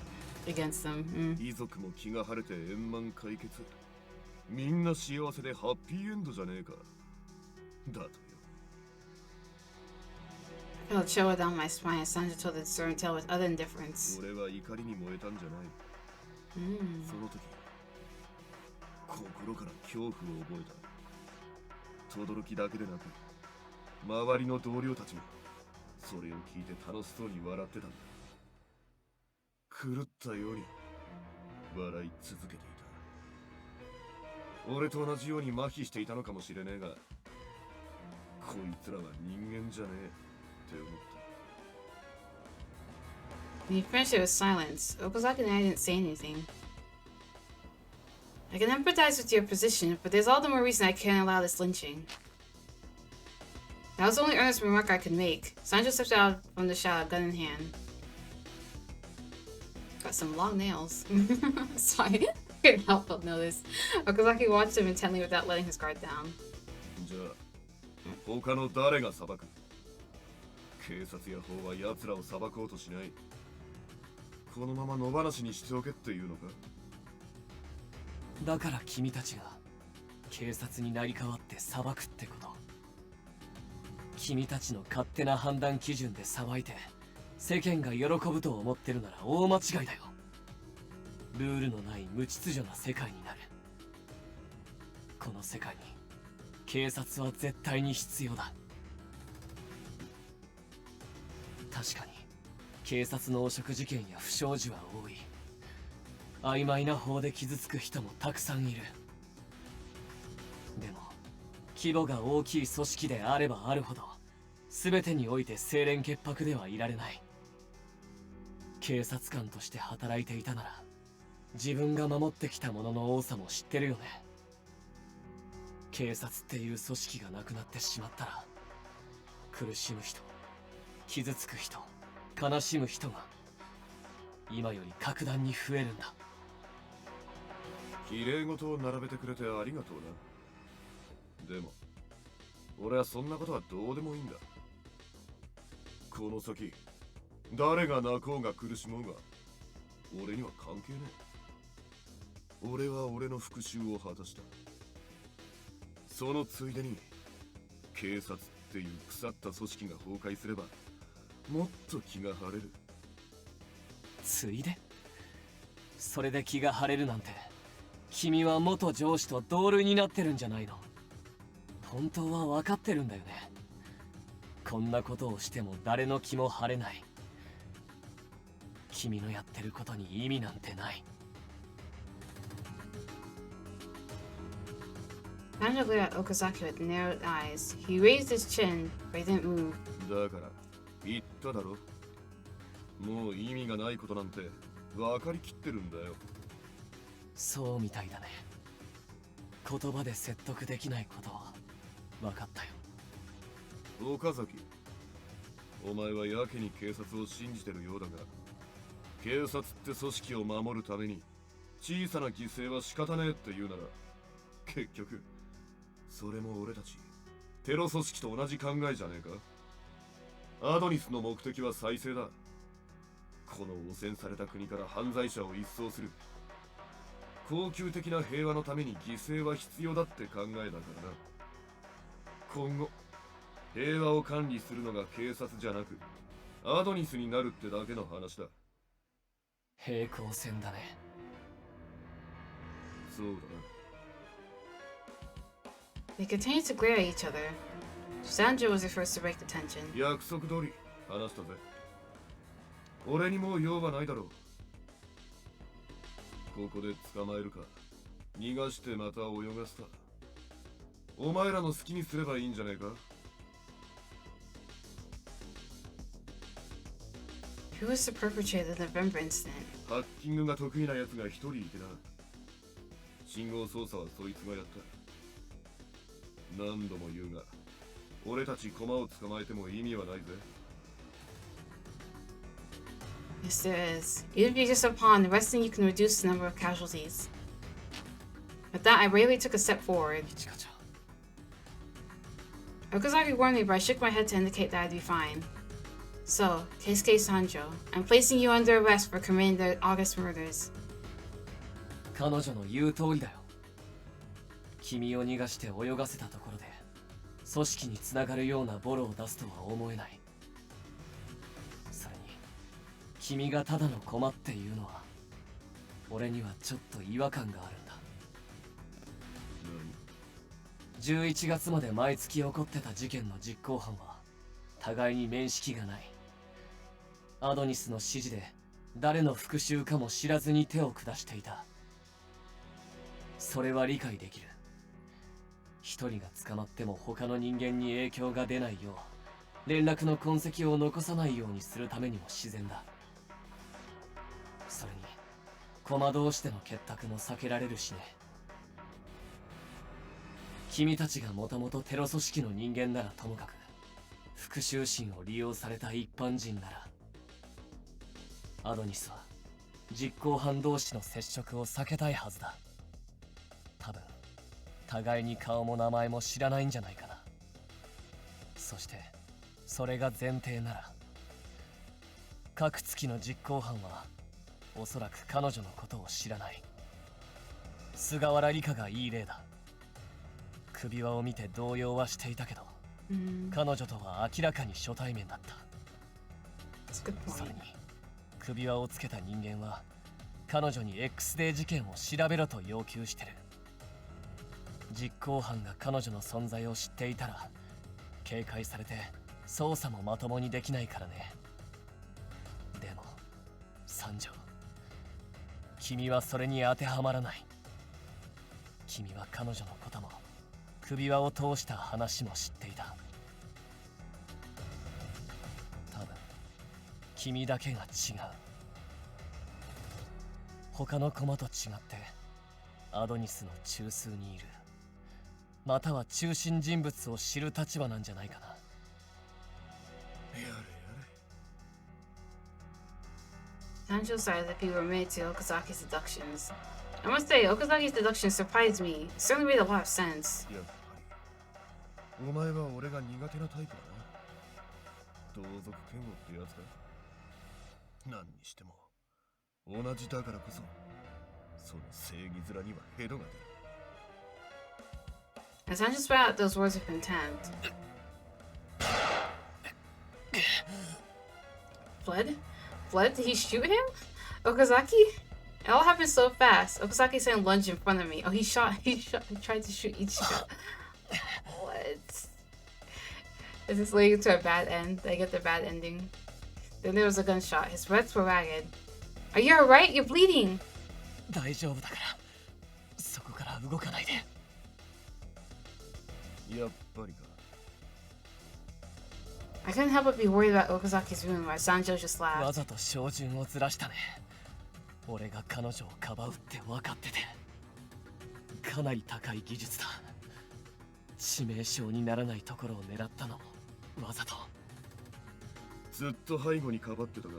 against them. 遺族も気が晴れて円満解決。みんな幸せでハッピーエンドじゃねえか。だとよ。 I felt a chill down my spine as Sandra told the story and tell with utter indifference. 俺は怒りに燃えたんじゃない。その時心から恐怖を覚えた。轟だけでなく周りの同僚たちもそれを聞いて楽しそうに笑ってたんだ。狂ったように笑い続けていた。俺と同じように麻痺していたのかもしれねえが、こいつらは人間じゃねえって思った。 When he finished it with silence, Okazaki and I didn't say anything. I can empathize with your position, but there's all the more reason I can't allow this lynching. That was the only earnest remark I could make. Sanjo stepped out from the shower, gun in hand. Got some long nails. Sorry, I couldn't help but notice. Okazaki watched him intently without letting his guard down. じゃあ他の誰が裁く。警察や法は奴らを裁こうとしない。このまま野放しにしておけっていうのか。だから君たちが警察になり代わって裁くってこと。君たちの勝手な判断基準で裁いて世間が喜ぶと思ってるなら大間違いだよ。ルールのない無秩序な世界になる。この世界に警察は絶対に必要だ。確かに警察の汚職事件や不祥事は多い。曖昧な法で傷つく人もたくさんいる。でも規模が大きい組織であればあるほど全てにおいて清廉潔白ではいられない。警察官として働いていたなら自分が守ってきたものの多さも知ってるよね。警察っていう組織がなくなってしまったら苦しむ人、傷つく人、悲しむ人が今より格段に増えるんだ。綺麗事を並べてくれてありがとうな。でも俺はそんなことはどうでもいいんだ。この先誰が泣こうが苦しもうが俺には関係ねえ。俺は俺の復讐を果たした。そのついでに警察っていう腐った組織が崩壊すればもっと気が晴れる。ついで？それで気が晴れるなんて君は元上司と同類になってるんじゃないの？本当は分かってるんだよね。こんなことをしても誰の気も晴れない。君のやってることに意味なんてない。Kanjo glared at Okazaki with narrowed eyes. He raised his chin, but he didn't move. だから言っただろ。もう意味がないことなんて分かりきってるんだよ。そうみたいだね。言葉で説得できないことは分かったよ。岡崎、お前はやけに警察を信じてるようだが、警察って組織を守るために小さな犠牲は仕方ねえって言うなら、結局それも俺たちテロ組織と同じ考えじゃねえか。アドニスの目的は再生だ。この汚染された国から犯罪者を一掃する。恒久的な平和のために犠牲は必要だって考えだからな。今後平和を管理するのが警察じゃなくアドニスになるってだけの話だ。平行線だね。そうだな。They continued to glare at each other. Sandra was the first to break the tension. 約束通り話したぜ。俺にもう用はないだろう。ここで捕まえるか逃がしてまた泳がすか、お前らの好きにすればいいんじゃねえか。 Who was the perpetrator of the November incident? ハッキングが得意な奴が一人いてな。信号操作はそいつがやった。何度も言うが俺たち駒を捕まえても意味はないぜ。 Yes, there is. Even if you just upon the resting, you can reduce the number of casualties. With that, I bravely took a step forward. Okazaki warned me, but I shook my head to indicate that I'd be fine. So, Keisuke Sanjo, I'm placing you under arrest for committing the August murders. 彼女の言う通りだよ。君を逃がして泳がせたところで組織につながるようなボロを出すとは思えない。それに君がただの駒っていうのは俺にはちょっと違和感があるんだ。11月まで毎月起こってた事件の実行犯は互いに面識がない。アドニスの指示で誰の復讐かも知らずに手を下していた。それは理解できる。一人が捕まっても他の人間に影響が出ないよう連絡の痕跡を残さないようにするためにも自然だ。それに駒同士での結託も避けられるしね。君たちがもともとテロ組織の人間ならともかく復讐心を利用された一般人なら、アドニスは実行犯同士の接触を避けたいはずだ。多分互いに顔も名前も知らないんじゃないかな。そしてそれが前提なら各月の実行犯はおそらく彼女のことを知らない。菅原理香がいい例だ。首輪を見て動揺はしていたけど、彼女とは明らかに初対面だった。それに首輪をつけた人間は彼女に X デー事件を調べろと要求してる。実行犯が彼女の存在を知っていたら警戒されて捜査もまともにできないからね。で三条。君はそれに当てはまらない。君は彼女のことも首輪を通した話も知っていた。多分君だけが違う。他の駒と違ってアドニスの中枢にいる、または中心人物を知る立場なんじゃないかな。やれやれ。 Sanjo sighed as if he were made to Okazaki's deductions. I must say, Okazaki's deductions surprised me. It certainly made a lot of sense. やっぱりお前は俺が苦手なタイプだな。同族嫌悪ってやつか。何にしても同じだからこそその正義面にはヘドが出る。 And Sanjo spat out those words of contempt. Fled? Fled? Did he shoot him? Okazaki? It all happened so fast. Okazaki sent lunge in front of me. Oh, he tried to shoot Ichigo. What? Is this leading to a bad end? Did I get the bad ending? Then there was a gunshot. His breaths were ragged. Are you alright? You're bleeding! 大丈夫だから、そこから動かないで。やっぱりか。 I couldn't help but be worried about Okazaki's wound, while Sanjo just わ laughed. ざと照準をずらしたね。俺が彼女をかばうって分かってて。かなり高い技術だ。致命傷にならないところを狙ったのもわざと。ずっと背後にかばってたが、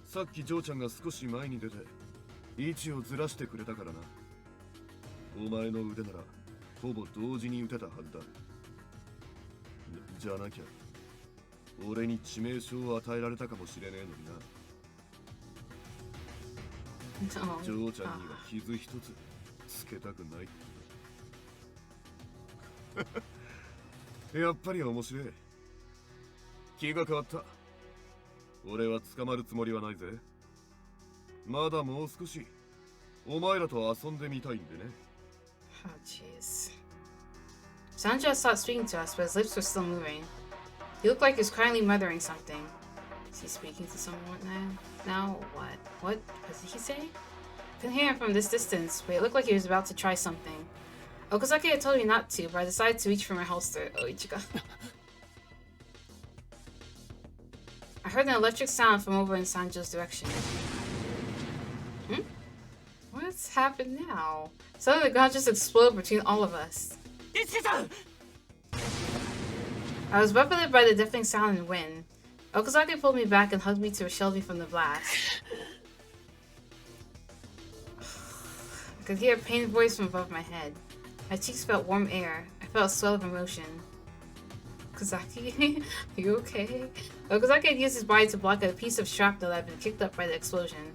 さっきジョーちゃんが少し前に出て位置をずらしてくれたからな。お前の腕ならほぼ同時に撃てたはずだ。じゃなきゃ俺に致命傷を与えられたかもしれねえのにな。 Oh. ジョーちゃんには傷一つつけたくないってやっぱり面白い。気が変わった。俺は捕まるつもりはないぜ。まだもう少しお前らと遊んでみたいんでね。 Oh, jeez. Sanjo had stopped speaking to us, but his lips were still moving. He looked like he was quietly muttering something. Is he speaking to someone now? What? What did he say? I couldn't hear him from this distance, but it looked like he was about to try something. Okazaki had told me not to, but I decided to reach for my holster. Oh, Ichigo. I heard an electric sound from over in Sanjo's direction. What's happened now? Suddenly the ground just exploded between all of us. I was buffeted by the deafening sound and wind. Okazaki pulled me back and hugged me to shield me from the blast. I could hear a pained voice from above my head. My cheeks felt warm air. I felt a swell of emotion. Okazaki, are you okay? Okazaki had used his body to block a piece of shrapnel that had been kicked up by the explosion.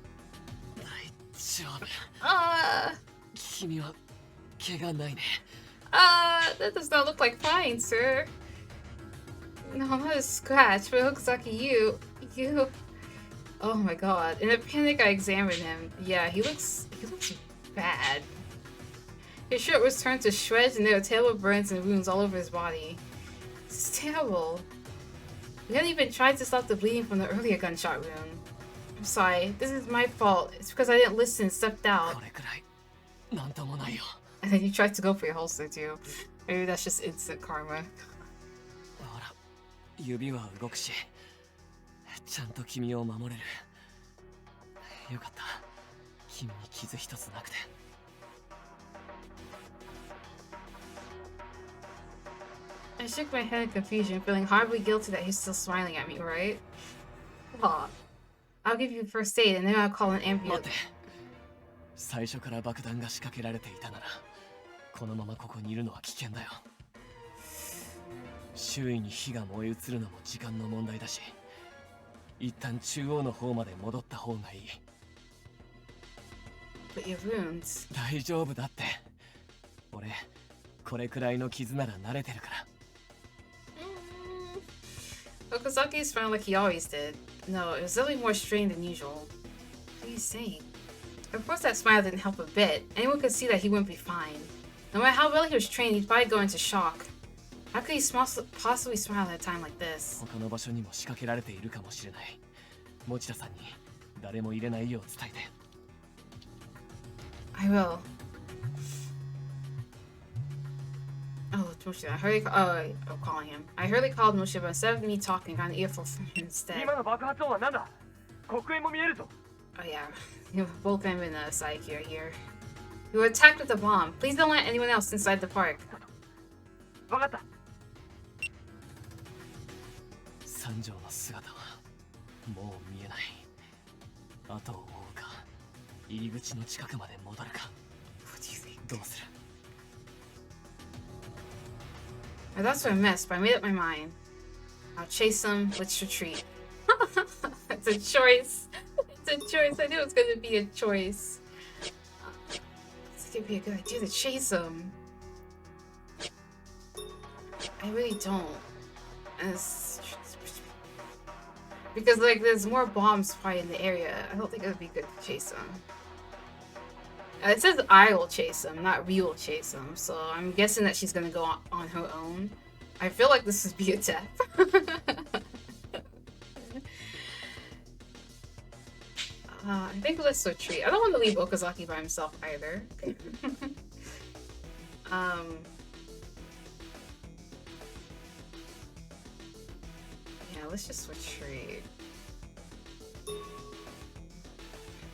大丈夫。 Ah! 君は怪我ないね。 That does not look like fine, sir. No, not a scratch, but Okazaki, you... Oh my god. In a panic, I examined him. Yeah, he looks bad. His shirt was turned to shreds and there were terrible burns and wounds all over his body. This is terrible. We hadn't even tried to stop the bleeding from the earlier gunshot wound. I'm sorry, this is my fault. It's because I didn't listen and stepped out. これくらいなんともないよ。 And then you tried to go for your holster too. Maybe that's just instant karma. ほら、指は動くし、ちゃんと君を守れる。よかった。君に傷一つなくて。I shook my head in confusion, feeling horribly guilty that he's still smiling at me, right? Aw. I'll give you first aid and then I'll call an 待っ ambulance. て。最初から爆弾が仕掛けられていたなら、このままここにいるのは危険だよ。周囲に火が燃え移るのも時間の問題だし、一旦中央の方まで戻った方がいい。But your wounds. 大丈夫だって。俺、これくらいの傷なら慣れてるから。Okazaki smiled like he always did. No, it was definitely more strained than usual. What are you saying? Of course that smile didn't help a bit. Anyone could see that he wouldn't be fine. No matter how well he was trained, he'd probably go into shock. How could he possibly smile at a time like this? 他の場所にも仕掛けられているかもしれない。持田さんに誰も入れないよう伝えて。 I will. Oh, Moshiba. I heard I'm calling him. I heard they called Moshiba. Instead of me talking, got an earful from him instead. 今の爆発音は何だ。黒煙も見えるぞ。 Oh yeah, both of them in a side here. You were attacked with a bomb. Please don't let anyone else inside the park. わかった。三条の姿はもう見えない。後を追うか、入り口の近くまで戻るか。What do you think? どうする？ My thoughts were a mess, but I made up my mind. I'll chase them. Let's retreat. It's a choice. It's a choice. I knew it was going to be a choice. It's going to be a good idea to chase them. I really don't. Because, like, there's more bombs probably in the area. I don't think it would be good to chase them. It says I will chase them, not we will chase them. So I'm guessing that she's gonna go on her own. I feel like this would be a death. I think let's retreat. I don't want to leave Okazaki by himself either. Yeah, let's just retreat.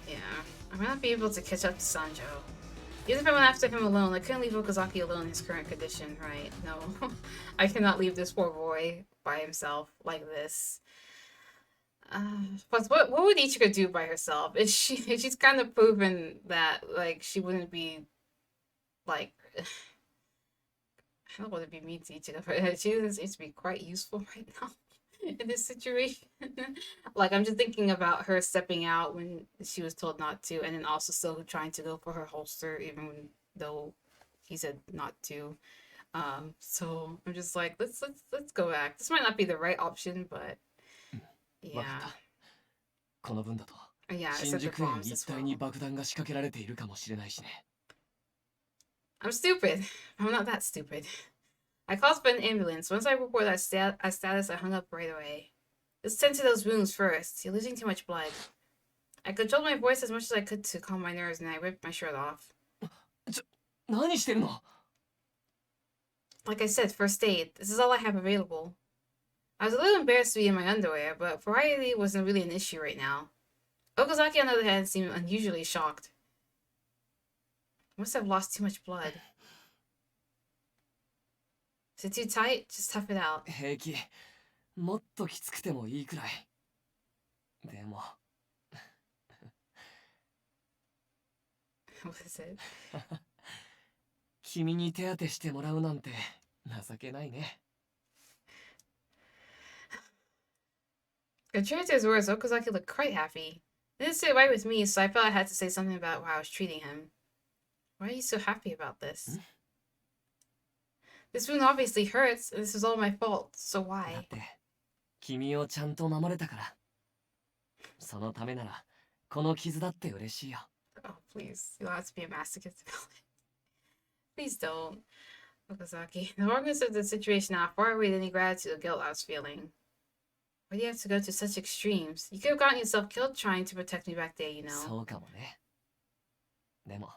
Yeah, I might not be able to catch up to Sanjo. Even if I went after him alone, I couldn't leave Okazaki alone in his current condition, right? No, I cannot leave this poor boy by himself like this. Plus, what would Ichika do by herself? She's kind of proven that like she wouldn't be like I don't want to be mean to Ichika, but she doesn't seem to be quite useful right now in this situation. Like I'm just thinking about her stepping out when she was told not to, and then also still trying to go for her holster even though he said not to. So I'm just like let's go back. This might not be the right option, but yeah. この分だと Yeah, 新 except the 宿園 bombs 一 as 帯 well. に爆弾が仕掛けられているかもしれないしね。 I'm stupid. I'm not that stupid. I called for an ambulance. Once I reported our status, I hung up right away. Let's tend to those wounds first. You're losing too much blood. I controlled my voice as much as I could to calm my nerves, and I ripped my shirt off. 何してるの？ Like I said, first aid. This is all I have available. I was a little embarrassed to be in my underwear, but variety wasn't really an issue right now. Okazaki, on the other hand, seemed unusually shocked. I must have lost too much blood. Is it too tight? Just tough it out. 平気。もっときつくてもいいくらい。でも。What is it? 君に手当てしてもらうなんて情けないね。 Contrary to his words, Okazaki looked quite happy. He didn't sit right with me, so I felt I had to say something about how I was treating him. Why are you so happy about this? This wound obviously hurts, and this is all my fault, so だ why? って君をちゃんと守れたから。そのためならこの傷だって嬉しいよ。 Oh, please. You'll have to be a masochist about it. Please don't. Okazaki. The hardness of the situation now far outweighed any gratitude or guilt I was feeling. Why do you have to go to such extremes? You could have gotten yourself killed trying to protect me back there, you know. そうかもね。でも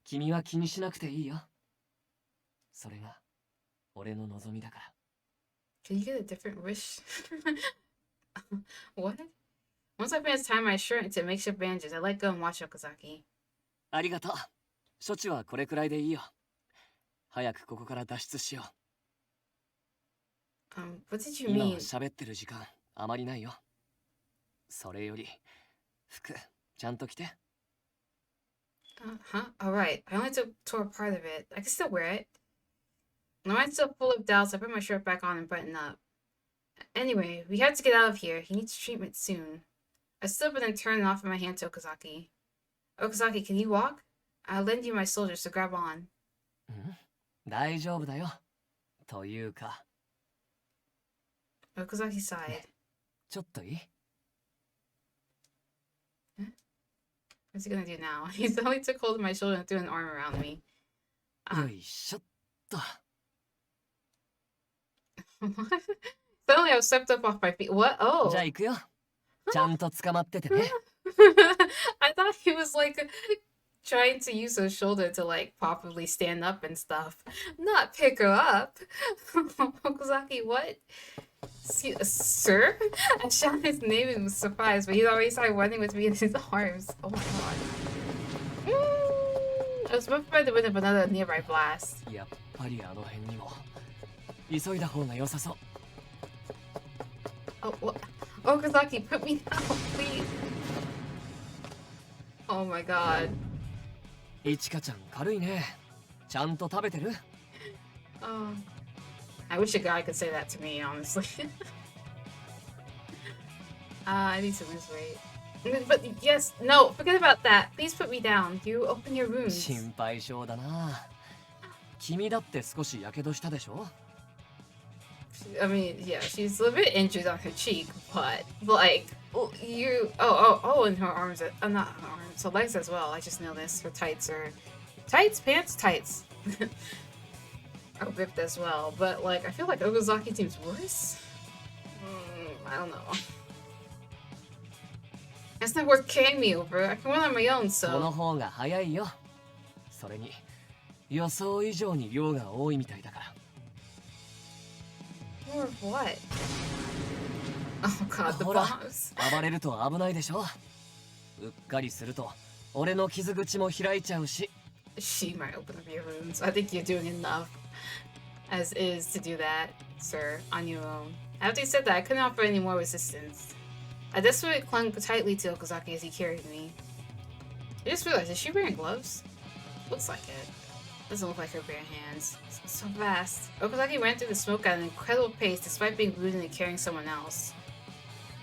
君は気にしなくていいよ。それが俺の望みだから。 Can you get a different wish? What? Once I finished tying my shirt into makeshift bandages, I let go and watched Okazaki. ありがとう。処置はこれくらいでいいよ。早くここから脱出しよう。 What did you 今は mean? 喋ってる時間あまりないよ。それより服ちゃんと着て。 Huh? Alright. I only tore part of it. I can still wear it. My mind's still full of doubts. I put my shirt back on and button up. Anyway, we have to get out of here. He needs treatment soon. I stood up and then turned off my hand to Okazaki. Okazaki, can you walk? I'll lend you my soldiers to grab on. 大丈夫だよ。というか。 Okazaki sighed. ちょっといい？ What's he gonna do now? He suddenly took hold of my shoulder and threw an arm around me. よいしょっと。 Suddenly I was swept up off my feet. What? Oh. じゃあ行くよ。ちゃんと捕まっててね。I thought he was like trying to use her shoulder to like properly stand up and stuff, not pick her up. Okazaki, what? Sir? I shouted his name and was surprised, but he'd already started running with me in his arms. Oh my god. I was both by the wind of another nearby blast. やっぱりあの辺にも急いだ方が良さそう。 Oh, what? Okazaki, put me down, please. Oh my god. いちかちゃん軽いね。ちゃんと食べてる？ I wish a guy could say that to me, honestly. I need to lose weight. But yes, no, forget about that. Please put me down. You open your wounds. 心配性だな。君だって少しやけどしたでしょ？ I mean, yeah, she's a bit injured on her cheek, but like, in her arms, not her arms, her legs as well. I just know this. Her tights are tights are ripped as well. But like, I feel like Okazaki seems worse. I don't know. It's not worth carrying me over. I can run on my own, そ so. の方が早いよ。それに予想以上に量が多いみたいだから。 More of what? Oh god, the ほら、 bombs. 暴れると危ないでしょ。うっかりすると俺の傷口も開いちゃうし。 She might open up your wounds. I think you're doing enough as is to do that, sir, on your own. After he said that, I couldn't offer any more resistance. I desperately clung tightly to Okazaki as he carried me. I just realized, is she wearing gloves? Looks like it. Doesn't look like her bare hands. So fast. Okazaki ran through the smoke at an incredible pace despite being wounded and carrying someone else.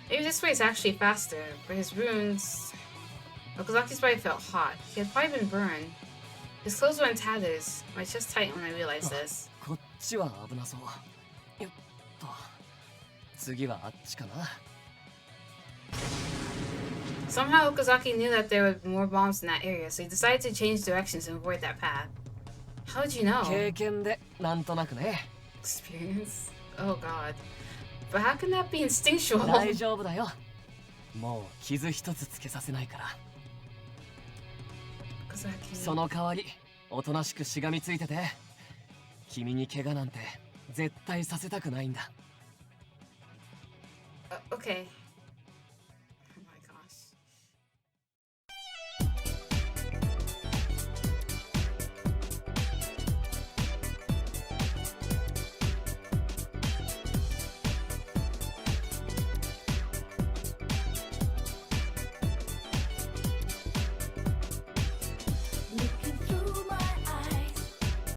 Maybe this way is actually faster, but his wounds... Okazaki's body felt hot. He had probably been burned. His clothes were in tatters. My chest tightened when I realized this. こっちは危なそう。よっと。次はあっちかな。 Somehow Okazaki knew that there were more bombs in that area, so he decided to change directions and avoid that path. How did you know? 経験でなんとなくね。 Experience? Oh god. But how can that be instinctual? 大丈夫だよ。もう傷一つつけさせないから。 Okazaki. その代わり、おとなしくしがみついてて。君に怪我なんて絶対させたくないんだ。Okay.